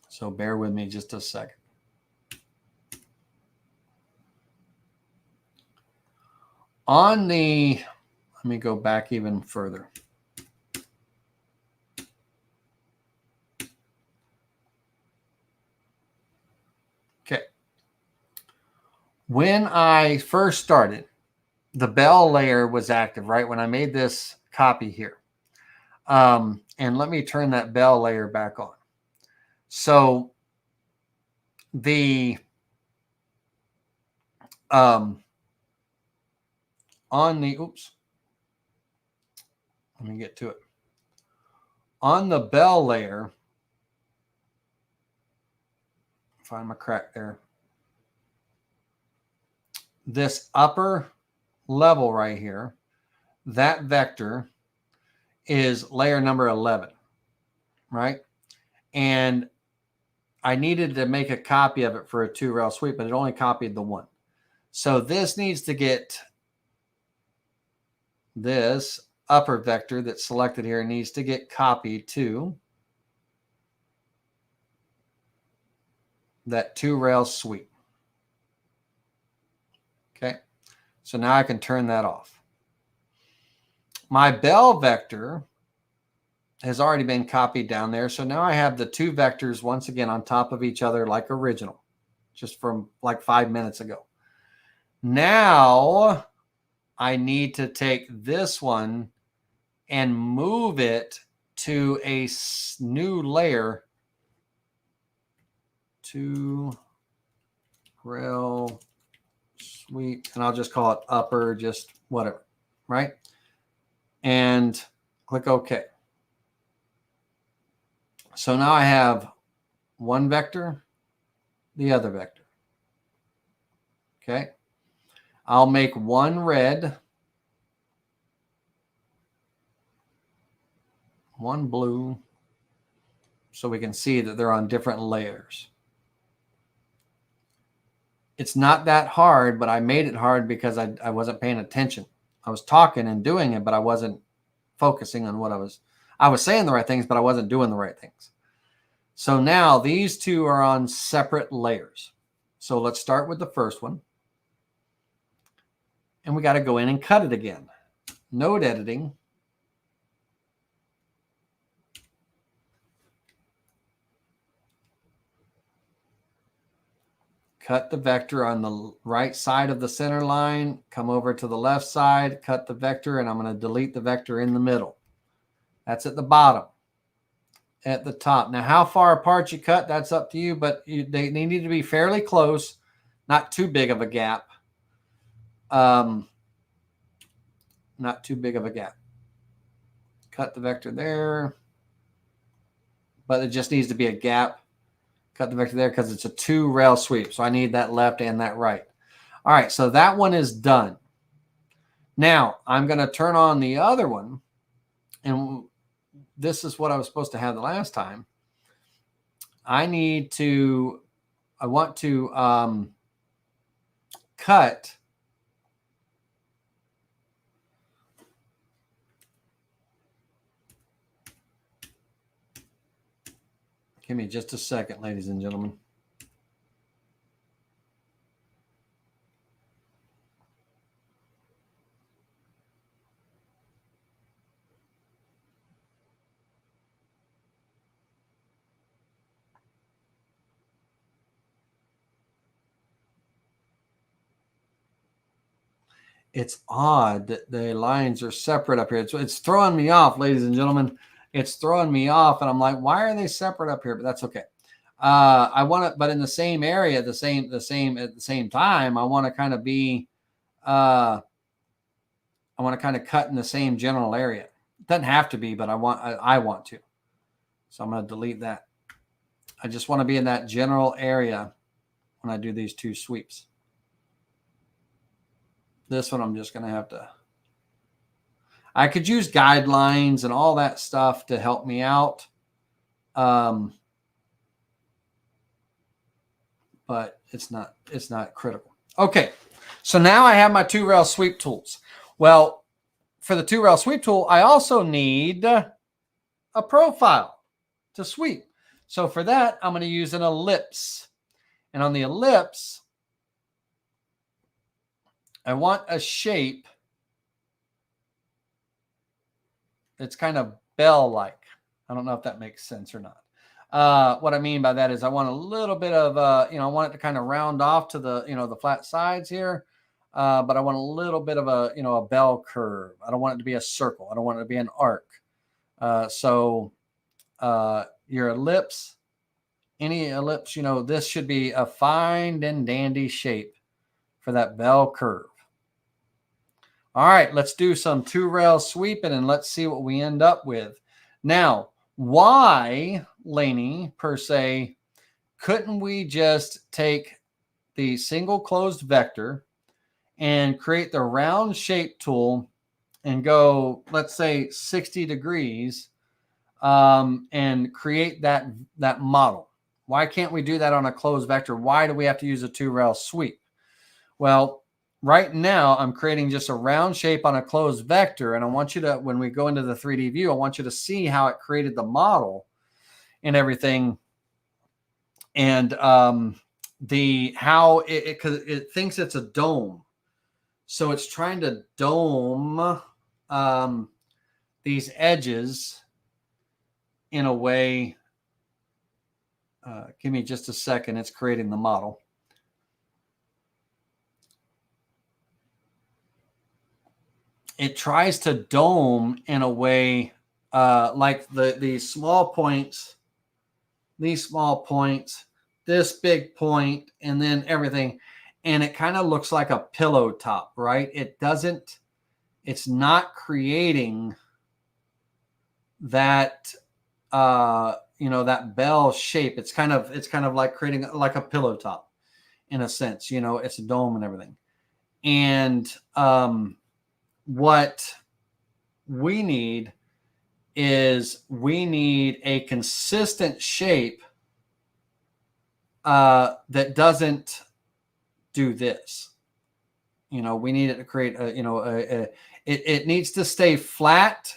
Speaker 1: so bear with me just a second. Let me go back even further. Okay. When I first started, the bell layer was active, right? When I made this copy here. And let me turn that bell layer back on. So the oops, let me get to it. On the bell layer, find my crack there. This upper level right here, that vector is layer number 11, right? And I needed to make a copy of it for a 2-rail sweep, but it only copied the one. So this needs to get, this upper vector that's selected here needs to get copied to that 2-rail sweep. Okay, so now I can turn that off. My bell vector has already been copied down there. So now I have the 2 vectors once again on top of each other like original, just from like 5 minutes ago. Now I need to take this one and move it to a new layer, 2-rail sweep, and I'll just call it upper, just whatever, right? And click OK. So now I have one vector, the other vector. Okay. I'll make one red, one blue, so we can see that they're on different layers. It's not that hard, but I made it hard because I wasn't paying attention. I was talking and doing it, but I wasn't focusing on what I was saying the right things, but I wasn't doing the right things. So now these two are on separate layers. So let's start with the first one. And we got to go in and cut it again. Node editing. Cut the vector on the right side of the center line, come over to the left side, cut the vector, and I'm going to delete the vector in the middle. That's at the bottom. At the top. Now, how far apart you cut, that's up to you, but they need to be fairly close, not too big of a gap. Not too big of a gap. Cut the vector there, but it just needs to be a gap. Cut the vector there because it's a 2 rail sweep. So I need that left and that right. All right, so that one is done. Now I'm going to turn on the other one. And this is what I was supposed to have the last time. I want to cut Give me just a second, ladies and gentlemen. It's odd that the lines are separate up here. It's throwing me off, ladies and gentlemen. It's throwing me off, and I'm like, why are they separate up here? But that's okay. I want to, but in the same area, at the same time, I want to kind of be, I want to kind of cut in the same general area. It doesn't have to be, but I want to. So I'm going to delete that. I just want to be in that general area when I do these 2 sweeps. This one I'm just going to have to, I could use guidelines and all that stuff to help me out. But it's not critical. Okay. So now I have my 2 rail sweep tools. Well, for the 2 rail sweep tool, I also need a profile to sweep. So for that, I'm going to use an ellipse. And on the ellipse, I want a shape that's kind of bell-like. I don't know if that makes sense or not. What I mean by that is I want a little bit of, I want it to kind of round off to the, the flat sides here. But I want a little bit of a, a bell curve. I don't want it to be a circle. I don't want it to be an arc. So your ellipse, any ellipse, this should be a fine and dandy shape for that bell curve. All right, let's do some 2 rail sweeping and let's see what we end up with. Now, why, Laney, per se, couldn't we just take the single closed vector and create the round shape tool and go, let's say 60 degrees and create that model? Why can't we do that on a closed vector? Why do we have to use a 2 rail sweep? Well, right now I'm creating just a round shape on a closed vector. And I want you to, when we go into the 3D view, I want you to see how it created the model and everything. And how it thinks it's a dome. So it's trying to dome these edges in a way. Give me just a second. It's creating the model. It tries to dome in a way like these small points, this big point, and then everything. And it kind of looks like a pillow top, right? It's not creating that, that bell shape. It's kind of like creating like a pillow top in a sense, it's a dome and everything. And what we need is a consistent shape that doesn't do this. We need it to create it needs to stay flat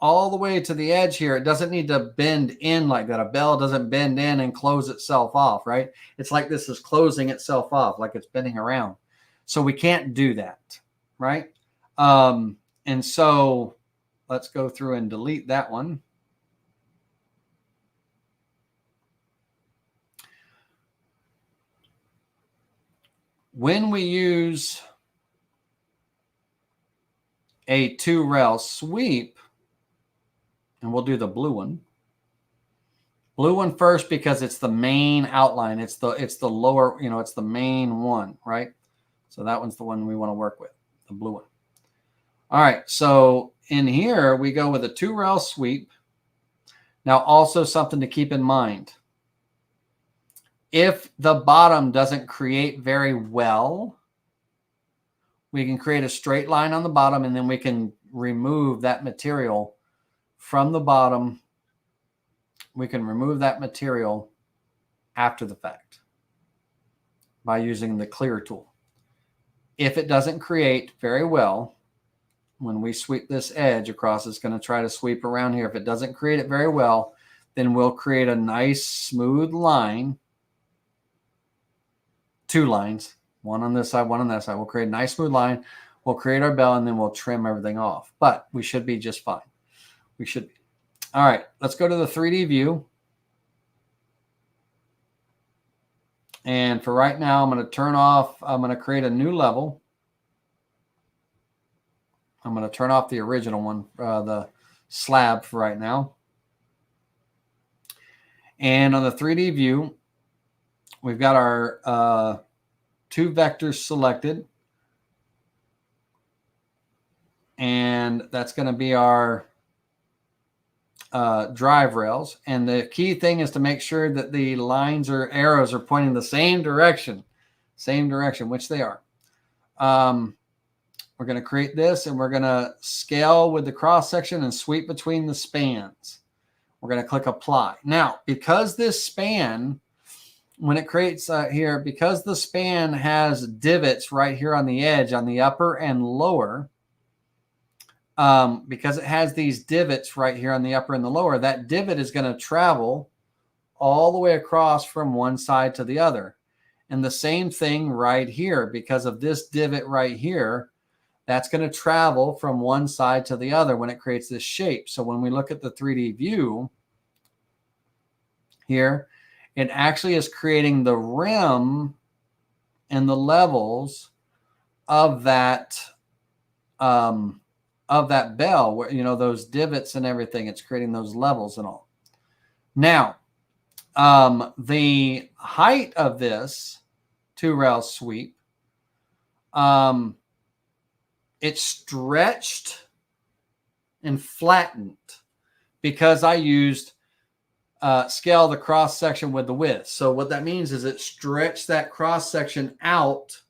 Speaker 1: all the way to the edge here. It doesn't need to bend in like that. A bell doesn't bend in and close itself off, right? It's like this is closing itself off, like it's bending around. So we can't do that, right? And so let's go through and delete that one. When we use a 2 rail sweep, and we'll do the blue one. Blue one first because it's the main outline. It's the lower, it's the main one, right? So that one's the one we want to work with, the blue one. All right, so in here, we go with a 2-rail sweep. Now, also something to keep in mind. If the bottom doesn't create very well, we can create a straight line on the bottom, and then we can remove that material from the bottom. We can remove that material after the fact by using the clear tool. If it doesn't create very well, when we sweep this edge across, it's going to try to sweep around here. If it doesn't create it very well, then we'll create a nice smooth line, 2 lines, one on this side, one on that side. We'll create a nice smooth line. We'll create our bell, and then we'll trim everything off. But we should be just fine. We should be. All right, let's go to the 3D view. And for right now, I'm going to turn off, I'm going to create a new level. I'm going to turn off the original one, the slab for right now. And on the 3D view, we've got our 2 vectors selected. And that's going to be our drive rails. And the key thing is to make sure that the lines or arrows are pointing the same direction, which they are. We're going to create this, and we're going to scale with the cross section and sweep between the spans. We're going to click apply. Now, because this span, when it creates here, because the span has divots right here on the edge, on the upper and lower, because it has these divots right here on the upper and the lower, that divot is going to travel all the way across from one side to the other. And the same thing right here, because of this divot right here, that's going to travel from one side to the other when it creates this shape. So when we look at the 3D view here, it actually is creating the rim and the levels of that bell, where, you know, those divots and everything. It's creating those levels and all. Now, the height of this 2-rail sweep, it's stretched and flattened because I used scale the cross section with the width. So what that means is it stretched that cross section out.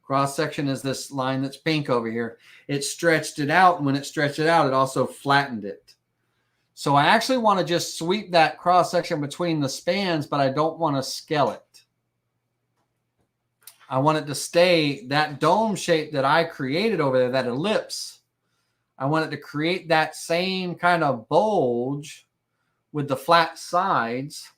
Speaker 1: Cross section is this line that's pink over here. It stretched it out, and when it stretched it out, it also flattened it. So I actually want to just sweep that cross section between the spans, but I don't want to scale it. I want it to stay that dome shape that I created over there, that ellipse. I want it to create that same kind of bulge with the flat sides.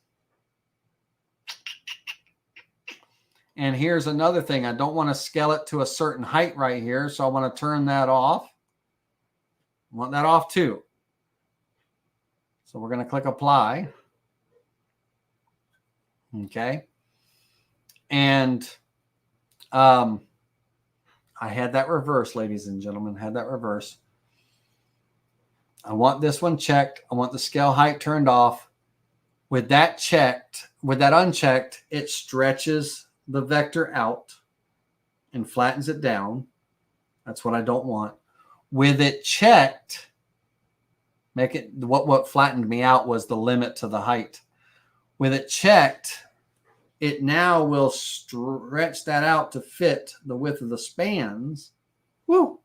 Speaker 1: And here's another thing. I don't want to scale it to a certain height right here, so I want to turn that off. I want that off too. So we're going to click apply. Okay. And I had that reverse, ladies and gentlemen, had that reverse. I want this one checked. I want the scale height turned off. With that checked, with that unchecked, it stretches the vector out and flattens it down. That's what I don't want. With it checked, make it, what flattened me out was the limit to the height. With it checked, it now will stretch that out to fit the width of the spans. Woo!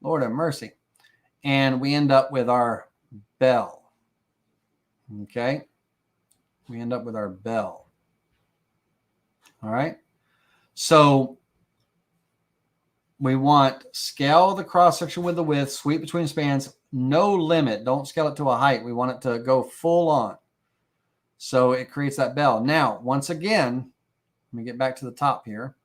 Speaker 1: Lord have mercy. And we end up with our bell. Okay? We end up with our bell. All right? So we want scale the cross section with the width, sweep between spans, no limit. Don't scale it to a height. We want it to go full on. So it creates that bell. Now, once again, let me get back to the top here.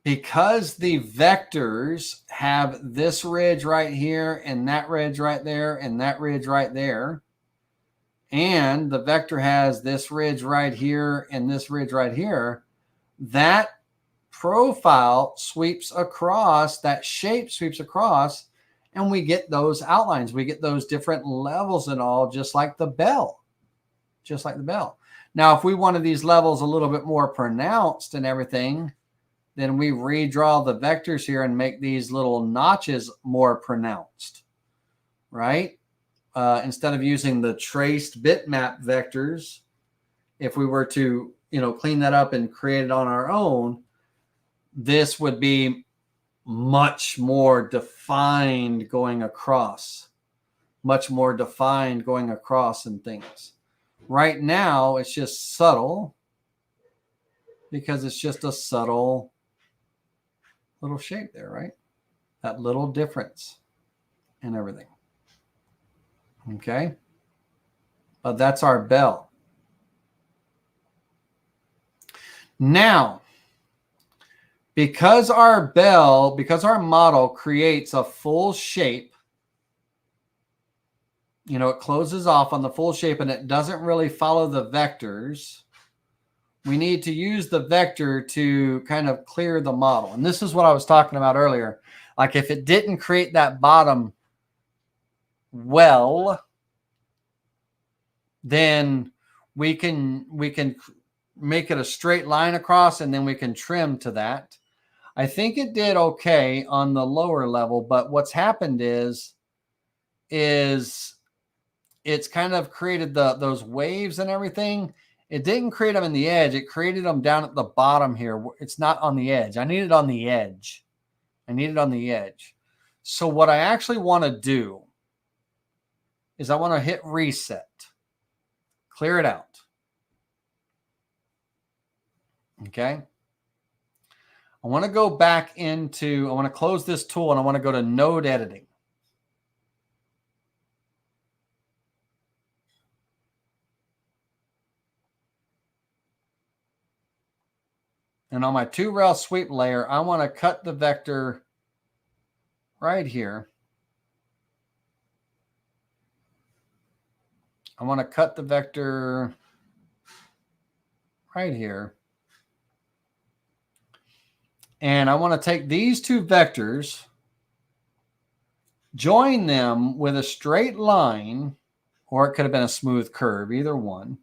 Speaker 1: Because the vectors have this ridge right here and that ridge right there and that ridge right there, and the vector has this ridge right here and this ridge right here, that profile sweeps across, that shape sweeps across, and we get those outlines. We get those different levels and all, just like the bell, just like the bell. Now, if we wanted these levels a little bit more pronounced and everything, then we redraw the vectors here and make these little notches more pronounced, right? Instead of using the traced bitmap vectors, if we were to, clean that up and create it on our own, this would be much more defined going across, and things. Right now, it's just subtle because it's just a subtle little shape there, right? That little difference and everything. Okay. But that's our bell. Now, because our model creates a full shape, it closes off on the full shape and it doesn't really follow the vectors, we need to use the vector to kind of clear the model. And this is what I was talking about earlier. Like if it didn't create that bottom well, then we can make it a straight line across, and then we can trim to that. I think it did okay on the lower level, but what's happened is it's kind of created those waves and everything. It didn't create them in the edge. It created them down at the bottom here. It's not on the edge. I need it on the edge. So what I actually want to do is I want to hit reset. Clear it out. Okay. I want to go back I want to close this tool and I want to go to node editing. And on my 2-rail sweep layer, I want to cut the vector right here. I want to cut the vector right here. And I want to take these two vectors, join them with a straight line, or it could have been a smooth curve, either one.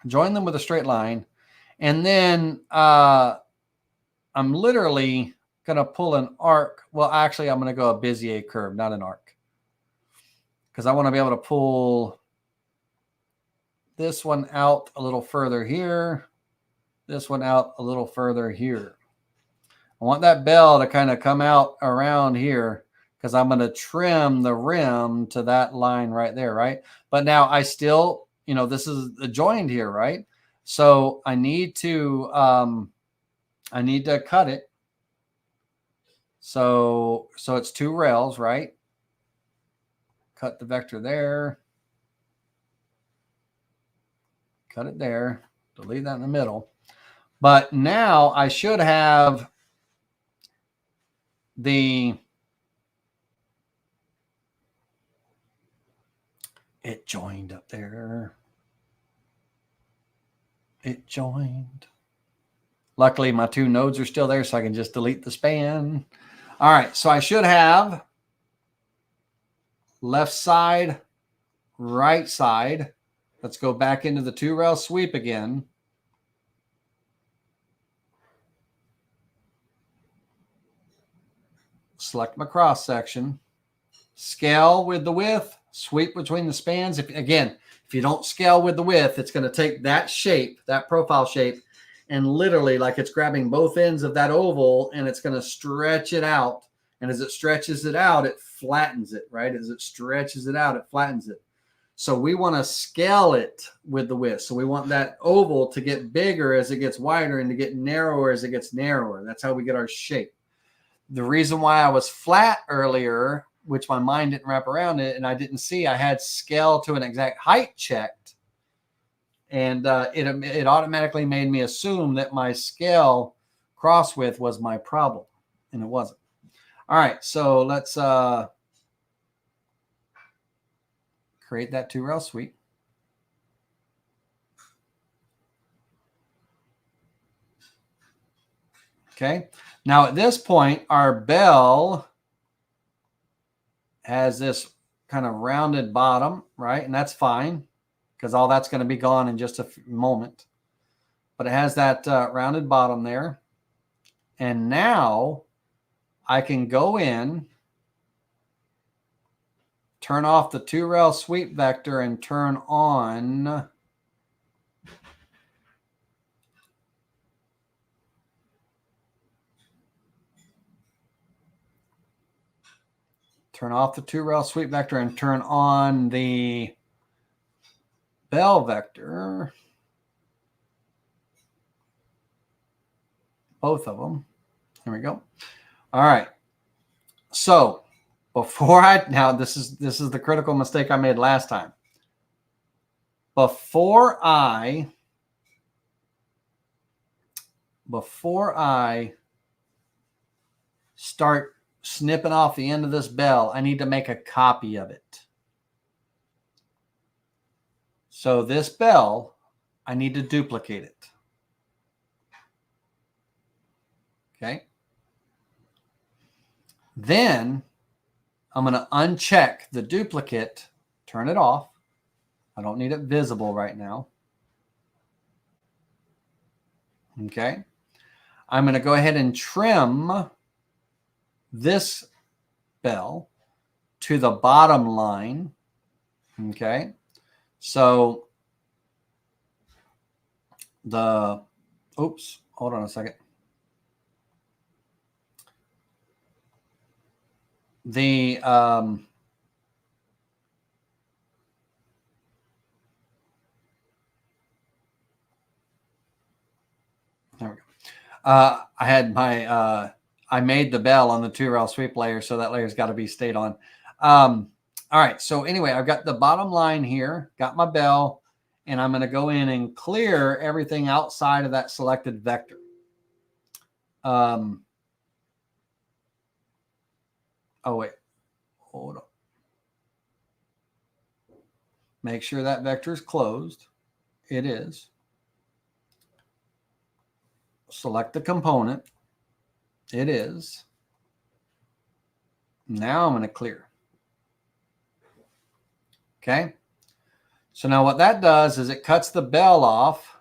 Speaker 1: Join them with a straight line. And then I'm literally going to pull an arc. Well, actually, I'm going to go a Bezier curve, not an arc, because I want to be able to pull this one out a little further here, this one out a little further here. I want that bell to kind of come out around here because I'm going to trim the rim to that line right there, right? But now I still, this is joined here, right? So I need to cut it. So it's 2 rails, right? Cut the vector there. Cut it there. Delete that in the middle. But now I should have it joined up there. It joined. Luckily, my 2 nodes are still there, so I can just delete the span. All right, so I should have left side, right side. Let's go back into the 2-rail sweep again. Select my cross section. Scale with the width. Sweep between the spans. If you don't scale with the width, it's going to take that shape, that profile shape, and literally, like it's grabbing both ends of that oval, and it's going to stretch it out. And as it stretches it out, it flattens it, right? As it stretches it out, it flattens it. So we want to scale it with the width. So we want that oval to get bigger as it gets wider and to get narrower as it gets narrower. That's how we get our shape. The reason why I was flat earlier, which my mind didn't wrap around it, and I didn't see, I had scale to an exact height checked. And it automatically made me assume that my scale cross width was my problem, and it wasn't. All right, so let's create that 2-rail sweep. Okay. Now at this point, our bell has this kind of rounded bottom, right? And that's fine because all that's going to be gone in just a moment. But it has that rounded bottom there. And now I can go in, turn off the 2-rail sweep vector and turn on the 2-rail sweep vector and turn on the bell vector. Both of them. Here we go. All right. So before now this is the critical mistake I made last time. Before I start snipping off the end of this bell, I need to make a copy of it. So this bell, I need to duplicate it. Okay. Then I'm going to uncheck the duplicate, turn it off. I don't need it visible right now. Okay. I'm going to go ahead and trim this bell to the bottom line. Okay. So oops, hold on a second. There we go. I had my, I made the bell on the 2-rail sweep layer, so that layer's got to be stayed on. All right. So anyway, I've got the bottom line here, got my bell, and I'm going to go in and clear everything outside of that selected vector. Oh, wait. Hold on. Make sure that vector is closed. It is. Select the component. It is. Now I'm going to clear. Okay. So now what that does is it cuts the bell off.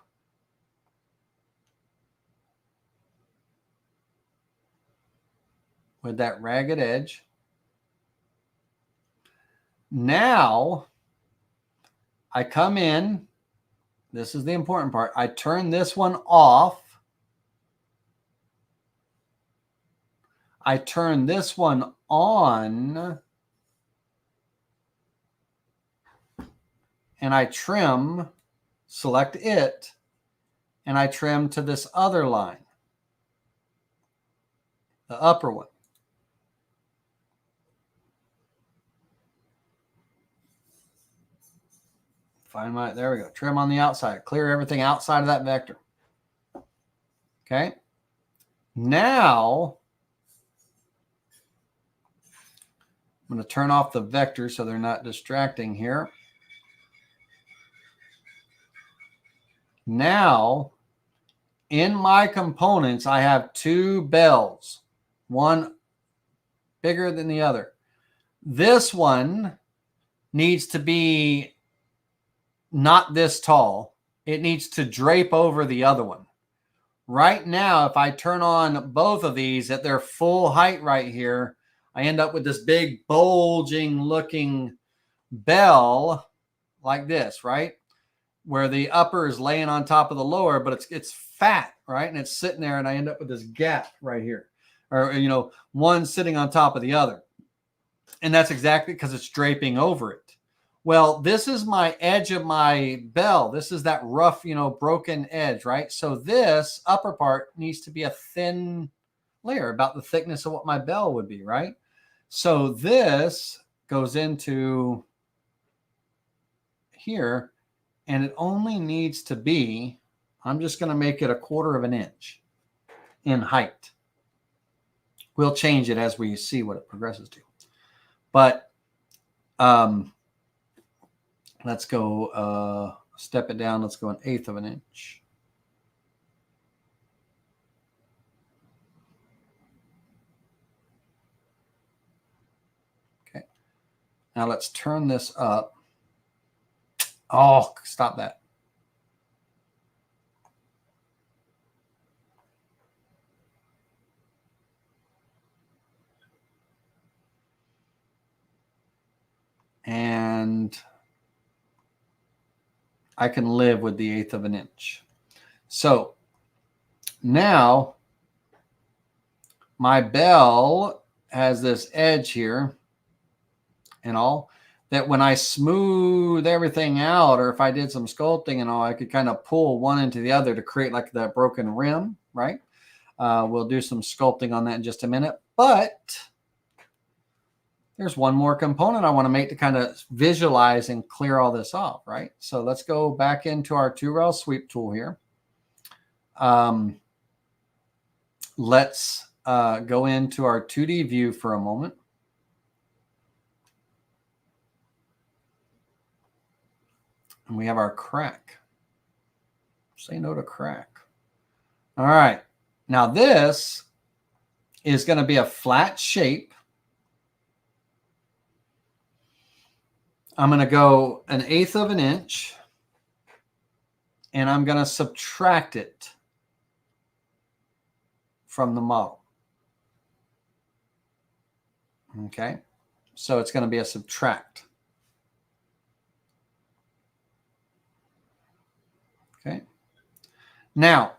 Speaker 1: With that ragged edge. Now I come in. This is the important part. I turn this one off. I turn this one on. And I trim, select it, and I trim to this other line, the upper one. There we go. Trim on the outside. Clear everything outside of that vector. Okay. Now, I'm going to turn off the vector so they're not distracting here. Now, in my components, I have 2 bells, one bigger than the other. This one needs to be not this tall. It needs to drape over the other one. Right now, if I turn on both of these at their full height right here, I end up with this big bulging looking bell like this, right? Where the upper is laying on top of the lower, but it's fat, right? And it's sitting there, and I end up with this gap right here, or, you know, one sitting on top of the other. And that's exactly because it's draping over it. Well, this is my edge of my bell. This is that rough, you know, broken edge, right? So this upper part needs to be a thin layer, about the thickness of what my bell would be, right? So this goes into here, and it only needs to be, I'm just going to make it 1/4 of an inch in height. We'll change it as we see what it progresses to. But let's go step it down. Let's go 1/8 of an inch. Now let's turn this up. Oh, stop that. And I can live with the 1/8 of an inch. So now my bell has this edge here and all that when I smooth everything out, or if I did some sculpting and all, I could kind of pull one into the other to create like that broken rim, right? We'll do some sculpting on that in just a minute, but there's one more component I want to make to kind of visualize and clear all this off, right? So let's go back into our 2-rail sweep tool here. Let's go into our 2D view for a moment. And we have our crack. Say no to crack. All right. Now this is going to be a flat shape. I'm going to go 1/8 of an inch and I'm going to subtract it from the model. Okay. So it's going to be a subtract. Okay. Now,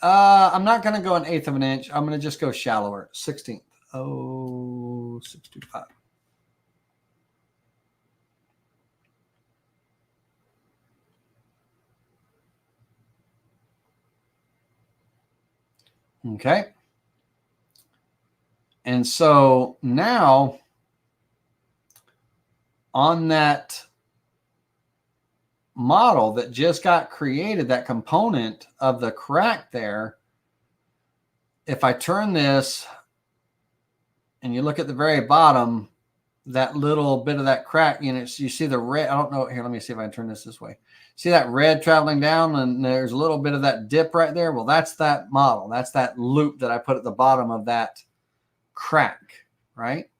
Speaker 1: I'm not going to go 1/8 of an inch. I'm going to just go shallower, 16th. Oh, 625. Okay. And so now on that model that just got created, that component of the crack there, if I turn this and you look at the very bottom, that little bit of that crack, you know, you see the red. I don't know. Here, let me see if I can turn this way. See that red traveling down, and there's a little bit of that dip right there. Well, that's that model. That's that loop that I put at the bottom of that crack, right?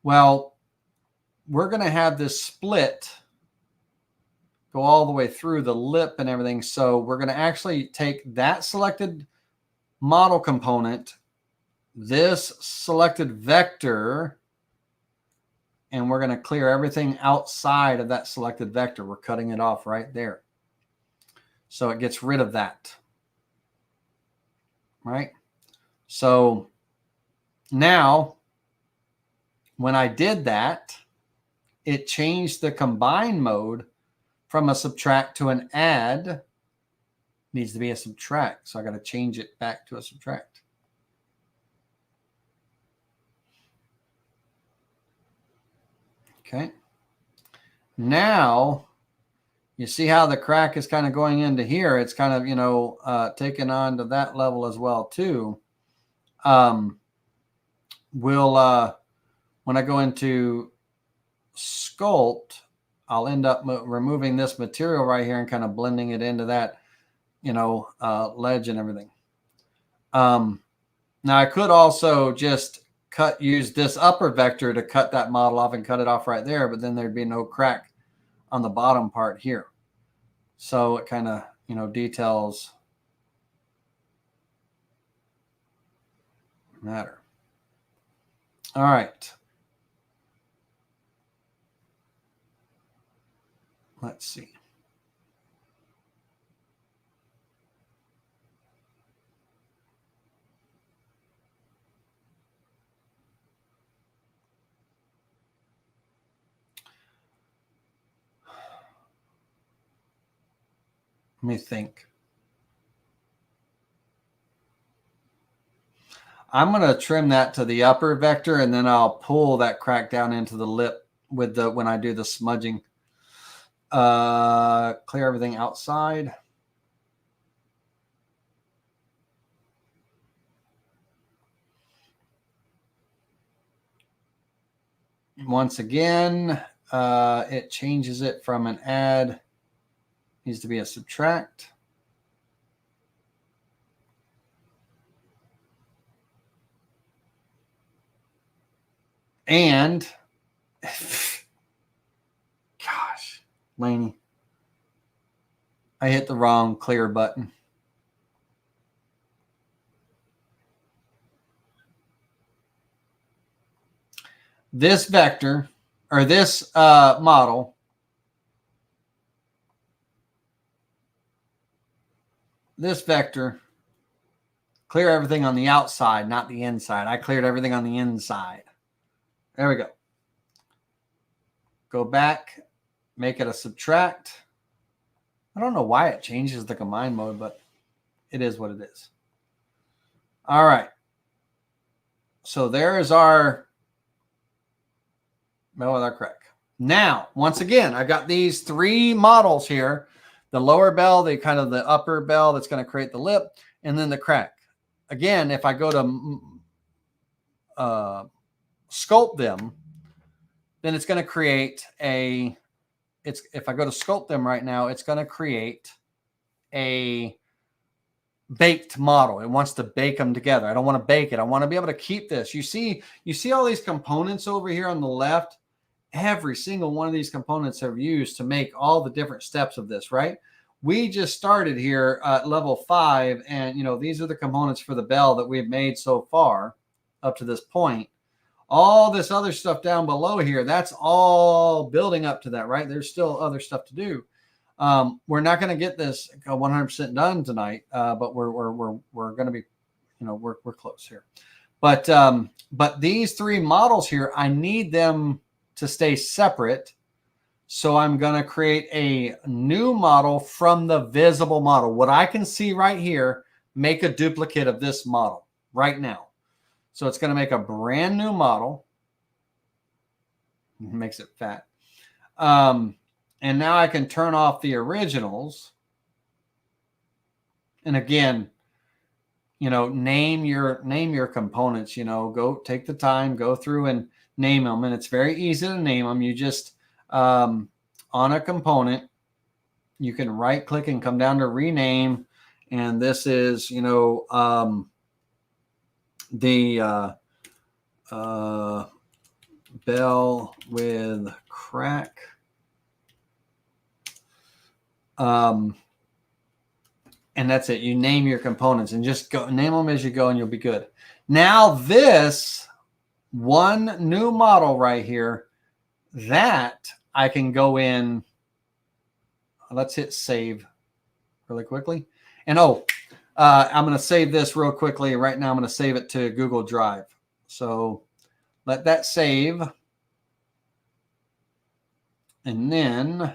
Speaker 1: Well, we're going to have this split go all the way through the lip and everything. So we're going to actually take that selected model component, this selected vector, and we're going to clear everything outside of that selected vector. We're cutting it off right there. So it gets rid of that. Right? So now, when I did that, it changed the combine mode from a subtract to an add. Needs to be a subtract. So I got to change it back to a subtract. Okay. Now, you see how the crack is kind of going into here. It's kind of, you know, taken on to that level as well, too. When I go into sculpt, I'll end up removing this material right here and kind of blending it into that, you know, ledge and everything. Now, I could also just use this upper vector to cut that model off and cut it off right there, but then there'd be no crack on the bottom part here. So it kind of, you know, details matter. All right. Let's see. Let me think. I'm going to trim that to the upper vector, and then I'll pull that crack down into the lip with the when I do the smudging. Clear everything outside. Once again, it changes it from an add. Needs to be a subtract. And Gosh, Laney, I hit the wrong clear button. This vector, or this model, this vector, clear everything on the outside, not the inside. I cleared everything on the inside. There we go. Go back, make it a subtract. I don't know why it changes the combine mode, but it is what it is. All right. So there is our bellwether crack. Now, once again, I've got these three models here. The lower bell, the kind of the upper bell that's going to create the lip, and then the crack. Again, if I go to sculpt them, then it's going to create a, if I go to sculpt them right now, it's going to create a baked model. It wants to bake them together. I don't want to bake it. I want to be able to keep this. You see all these components over here on the left? Every single one of these components are used to make all the different steps of this, right? We just started here at level 5, and these are the components for the bell that we've made so far up to this point. All this other stuff down below here, that's all building up to that, right? There's still other stuff to do. We're not going to get this 100% done tonight, but we're going to be, we're close here. But these three models here, I need them to stay separate. So I'm going to create a new model from the visible model. What I can see right here, make a duplicate of this model right now. So it's going to make a brand new model. It makes it fat. And now I can turn off the originals. And again, name your components, go take the time, go through and name them. And it's very easy to name them. You just, on a component, you can right click and come down to rename. And this is, the bell with crack. And that's it. You name your components and just go name them as you go, and you'll be good. Now this one new model right here, that I can go in. Let's hit save really quickly. And I'm going to save this real quickly. Right now I'm going to save it to Google Drive. So let that save. And then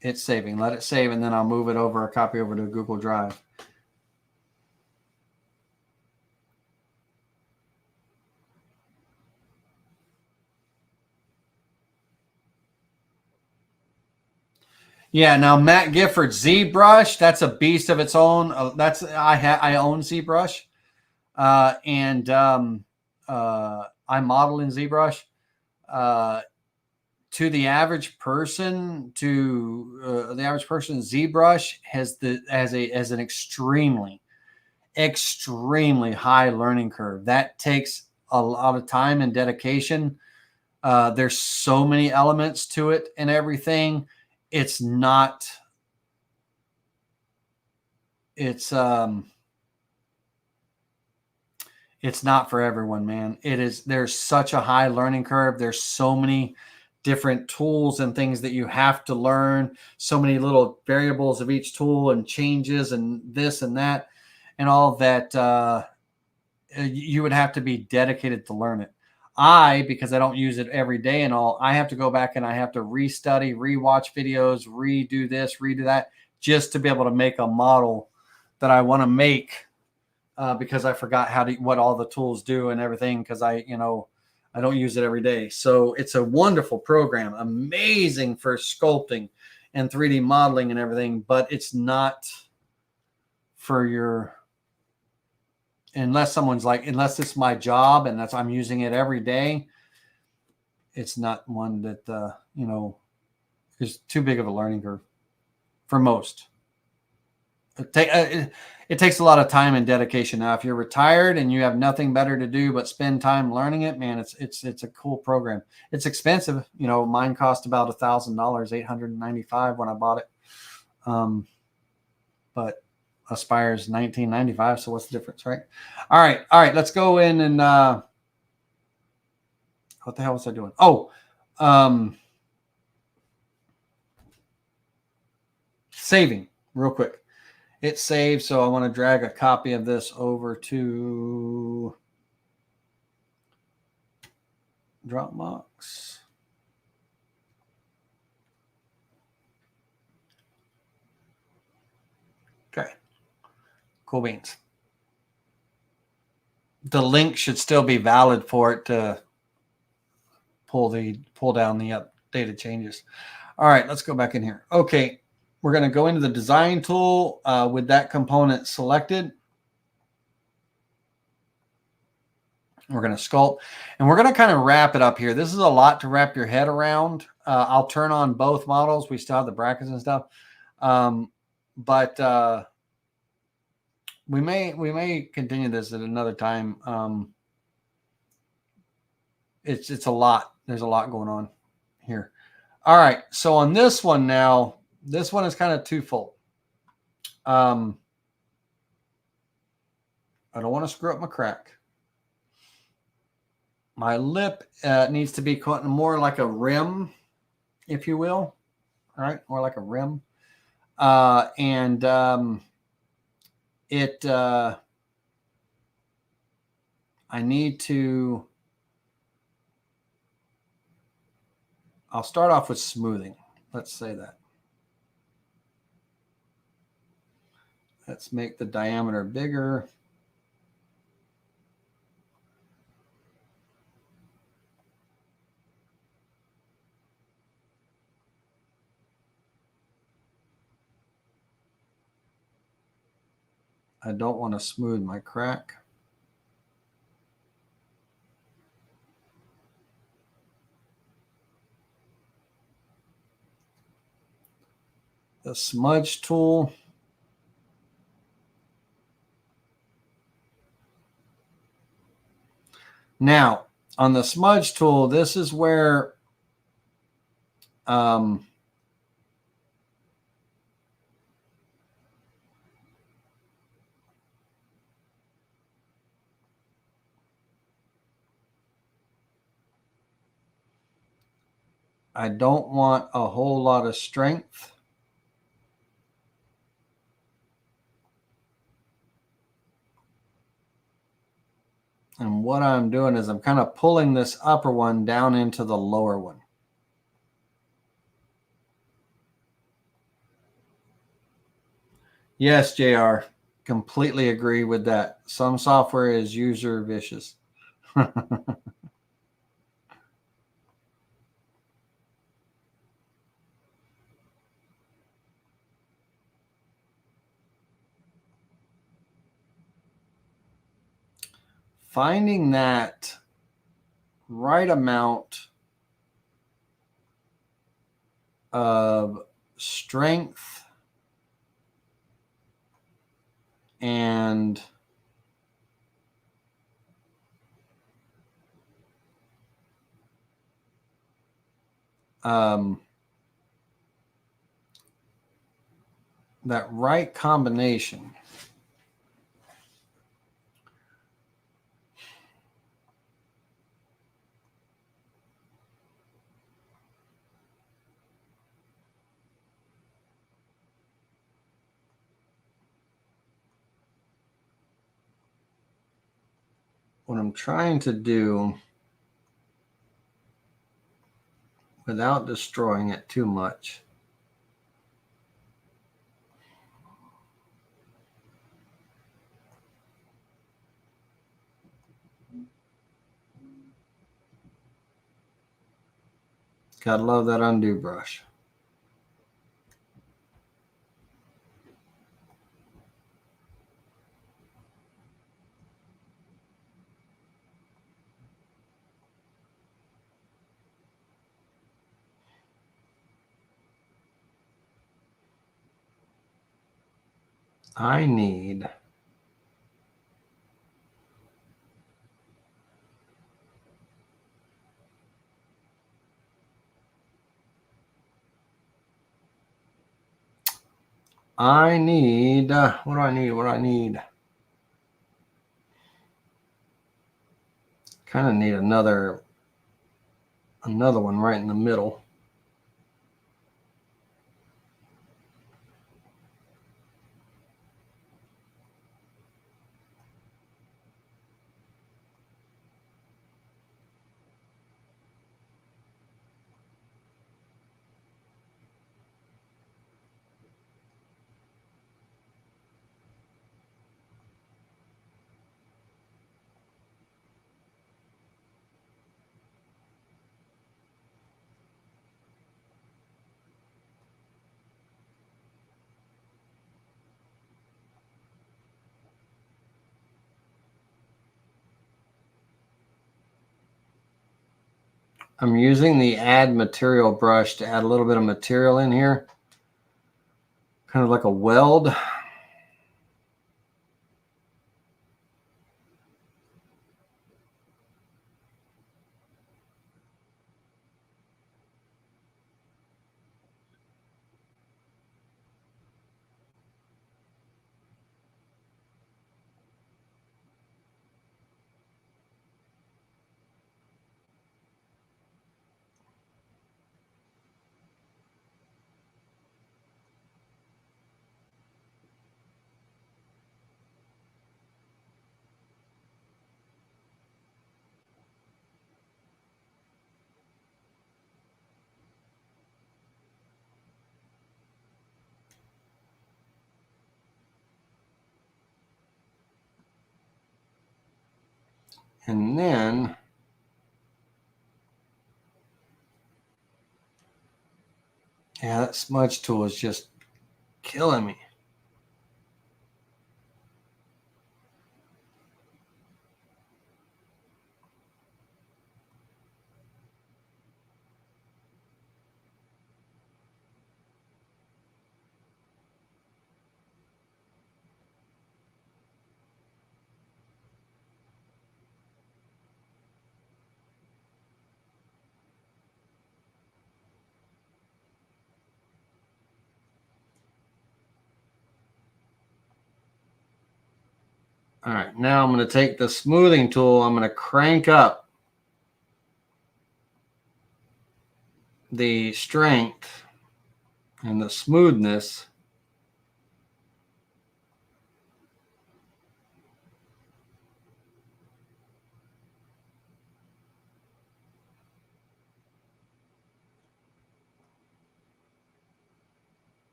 Speaker 1: it's saving. Let it save, and then I'll move it over, a copy over to Google Drive. Yeah, now Matt Gifford, ZBrush, that's a beast of its own. I own ZBrush, and I model in ZBrush. To the average person, ZBrush has an extremely high learning curve. That takes a lot of time and dedication. There's so many elements to it and everything. It's not for everyone, man. There's such a high learning curve. There's so many different tools and things that you have to learn, so many little variables of each tool and changes and this and that and all that. You would have to be dedicated to learn it. Because I don't use it every day and all, I have to go back and I have to restudy, rewatch videos, redo this, redo that, just to be able to make a model that I want to make, because I forgot what all the tools do and everything, because I don't use it every day. So it's a wonderful program, amazing for sculpting and 3D modeling and everything, but it's not for unless it's my job and I'm using it every day, it's not one that, is too big of a learning curve for most. It takes a lot of time and dedication. Now, if you're retired and you have nothing better to do but spend time learning it, man, it's a cool program. It's expensive. You know, mine cost about $1,000, $895 when I bought it. But Aspire's $19.95. So what's the difference, right? All right. Let's go in and what the hell was I doing? Oh, saving real quick. It's saved, so I want to drag a copy of this over to Dropbox. Okay. Cool beans. The link should still be valid for it to pull down the updated changes. All right, let's go back in here. Okay, we're going to go into the design tool with that component selected. We're going to sculpt, and we're going to kind of wrap it up here. This is a lot to wrap your head around. I'll turn on both models. We still have the brackets and stuff, but we may continue this at another time. It's a lot. There's a lot going on here. All right, so on this one now, this one is kind of twofold. I don't want to screw up my crack. My lip needs to be more like a rim, if you will. All right, more like a rim. I need to, I'll start off with smoothing. Let's say that. Let's make the diameter bigger. I don't want to smooth my crack. The smudge tool. Now, on the smudge tool, this is where I don't want a whole lot of strength. And what I'm doing is I'm kind of pulling this upper one down into the lower one. Yes, JR, completely agree with that. Some software is user vicious. Finding that right amount of strength and that right combination. What I'm trying to do without destroying it too much. Gotta love that undo brush. I need what do I need? What do I need? Kind of need another one right in the middle. I'm using the add material brush to add a little bit of material in here, kind of like a weld. And then yeah, that smudge tool is just killing me. All right, now I'm going to take the smoothing tool. I'm going to crank up the strength and the smoothness.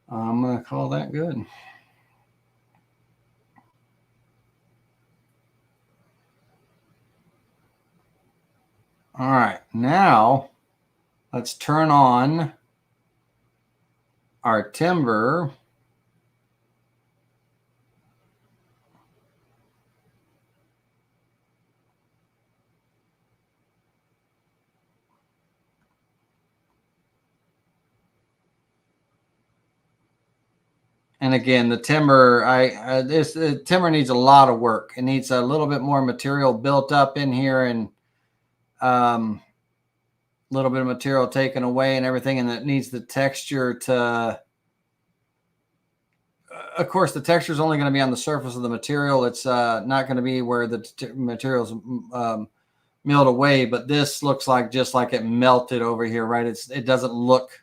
Speaker 1: I'm going to call that good. All right, now let's turn on our timber. And again, the timber, the timber needs a lot of work. It needs a little bit more material built up in here, and a little bit of material taken away and everything. And it needs the texture to, of course, the texture is only going to be on the surface of the material. It's not going to be where the material's milled away. But this looks like just like it melted over here, right? It doesn't look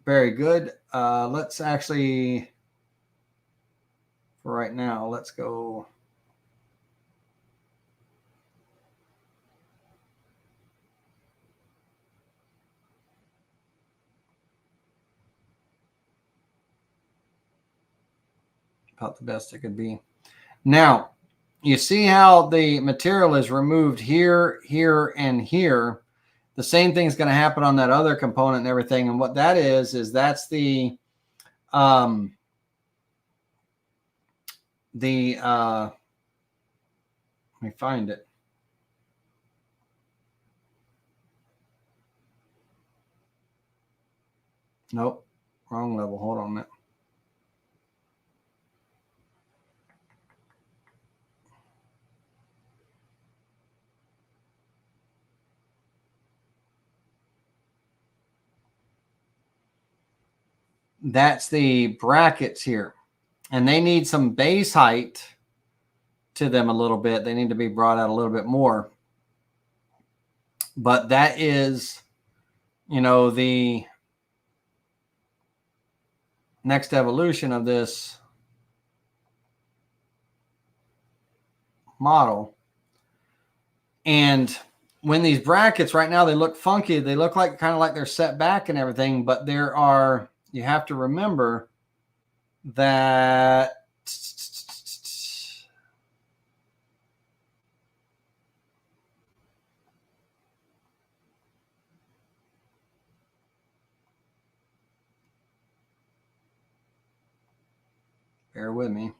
Speaker 1: very good. Let's actually, for right now, let's go. about the best it could be. Now, you see how the material is removed here, here, and here. The same thing is going to happen on that other component and everything. And what that is that's the let me find it. Nope, wrong level. Hold on a minute. That's the brackets here, and they need some base height to them a little bit. They need to be brought out a little bit more. But that is, you know, the next evolution of this model. And when these brackets right now, they look funky, they look like kind of like they're set back and everything, but there are, you have to remember that bear with me.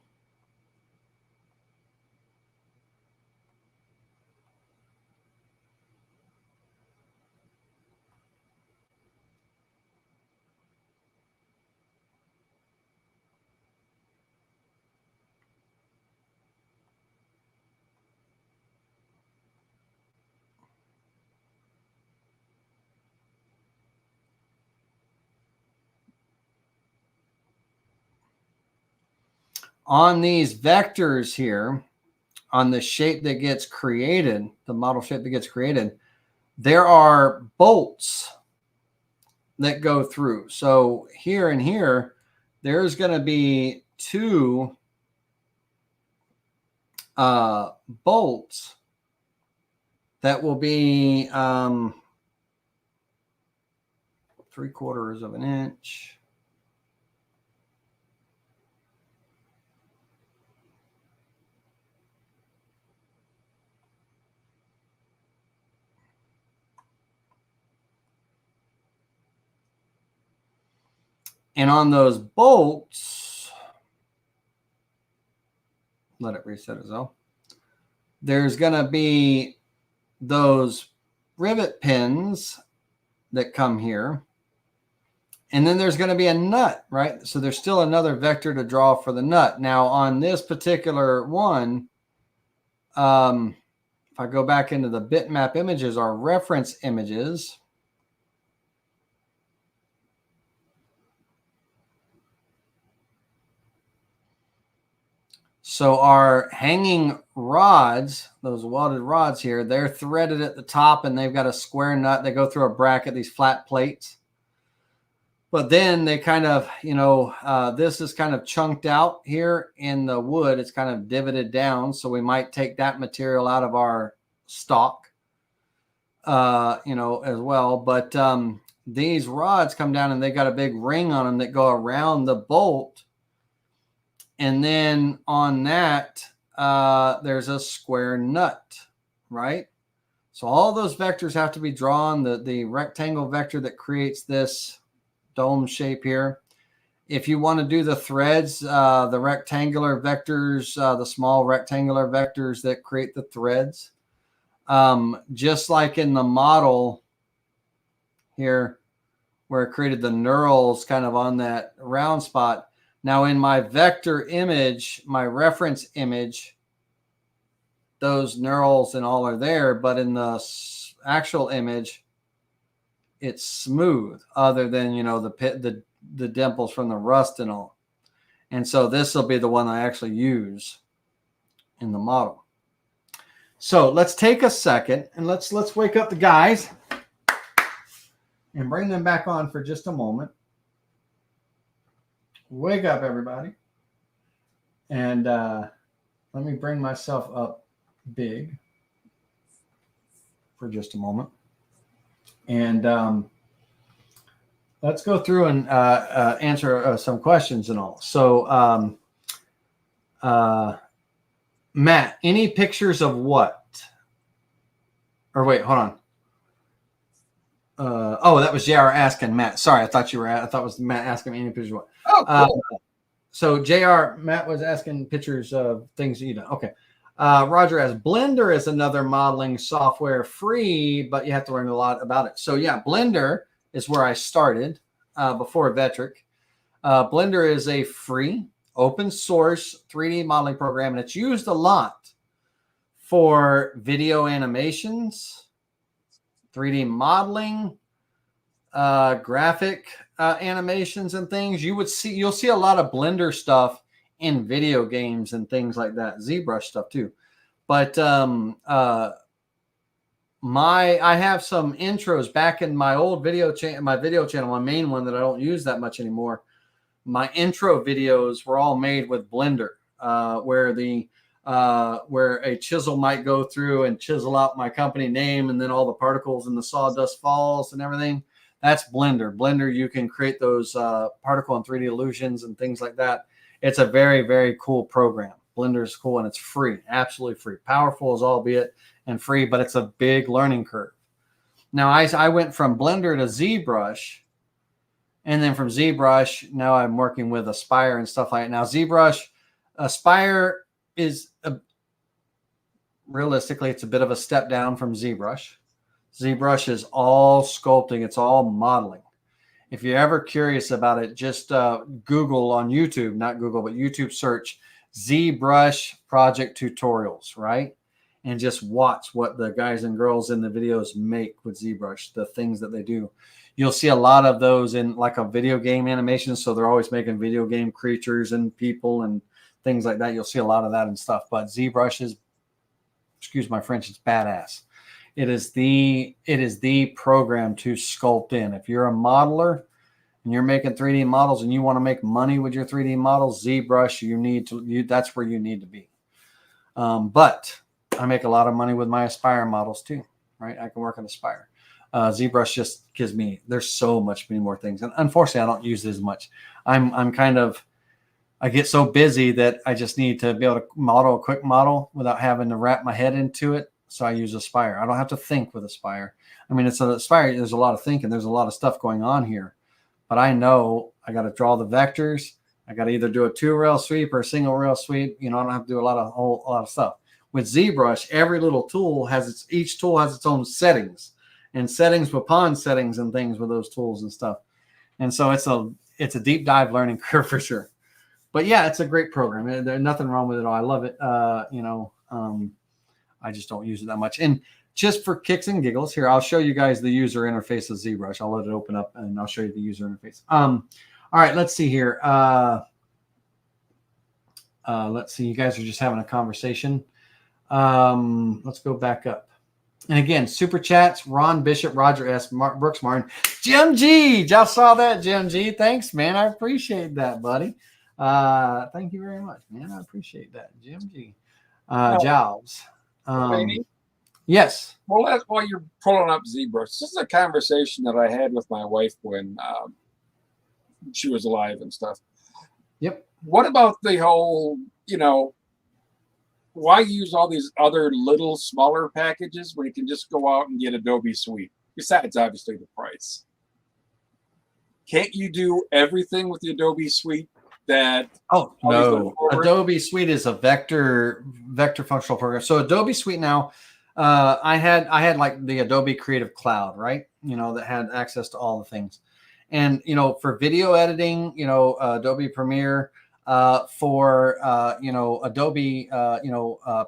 Speaker 1: On these vectors here, on the shape that gets created, the model shape that gets created, there are bolts that go through. So here and here, there's going to be two bolts that will be 3/4 of an inch. And on those bolts, let it reset itself. There's going to be those rivet pins that come here. And then there's going to be a nut, right? So there's still another vector to draw for the nut. Now on this particular one, if I go back into the bitmap images, our reference images, so our hanging rods, those welded rods here, they're threaded at the top and they've got a square nut. They go through a bracket, these flat plates. But then they kind of, you know, this is kind of chunked out here in the wood. It's kind of divoted down. So we might take that material out of our stock, you know, as well. But these rods come down and they got a big ring on them that go around the bolt. And then on that, there's a square nut, right? So all those vectors have to be drawn. The rectangle vector that creates this dome shape here. If you want to do the threads, the rectangular vectors, the small rectangular vectors that create the threads, just like in the model here, where it created the knurls kind of on that round spot. Now in my vector image, my reference image, those knurls and all are there, but in the actual image, it's smooth, other than, you know, the dimples from the rust and all. And so this will be the one I actually use in the model. So let's take a second and let's wake up the guys and bring them back on for just a moment. Wake up, everybody. And let me bring myself up big for just a moment. And let's go through and answer some questions and all. So Matt, any pictures of what? Or wait, hold on. Oh, that was JR asking Matt. Sorry, I thought it was Matt asking me any pictures of what.
Speaker 2: Oh, cool.
Speaker 1: So Matt was asking pictures of things you know. Okay. Roger asks, Blender is another modeling software, free, but you have to learn a lot about it. So yeah, Blender is where I started before Vectric. Blender is a free, open source 3D modeling program, and it's used a lot for video animations, 3D modeling, graphic animations and things. You'll see a lot of Blender stuff in video games and things like that. ZBrush stuff too. But I have some intros back in my old video channel, my main one that I don't use that much anymore. My intro videos were all made with Blender, where a chisel might go through and chisel out my company name, and then all the particles and the sawdust falls and everything. That's Blender. Blender, you can create those particle and 3D illusions and things like that. It's a very, very cool program. Blender is cool, and it's free, absolutely free. Powerful as albeit and free, but it's a big learning curve. Now, I went from Blender to ZBrush, and then from ZBrush, now I'm working with Aspire and stuff like that. Now, ZBrush, Aspire is realistically, it's a bit of a step down from ZBrush. ZBrush is all sculpting. It's all modeling. If you're ever curious about it, just Google on YouTube, not Google, but YouTube search ZBrush project tutorials, right? And just watch what the guys and girls in the videos make with ZBrush, the things that they do. You'll see a lot of those in like a video game animation. So they're always making video game creatures and people and things like that. You'll see a lot of that and stuff. But ZBrush is, excuse my French, it's badass. It is the program to sculpt in. If you're a modeler and you're making 3D models and you want to make money with your 3D models, ZBrush, that's where you need to be. But I make a lot of money with my Aspire models too, right? I can work on Aspire. ZBrush just gives me, there's so many more things. And unfortunately, I don't use it as much. I get so busy that I just need to be able to model a quick model without having to wrap my head into it. So I use Aspire. I don't have to think with Aspire. I mean, Aspire, there's a lot of thinking. There's a lot of stuff going on here. But I know I got to draw the vectors. I got to either do a 2-rail sweep or a single rail sweep. I don't have to do a lot of stuff. With ZBrush, every little tool each tool has its own settings and settings upon settings and things with those tools and stuff. And so it's a deep dive learning curve for sure. But yeah, it's a great program. There's nothing wrong with it all. I love it. I just don't use it that much. And just for kicks and giggles, here, I'll show you guys the user interface of ZBrush. I'll let it open up and I'll show you the user interface. All right, let's see here. Let's see. You guys are just having a conversation. Let's go back up. And again, super chats, Ron Bishop, Roger S, Brooks Martin, Jim G. Just saw that, Jim G. Thanks, man. I appreciate that, buddy. Thank you very much, man. I appreciate that, Jim G. Jobs. Yes.
Speaker 2: Well, that's why you're pulling up ZBrush. This is a conversation that I had with my wife when she was alive and stuff.
Speaker 1: Yep.
Speaker 2: What about the whole, why use all these other little smaller packages when you can just go out and get Adobe Suite? Besides, obviously, the price. Can't you do everything with the Adobe Suite?
Speaker 1: No. Adobe Suite is a vector functional program. So Adobe Suite now, I had like the Adobe Creative Cloud, right? That had access to all the things. And, for video editing, Adobe Premiere, for, Adobe,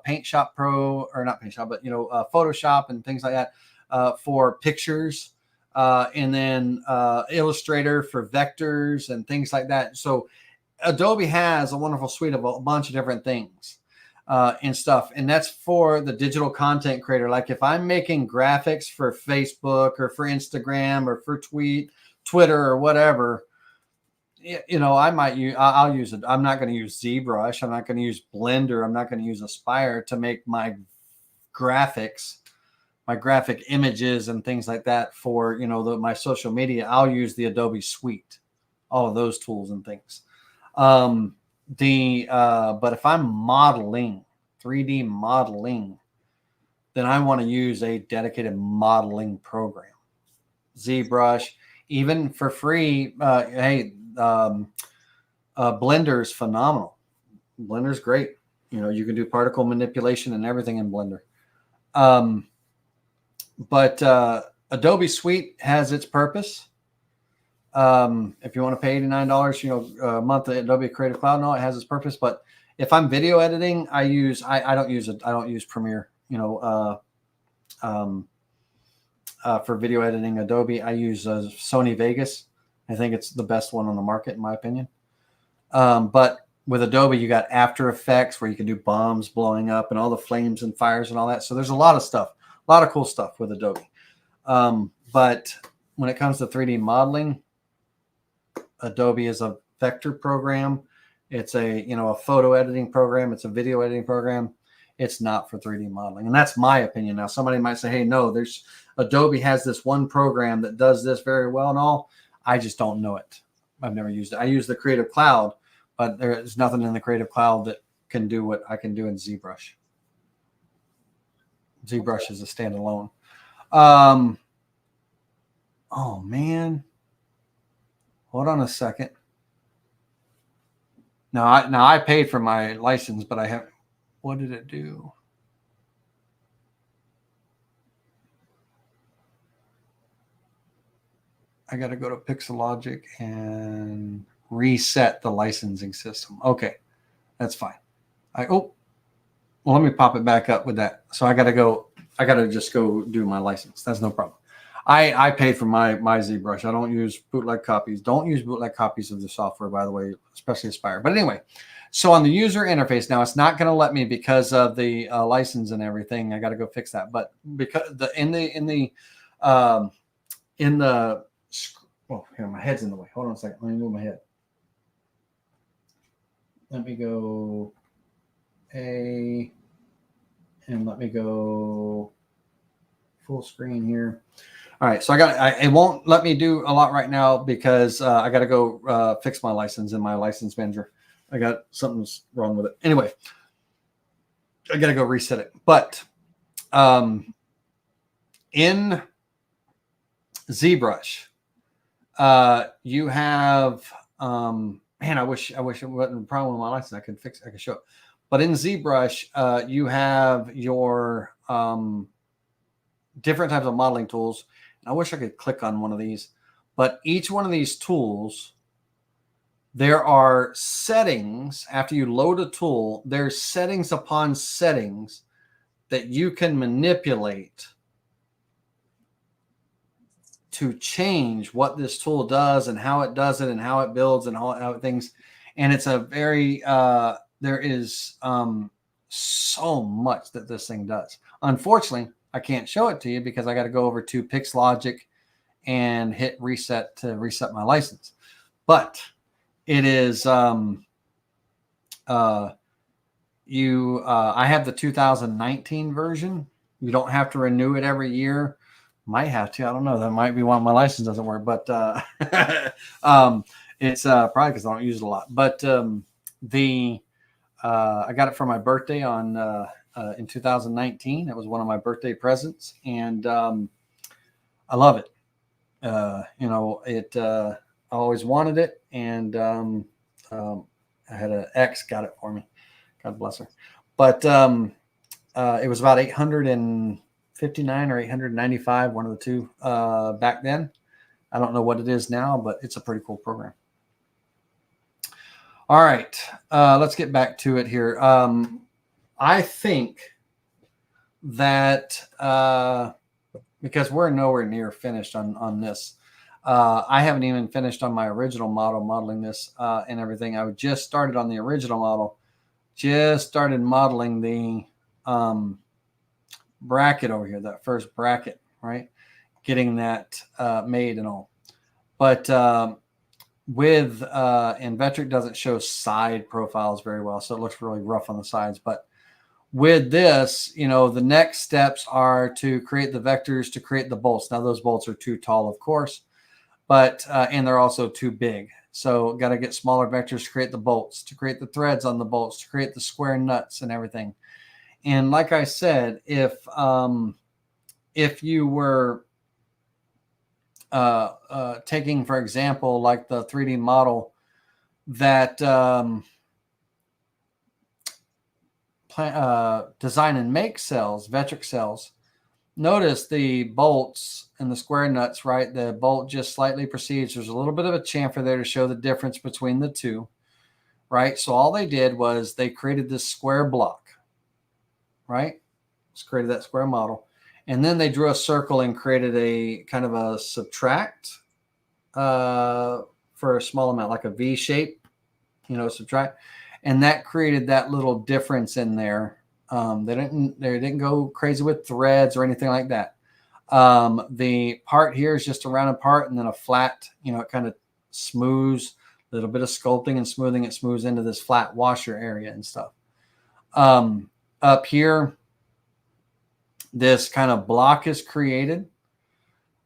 Speaker 1: Paint Shop Pro, or not Paint Shop, but, Photoshop and things like that, for pictures, and then Illustrator for vectors and things like that. So Adobe has a wonderful suite of a bunch of different things and stuff. And that's for the digital content creator. Like if I'm making graphics for Facebook or for Instagram or for Twitter or whatever, I'll use it. I'm not going to use ZBrush. I'm not going to use Blender. I'm not going to use Aspire to make my graphics, my graphic images and things like that for, my social media. I'll use the Adobe Suite, all of those tools and things. But if I'm modeling, 3D modeling, then I want to use a dedicated modeling program. ZBrush, even for free. Hey, Blender is phenomenal. Blender's great. You know, you can do particle manipulation and everything in Blender. But Adobe Suite has its purpose. If you want to pay $89, you know, a month, Adobe Creative Cloud, no, it has its purpose. But if I'm video editing, I don't use Premiere. You know, for video editing, Adobe, I use Sony Vegas. I think it's the best one on the market, in my opinion. But with Adobe, you got After Effects where you can do bombs blowing up and all the flames and fires and all that. So there's a lot of stuff, a lot of cool stuff with Adobe. But when it comes to 3D modeling, Adobe is a vector program. It's a, you know, a photo editing program. It's a video editing program. It's not for 3D modeling. And that's my opinion. Now, somebody might say, hey, no, Adobe has this one program that does this very well and all. I just don't know it. I've never used it. I use the Creative Cloud, but there's nothing in the Creative Cloud that can do what I can do in ZBrush. ZBrush is a standalone. Oh, man. Hold on a second. Now I paid for my license, but I have, what did it do? I got to go to Pixelogic and reset the licensing system. Okay, that's fine. Well, let me pop it back up with that. So I got to just go do my license. That's no problem. I pay for my ZBrush. I don't use bootleg copies. Don't use bootleg copies of the software, by the way, especially Aspire. But anyway, so on the user interface now, it's not going to let me because of the license and everything. I got to go fix that. But because oh, here, my head's in the way. Hold on a second. Let me move my head. Let me go and let me go full screen here. All right, so it won't let me do a lot right now because I got to go fix my license in my license manager. I got something's wrong with it. Anyway, I got to go reset it. But in ZBrush, you have man, I wish it wasn't a problem with my license. I could show it. But in ZBrush, you have your different types of modeling tools. And I wish I could click on one of these, but each one of these tools, there are settings. After you load a tool, there's settings upon settings that you can manipulate to change what this tool does and how it does it and how it builds and how things. And it's a very, there is so much that this thing does. Unfortunately, I can't show it to you because I got to go over to Pixelogic and hit reset to reset my license. But it is, I have the 2019 version. You don't have to renew it every year. Might have to. I don't know. That might be why my license doesn't work. But it's probably because I don't use it a lot. But I got it for my birthday in 2019. It was one of my birthday presents, and I love it. You know, I always wanted it, and I had an ex got it for me. God bless her. But it was about 859 or 895, one of the two back then. I don't know what it is now, but it's a pretty cool program. All right, let's get back to it here. I think that because we're nowhere near finished on this, I haven't even finished on my original model, modeling this and everything. I just started on the original model, just started modeling the bracket over here, that first bracket, right? Getting that made and all. But with Invetric doesn't show side profiles very well, so it looks really rough on the sides. But with this, you know, the next steps are to create the vectors to create the bolts. Now those bolts are too tall, of course, but and they're also too big. So got to get smaller vectors to create the bolts, to create the threads on the bolts, to create the square nuts and everything. And like I said, if you were taking, for example, like the 3D model that design and make cells, Vectric cells, notice the bolts and the square nuts, right? The bolt just slightly precedes. There's a little bit of a chamfer there to show the difference between the two, right? So all they did was they created this square block, right? Just created that square model. And then they drew a circle and created a kind of a subtract for a small amount, like a V shape, subtract. And that created that little difference in there. They didn't go crazy with threads or anything like that. The part here is just a rounded part and then a flat, it kind of smooths, a little bit of sculpting and smoothing. It smooths into this flat washer area and stuff. Up here, this kind of block is created.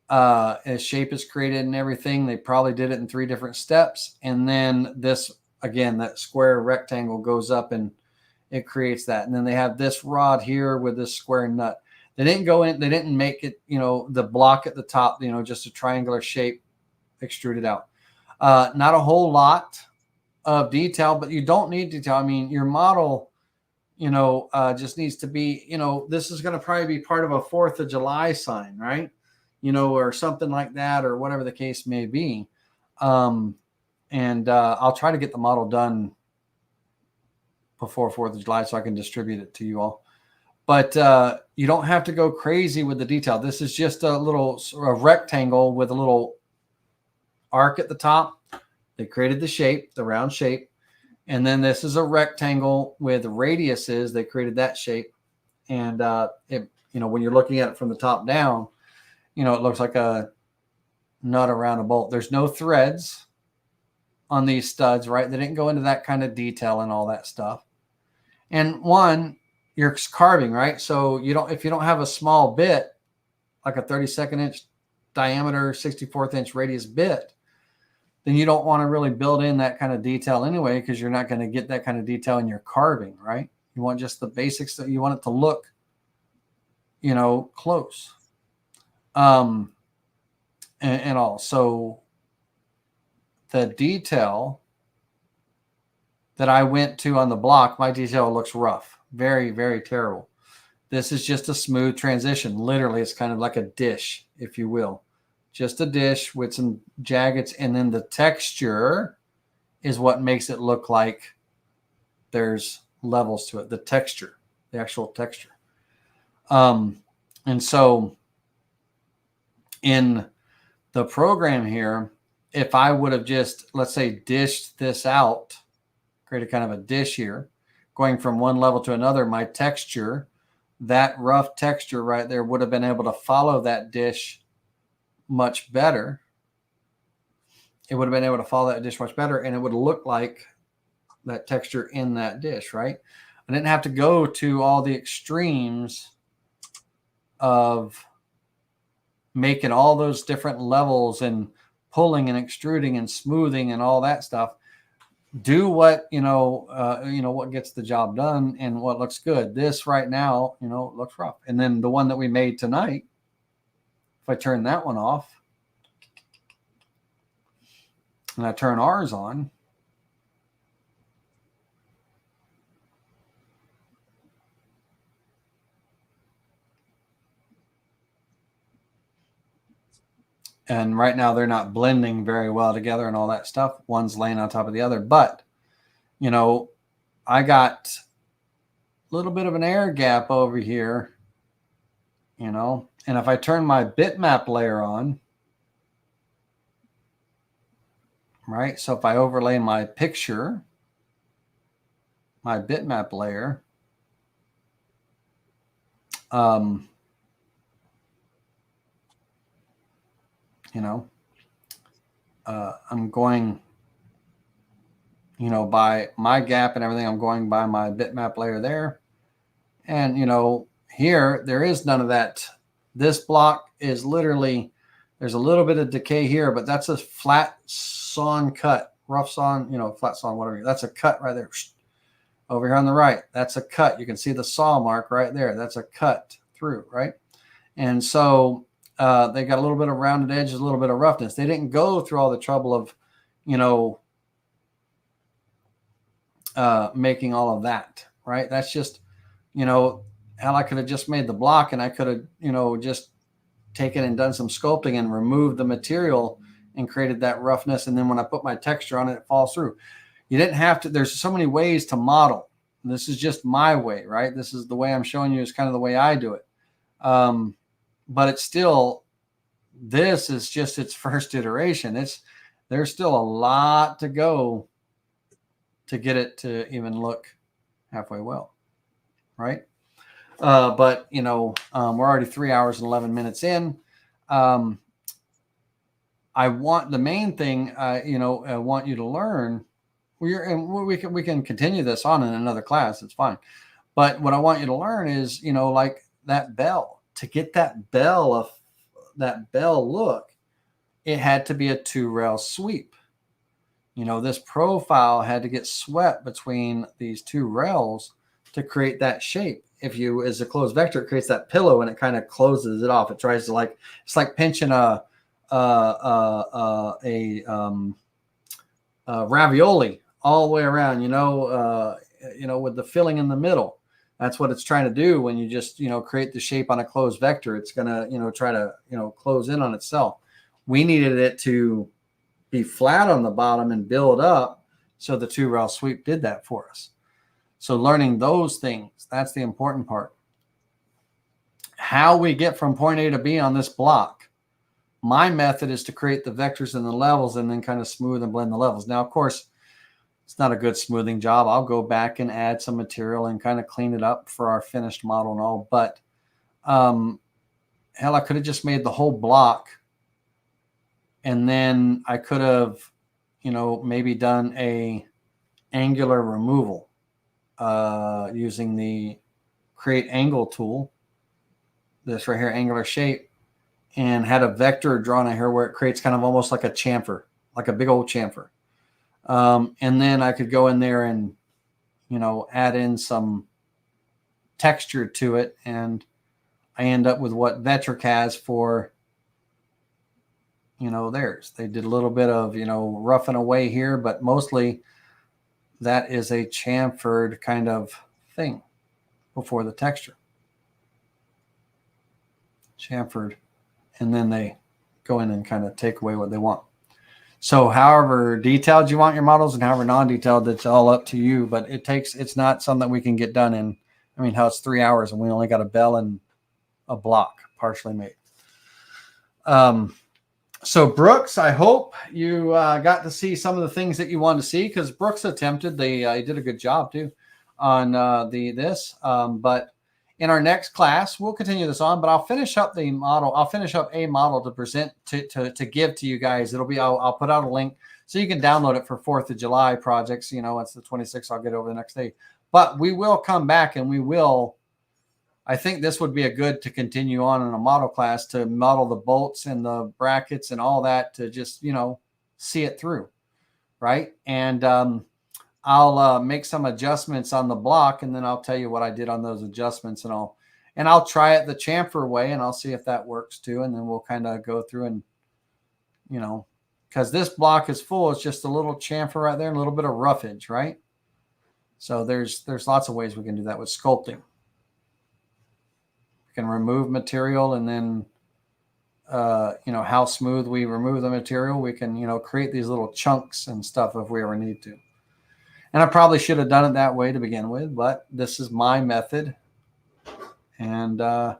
Speaker 1: A shape is created and everything. They probably did it in 3 different steps. And then this, again, that square rectangle goes up and it creates that. And then they have this rod here with this square nut. They didn't go in, they didn't make it, the block at the top, just a triangular shape extruded out. Not a whole lot of detail, but you don't need detail. I mean, your model, just needs to be, this is going to probably be part of a 4th of July sign, right? Or something like that, or whatever the case may be. And I'll try to get the model done before 4th of July so I can distribute it to you all. But you don't have to go crazy with the detail. This is just a rectangle with a little arc at the top. They created the shape, the round shape. And then this is a rectangle with radiuses. They created that shape. And, when you're looking at it from the top down, it looks like a nut around a bolt. There's no threads on these studs, right? They didn't go into that kind of detail and all that stuff. And you're carving, right? So if you don't have a small bit, like a 32nd inch diameter, 64th inch radius bit, then you don't want to really build in that kind of detail anyway, because you're not going to get that kind of detail in your carving, right? You want just the basics that you want it to look, close. And all. So the detail that I went to on the block, my detail looks rough. Very, very terrible. This is just a smooth transition. Literally, it's kind of like a dish, if you will. Just a dish with some jaggeds, and then the texture is what makes it look like there's levels to it. The texture, the actual texture. And so in the program here, if I would have just, let's say, dished this out, created kind of a dish here, going from one level to another, my texture, that rough texture right there would have been able to follow that dish much better. It would have been able to follow that dish much better, and it would look like that texture in that dish, right? I didn't have to go to all the extremes of making all those different levels and pulling and extruding and smoothing and all that stuff. Do what, what gets the job done and what looks good. This right now, looks rough. And then the one that we made tonight, if I turn that one off and I turn ours on, and right now they're not blending very well together and all that stuff. One's laying on top of the other. But, I got a little bit of an air gap over here, and if I turn my bitmap layer on, right? So if I overlay my picture, my bitmap layer, I'm going, by my gap and everything, I'm going by my bitmap layer there. And, here, there is none of that. This block is literally There's a little bit of decay here, but that's a flat sawn cut, rough sawn, flat sawn, whatever. That's a cut right there. Over here on the right, that's a cut. You can see the saw mark right there. That's a cut through, right? And so they got a little bit of rounded edges, a little bit of roughness. They didn't go through all the trouble of, making all of that, right? That's just, hell, I could have just made the block and I could have, just taken and done some sculpting and removed the material and created that roughness. And then when I put my texture on it, it falls through. You didn't have to. There's so many ways to model. This is just my way, right? This is the way I'm showing you is kind of the way I do it. But it's still, this is just its first iteration. There's still a lot to go to get it to even look halfway well, right? But we're already 3 hours and 11 minutes in. I want the main thing, I want you to learn. We can continue this on in another class. It's fine. But what I want you to learn is, like that bell, to get that bell look, it had to be a 2-rail sweep. This profile had to get swept between these 2 rails to create that shape. If you, as a closed vector, it creates that pillow and it kind of closes it off. It tries to it's like pinching a ravioli all the way around, with the filling in the middle. That's what it's trying to do when you just, create the shape on a closed vector. It's going to, try to, close in on itself. We needed it to be flat on the bottom and build up. So the 2-rail sweep did that for us. So learning those things, that's the important part. How we get from point A to B on this block. My method is to create the vectors and the levels and then kind of smooth and blend the levels. Now, of course, it's not a good smoothing job. I'll go back and add some material and kind of clean it up for our finished model and all. But hell, I could have just made the whole block. And then I could have, maybe done a angular removal using the create angle tool. This right here, angular shape, and had a vector drawn in here where it creates kind of almost like a chamfer, like a big old chamfer. And then I could go in there and, add in some texture to it. And I end up with what Vectric has for, theirs. They did a little bit of, roughing away here, but mostly that is a chamfered kind of thing before the texture. Chamfered. And then they go in and kind of take away what they want. So however detailed you want your models and however non-detailed, it's all up to you, but it's not something that we can get done in, how it's 3 hours and we only got a bell and a block partially made. So Brooks, I hope you got to see some of the things that you wanted to see, because Brooks attempted, he did a good job too on this. But in our next class, we'll continue this on, but I'll finish up the model. I'll finish up a model to present to give to you guys. It'll be, I'll put out a link so you can download it for 4th of July projects. It's the 26th. I'll get over the next day, but we will come back and we will, I think this would be a good to continue on in a model class to model the bolts and the brackets and all that to just, see it through. Right. And, I'll make some adjustments on the block and then I'll tell you what I did on those adjustments, and I'll try it the chamfer way and I'll see if that works too. And then we'll kind of go through and, because this block is full, it's just a little chamfer right there and a little bit of roughage, right? So there's lots of ways we can do that with sculpting. We can remove material and then, how smooth we remove the material. We can, create these little chunks and stuff if we ever need to. And I probably should have done it that way to begin with, but this is my method. And my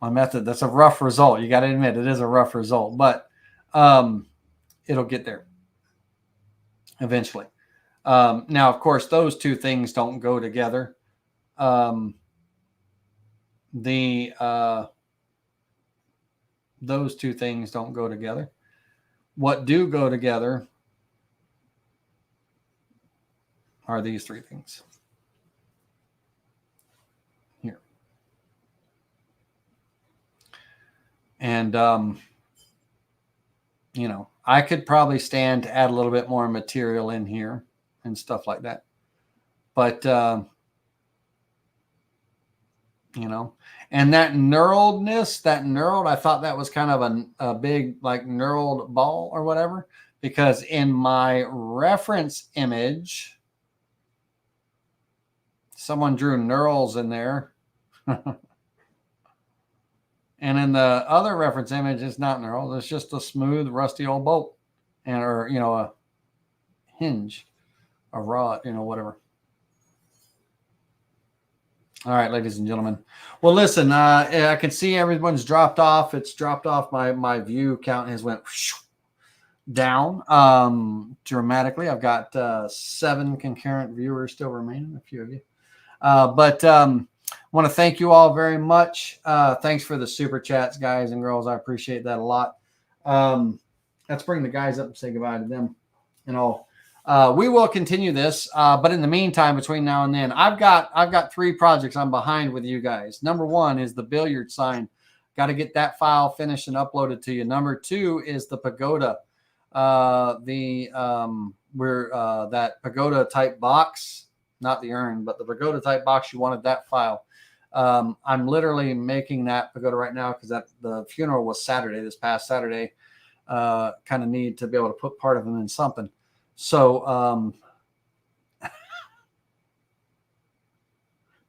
Speaker 1: method, that's a rough result. You got to admit it is a rough result, but it'll get there eventually. Now, of course, those two things don't go together. Those two things don't go together. What do go together are these three things here. And you know, I could probably stand to add a little bit more material in here and stuff like that. But, you know, and that knurled, I thought that was kind of a big, like, knurled ball or whatever, because in my reference image, someone drew knurls in there. And in the other reference image, it's not knurled. It's just a smooth, rusty old bolt, and, or, you know, a hinge, a rod, you know, whatever. All right, ladies and gentlemen. Well, listen, I can see everyone's dropped off. It's dropped off. My view count has went down dramatically. I've got 7 concurrent viewers still remaining, a few of you. But want to thank you all very much. Thanks for the super chats, guys and girls. I appreciate that a lot. Let's bring the guys up and say goodbye to them and all. We will continue this, but in the meantime, between now and then, I've got 3 projects I'm behind with you guys. Number 1 is the billiard sign. Got to get that file finished and uploaded to you. Number 2 is the pagoda. That pagoda type box, not the urn, but the pagoda type box. You wanted that file. I'm literally making that pagoda right now because the funeral was Saturday, this past Saturday. Kind of need to be able to put part of them in something. So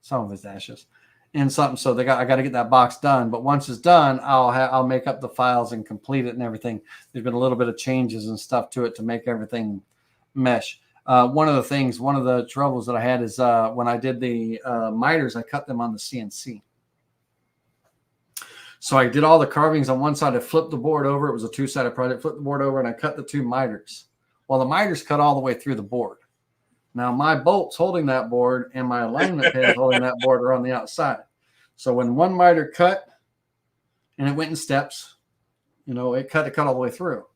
Speaker 1: some of his ashes in something. So I got to get that box done. But once it's done, I'll make up the files and complete it and everything. There's been a little bit of changes and stuff to it to make everything mesh. One of the troubles that I had is when I did the miters, I cut them on the CNC. So I did all the carvings on one side. I flipped the board over. It was a 2-sided project. Flipped the board over, and I cut the 2 miters. Well, the miters cut all the way through the board. Now, my bolts holding that board and my alignment pins holding that board are on the outside. So when one miter cut, and it went in steps, you know, it cut all the way through.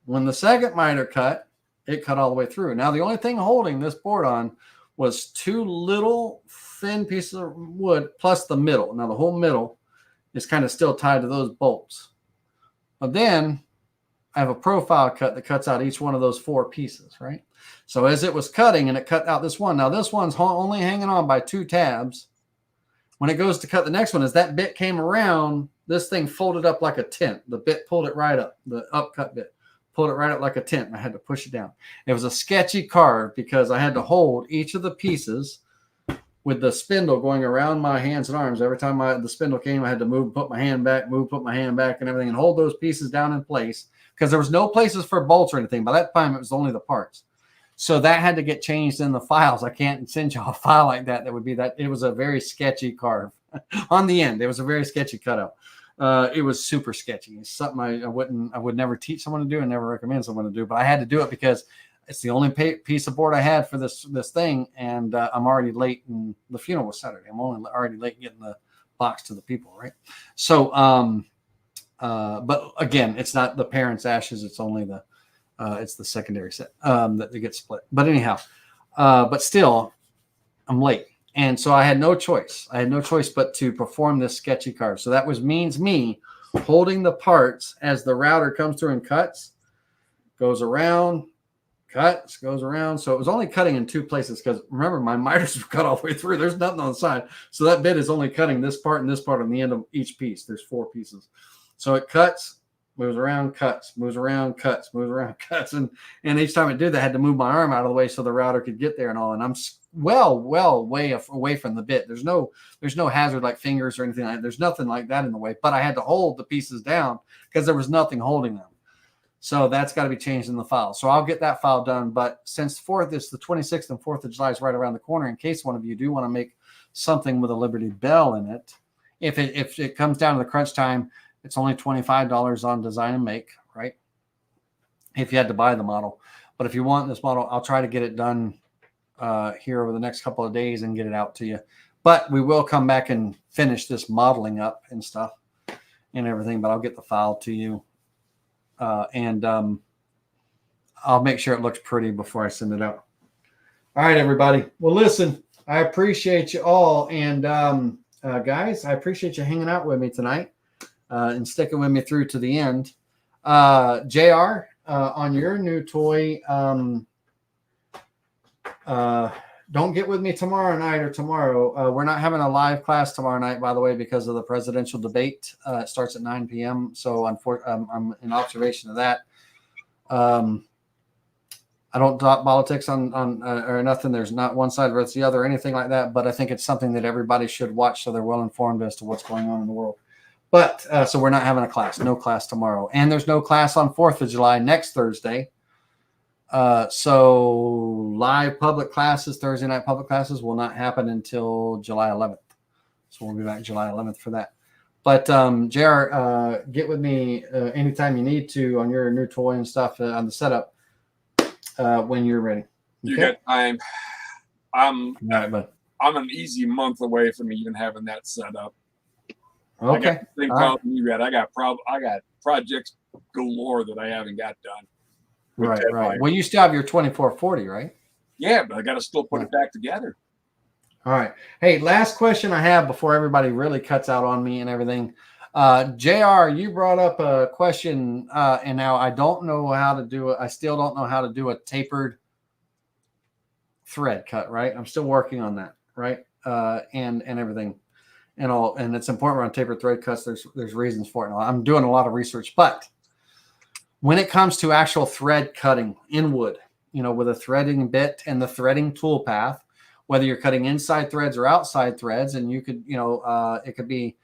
Speaker 1: When the second miter cut, it cut all the way through. Now, the only thing holding this board on was 2 little thin pieces of wood plus the middle. Now, the whole middle is kind of still tied to those bolts. But then I have a profile cut that cuts out each one of those 4 pieces, right? So as it was cutting, and it cut out this one. Now, this one's only hanging on by 2 tabs. When it goes to cut the next one, as that bit came around, this thing folded up like a tent. The bit pulled it right up, the upcut bit. Pulled it right up like a tent, and I had to push it down. It was a sketchy carve because I had to hold each of the pieces with the spindle going around my hands and arms. Every time the spindle came, I had to move, put my hand back, put my hand back and everything, and hold those pieces down in place because there was no places for bolts or anything. By that time, it was only the parts. So that had to get changed in the files. I can't send you a file like that. That would be that. It was a very sketchy carve on the end. It was a very sketchy cutout. It was super sketchy. It's something I would never teach someone to do and never recommend someone to do, but I had to do it because it's the only piece of board I had for this thing. And I'm already late, and the funeral was Saturday. I'm already late getting the box to the people. Right. So, but again, it's not the parents' ashes. It's only it's the secondary set, that they get split. But anyhow, but still I'm late. And so I had no choice. I had no choice but to perform this sketchy carve. So that means me holding the parts as the router comes through and cuts, goes around, cuts, goes around. So it was only cutting in 2 places because remember, my miters were cut all the way through. There's nothing on the side. So that bit is only cutting this part and this part on the end of each piece. There's 4 pieces. So it cuts, moves around, cuts, moves around, cuts, moves around, cuts. And each time it did that, I had to move my arm out of the way so the router could get there and all. And I'm well way away from the bit. There's no hazard like fingers or anything like that. There's nothing like that in the way, but I had to hold the pieces down because there was nothing holding them. So that's got to be changed in the file. So I'll get that file done. But since the 26th and 4th of July is right around the corner, in case one of you do want to make something with a Liberty Bell in it, if it comes down to the crunch time, it's only $25 on design and make, right? If you had to buy the model. But if you want this model, I'll try to get it done here over the next couple of days and get it out to you. But we will come back and finish this modeling up and stuff and everything. But I'll get the file to you. And I'll make sure it looks pretty before I send it out. All right, everybody. Well, listen, I appreciate you all. And guys, I appreciate you hanging out with me tonight and sticking with me through to the end. JR, on your new toy, don't get with me tomorrow night or tomorrow. We're not having a live class tomorrow night, by the way, because of the presidential debate. It starts at 9 p.m. So I'm in observation of that. I don't talk politics on or nothing. There's not one side versus the other or anything like that. But I think it's something that everybody should watch so they're well informed as to what's going on in the world. But so we're not having a class, no class tomorrow. And there's no class on 4th of July next Thursday. So live public classes, Thursday night public classes will not happen until July 11th. So we'll be back July 11th for that. But JR, get with me anytime you need to on your new toy and stuff on the setup when you're ready. Okay?
Speaker 2: You got time. I'm
Speaker 1: All right, bud.
Speaker 2: I'm an easy month away from even having that set up.
Speaker 1: Okay.
Speaker 2: I got I got projects galore that I haven't got done.
Speaker 1: Right. Well, you still have your 2440, right?
Speaker 2: Yeah, but I got to still put it back together.
Speaker 1: All right. Hey, last question I have before everybody really cuts out on me and everything. JR, you brought up a question, and now I don't know how to do it. I still don't know how to do a tapered thread cut, right? I'm still working on that, right? And everything. And it's important around tapered thread cuts. There's reasons for it. I'm doing a lot of research, but when it comes to actual thread cutting in wood, with a threading bit and the threading tool path, whether you're cutting inside threads or outside threads, and you could, it could be,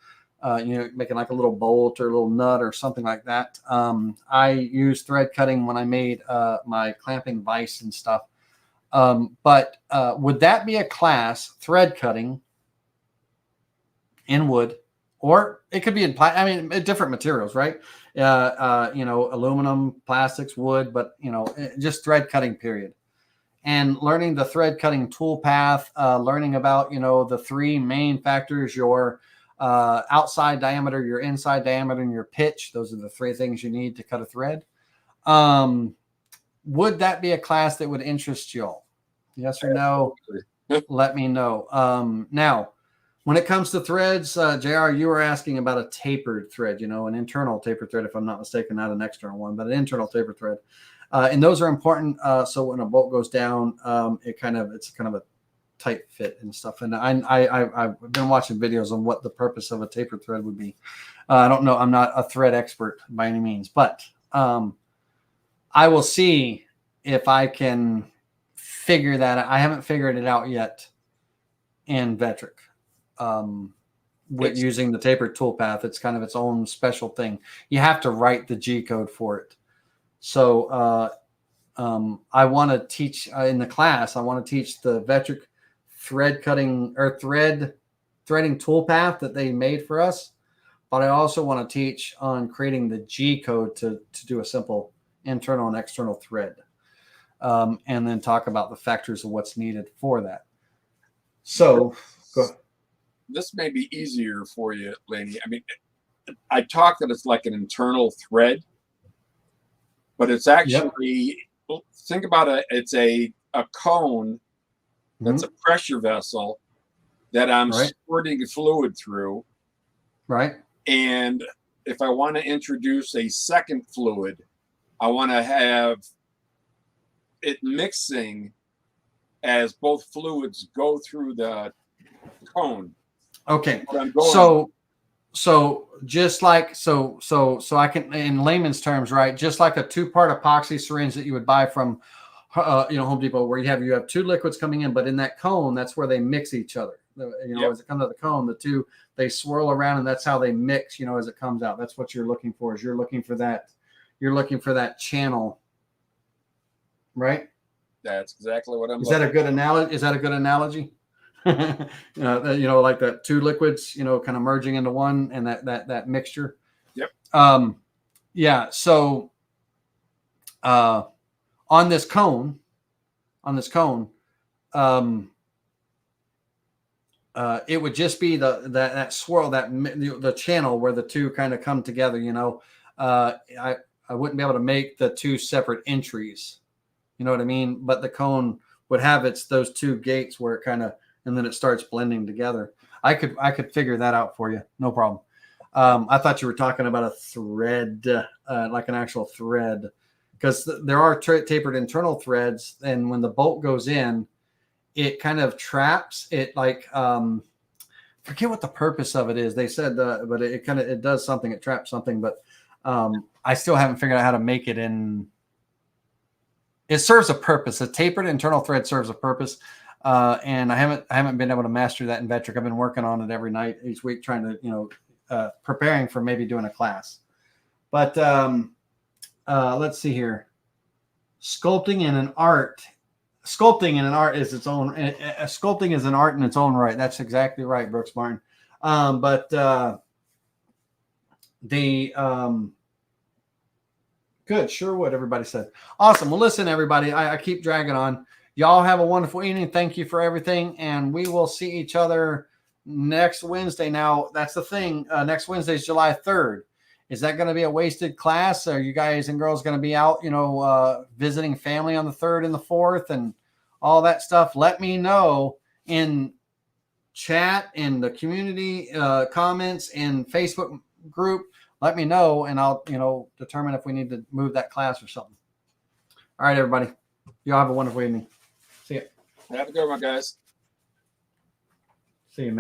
Speaker 1: making like a little bolt or a little nut or something like that. I use thread cutting when I made my clamping vise and stuff. But would that be a class, thread cutting in wood, or it could be in different materials, right? Aluminum, plastics, wood, but just thread cutting period. And learning the thread cutting tool path, learning about the three main factors: your outside diameter, your inside diameter, and your pitch. Those are the three things you need to cut a thread. Would that be a class that would interest y'all? Yes or no? Let me know. Now, when it comes to threads, JR, you were asking about a tapered thread, an internal tapered thread, if I'm not mistaken, not an external one, but an internal tapered thread. And those are important. So when a bolt goes down, it's kind of a tight fit and stuff. And I've been watching videos on what the purpose of a tapered thread would be. I don't know. I'm not a thread expert by any means, but I will see if I can figure that out. I haven't figured it out yet in Vectric. With using the tapered toolpath, it's kind of its own special thing. You have to write the G code for it. So I want to teach in the class. I want to teach the Vectric thread cutting or threading toolpath that they made for us. But I also want to teach on creating the G code to do a simple internal and external thread, and then talk about the factors of what's needed for that. So. Go ahead.
Speaker 2: This may be easier for you, Laney. I mean, I talk that it's like an internal thread, but it's actually, think about it. It's a cone that's a pressure vessel that I'm squirting fluid through.
Speaker 1: Right.
Speaker 2: And if I want to introduce a second fluid, I want to have it mixing as both fluids go through the cone.
Speaker 1: Okay. So just like, so I can, in layman's terms, right? Just like a 2-part epoxy syringe that you would buy from, Home Depot, where you have two liquids coming in, but in that cone, that's where they mix each other. As it comes out of the cone, the two, they swirl around, and that's how they mix, as it comes out. That's what you're looking for, you're looking for that channel, right?
Speaker 2: That's exactly what I'm
Speaker 1: Is that a good analogy? Like that two liquids, kind of merging into one, and that mixture.
Speaker 2: Yep.
Speaker 1: Yeah. So, on this cone, it would just be that swirl, the channel where the two kind of come together. I wouldn't be able to make the two separate entries. You know what I mean? But the cone would have those two gates where it kind of, and then it starts blending together. I could figure that out for you. No problem. I thought you were talking about a thread, like an actual thread, because there are tapered internal threads, and when the bolt goes in, it kind of traps it. Like forget what the purpose of it is. They said, but it does something. It traps something, but I still haven't figured out how to make it in. It serves a purpose. A tapered internal thread serves a purpose. And I haven't been able to master that in Vectric. I've been working on it every night, each week, trying to, preparing for maybe doing a class. But let's see here. Sculpting in an art is its own. Sculpting is an art in its own right. That's exactly right, Brooks Martin. Good, sure would. Everybody said awesome. Well, listen, everybody. I keep dragging on. Y'all have a wonderful evening. Thank you for everything. And we will see each other next Wednesday. Now, that's the thing. Next Wednesday is July 3rd. Is that going to be a wasted class? Are you guys and girls going to be out, visiting family on the 3rd and the 4th and all that stuff? Let me know in chat, in the community comments, in Facebook group. Let me know, and I'll, determine if we need to move that class or something. All right, everybody. Y'all have a wonderful evening. See ya.
Speaker 2: Have a good one, guys.
Speaker 1: See you, man.